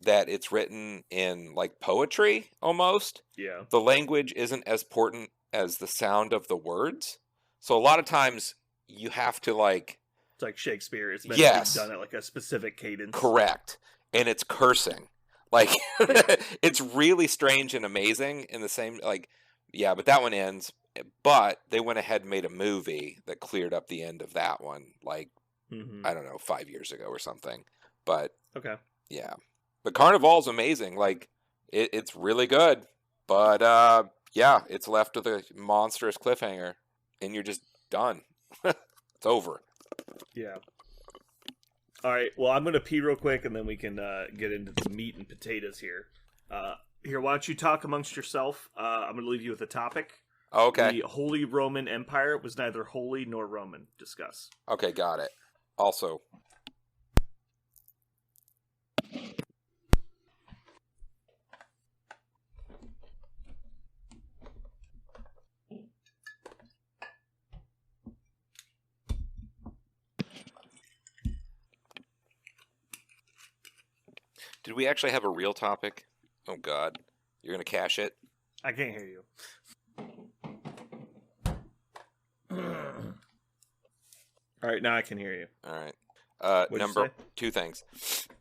that it's written in like poetry almost. Yeah. The language isn't as important as the sound of the words. So a lot of times you have to like... It's like Shakespeare. It's meant to be done at like a specific cadence. Correct. And it's cursing. Like, it's really strange and amazing in the same, like, yeah, but that one ends. But they went ahead and made a movie that cleared up the end of that one. Like, I don't know, 5 years ago or something. But, yeah. But Carnival's amazing. Like, it's really good. But, yeah, it's left with a monstrous cliffhanger. And you're just done. It's over. Yeah. All right. Well, I'm going to pee real quick, and then we can get into the meat and potatoes here. Here, why don't you talk amongst yourself? I'm going to leave you with a topic. Okay. The Holy Roman Empire was neither holy nor Roman. Discuss. Okay, got it. Also... Did we actually have a real topic? Oh, God. You're going to cash it? I can't hear you. All right, now I can hear you. All right. What'd you say? 2 things.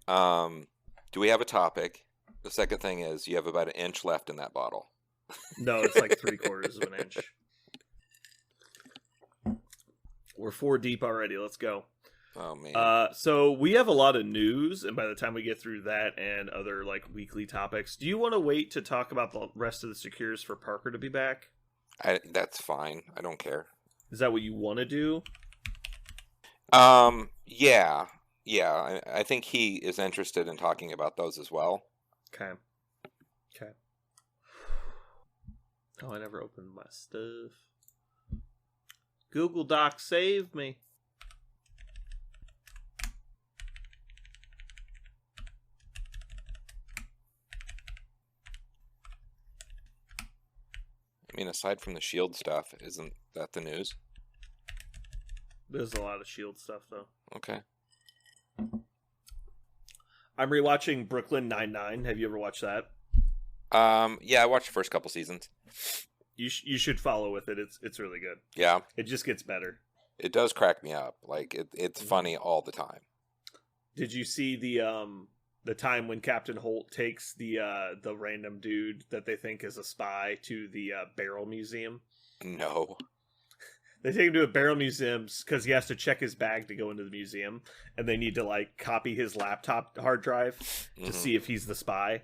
Do we have a topic? The second thing is you have about an inch left in that bottle. No, it's like 3/4 of an inch. We're 4 deep already. Let's go. Oh, man. So we have a lot of news, and by the time we get through that and other like weekly topics, do you want to wait to talk about the rest of the secures for Parker to be back? That's fine. I don't care. Is that what you want to do? Yeah. I think he is interested in talking about those as well. Okay. Oh, I never opened my stuff. Google Doc saved me. I mean, aside from the shield stuff, isn't that the news? There's a lot of shield stuff, though. Okay. I'm rewatching Brooklyn Nine-Nine. Have you ever watched that? Yeah, I watched the first couple seasons. You should follow with it. It's really good. Yeah. It just gets better. It does crack me up. Like, it's funny all the time. Did you see the time when Captain Holt takes the random dude that they think is a spy to the barrel museum? No. They take him to a barrel museum because he has to check his bag to go into the museum, and they need to like copy his laptop hard drive to see if he's the spy.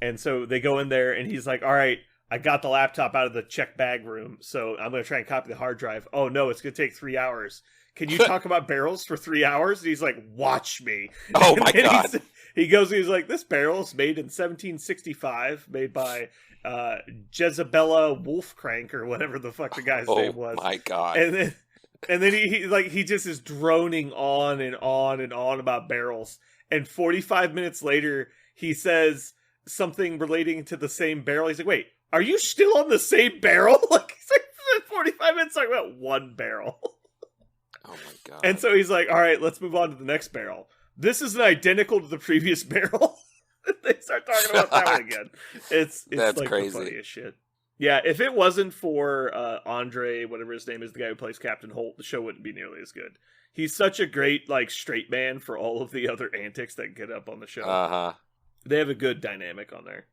And so they go in there, and he's like, "All right, I got the laptop out of the check bag room, so I'm going to try and copy the hard drive. Oh no, it's going to take 3 hours. Can you talk about barrels for 3 hours?" And he's like, "Watch me." Oh my God. He's like, "This barrel's made in 1765, made by Jezebella Wolfcrank," or whatever the fuck the guy's name was. Oh my God. And then he just is droning on and on and on about barrels. And 45 minutes later, he says something relating to the same barrel. He's like, "Wait, are you still on the same barrel?" Like, he's like 45 minutes talking about one barrel. Oh my God. And so he's like, "All right, let's move on to the next barrel. This isn't identical to the previous barrel." They start talking about that one again. It's That's like crazy. the funniest shit. Yeah, if it wasn't for Andre, whatever his name is, the guy who plays Captain Holt, the show wouldn't be nearly as good. He's such a great like straight man for all of the other antics that get up on the show. Uh-huh. They have a good dynamic on there.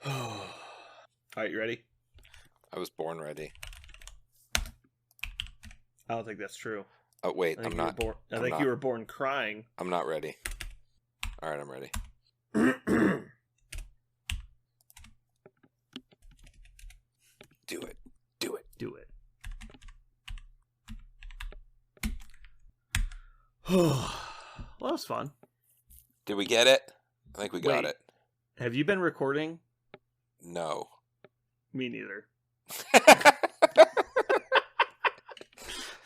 All right, you ready? I was born ready. I don't think that's true. Oh, wait, I'm not. I think you were born crying. I'm not ready. All right, I'm ready. Do it. Do it. Do it. Well, that was fun. Did we get it? I think we got Wait. it. Have you been recording? No. Me neither.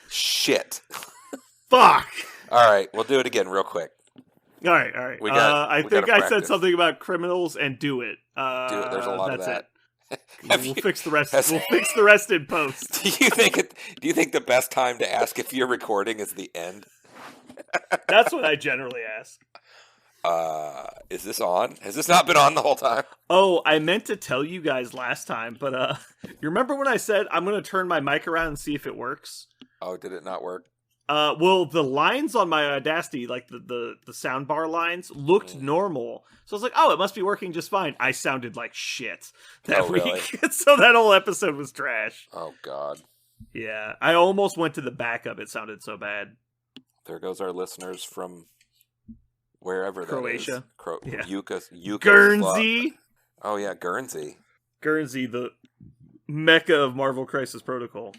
Shit. Fuck! All right, we'll do it again real quick. All right. I think I said something about criminals and do it. Do it. There's a lot of that. We'll fix the rest. We'll fix the rest in post. Do you think the best time to ask if you're recording is the end? That's what I generally ask. Is this on? Has this not been on the whole time? Oh, I meant to tell you guys last time, but you remember when I said I'm going to turn my mic around and see if it works? Oh, did it not work? Well, the lines on my Audacity, like the soundbar lines, looked normal. So I was like, oh, it must be working just fine. I sounded like shit that week. Really? So that whole episode was trash. Oh, God. Yeah, I almost went to the backup. It sounded so bad. There goes our listeners from wherever Croatia. that is. Yeah. Yuka Guernsey. Oh, yeah, Guernsey. Guernsey, the mecca of Marvel Crisis Protocol.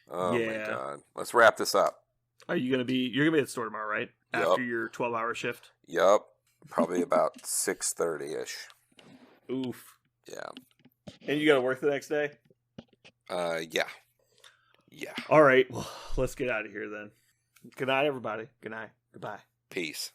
Oh, Yeah. my God. Let's wrap this up. You're gonna be at the store tomorrow, right? Yup. After your 12-hour shift. Yup. Probably about 6:30-ish. Oof. Yeah. And you gotta work the next day? Yeah. Yeah. All right. Well, let's get out of here then. Good night, everybody. Good night. Goodbye. Peace.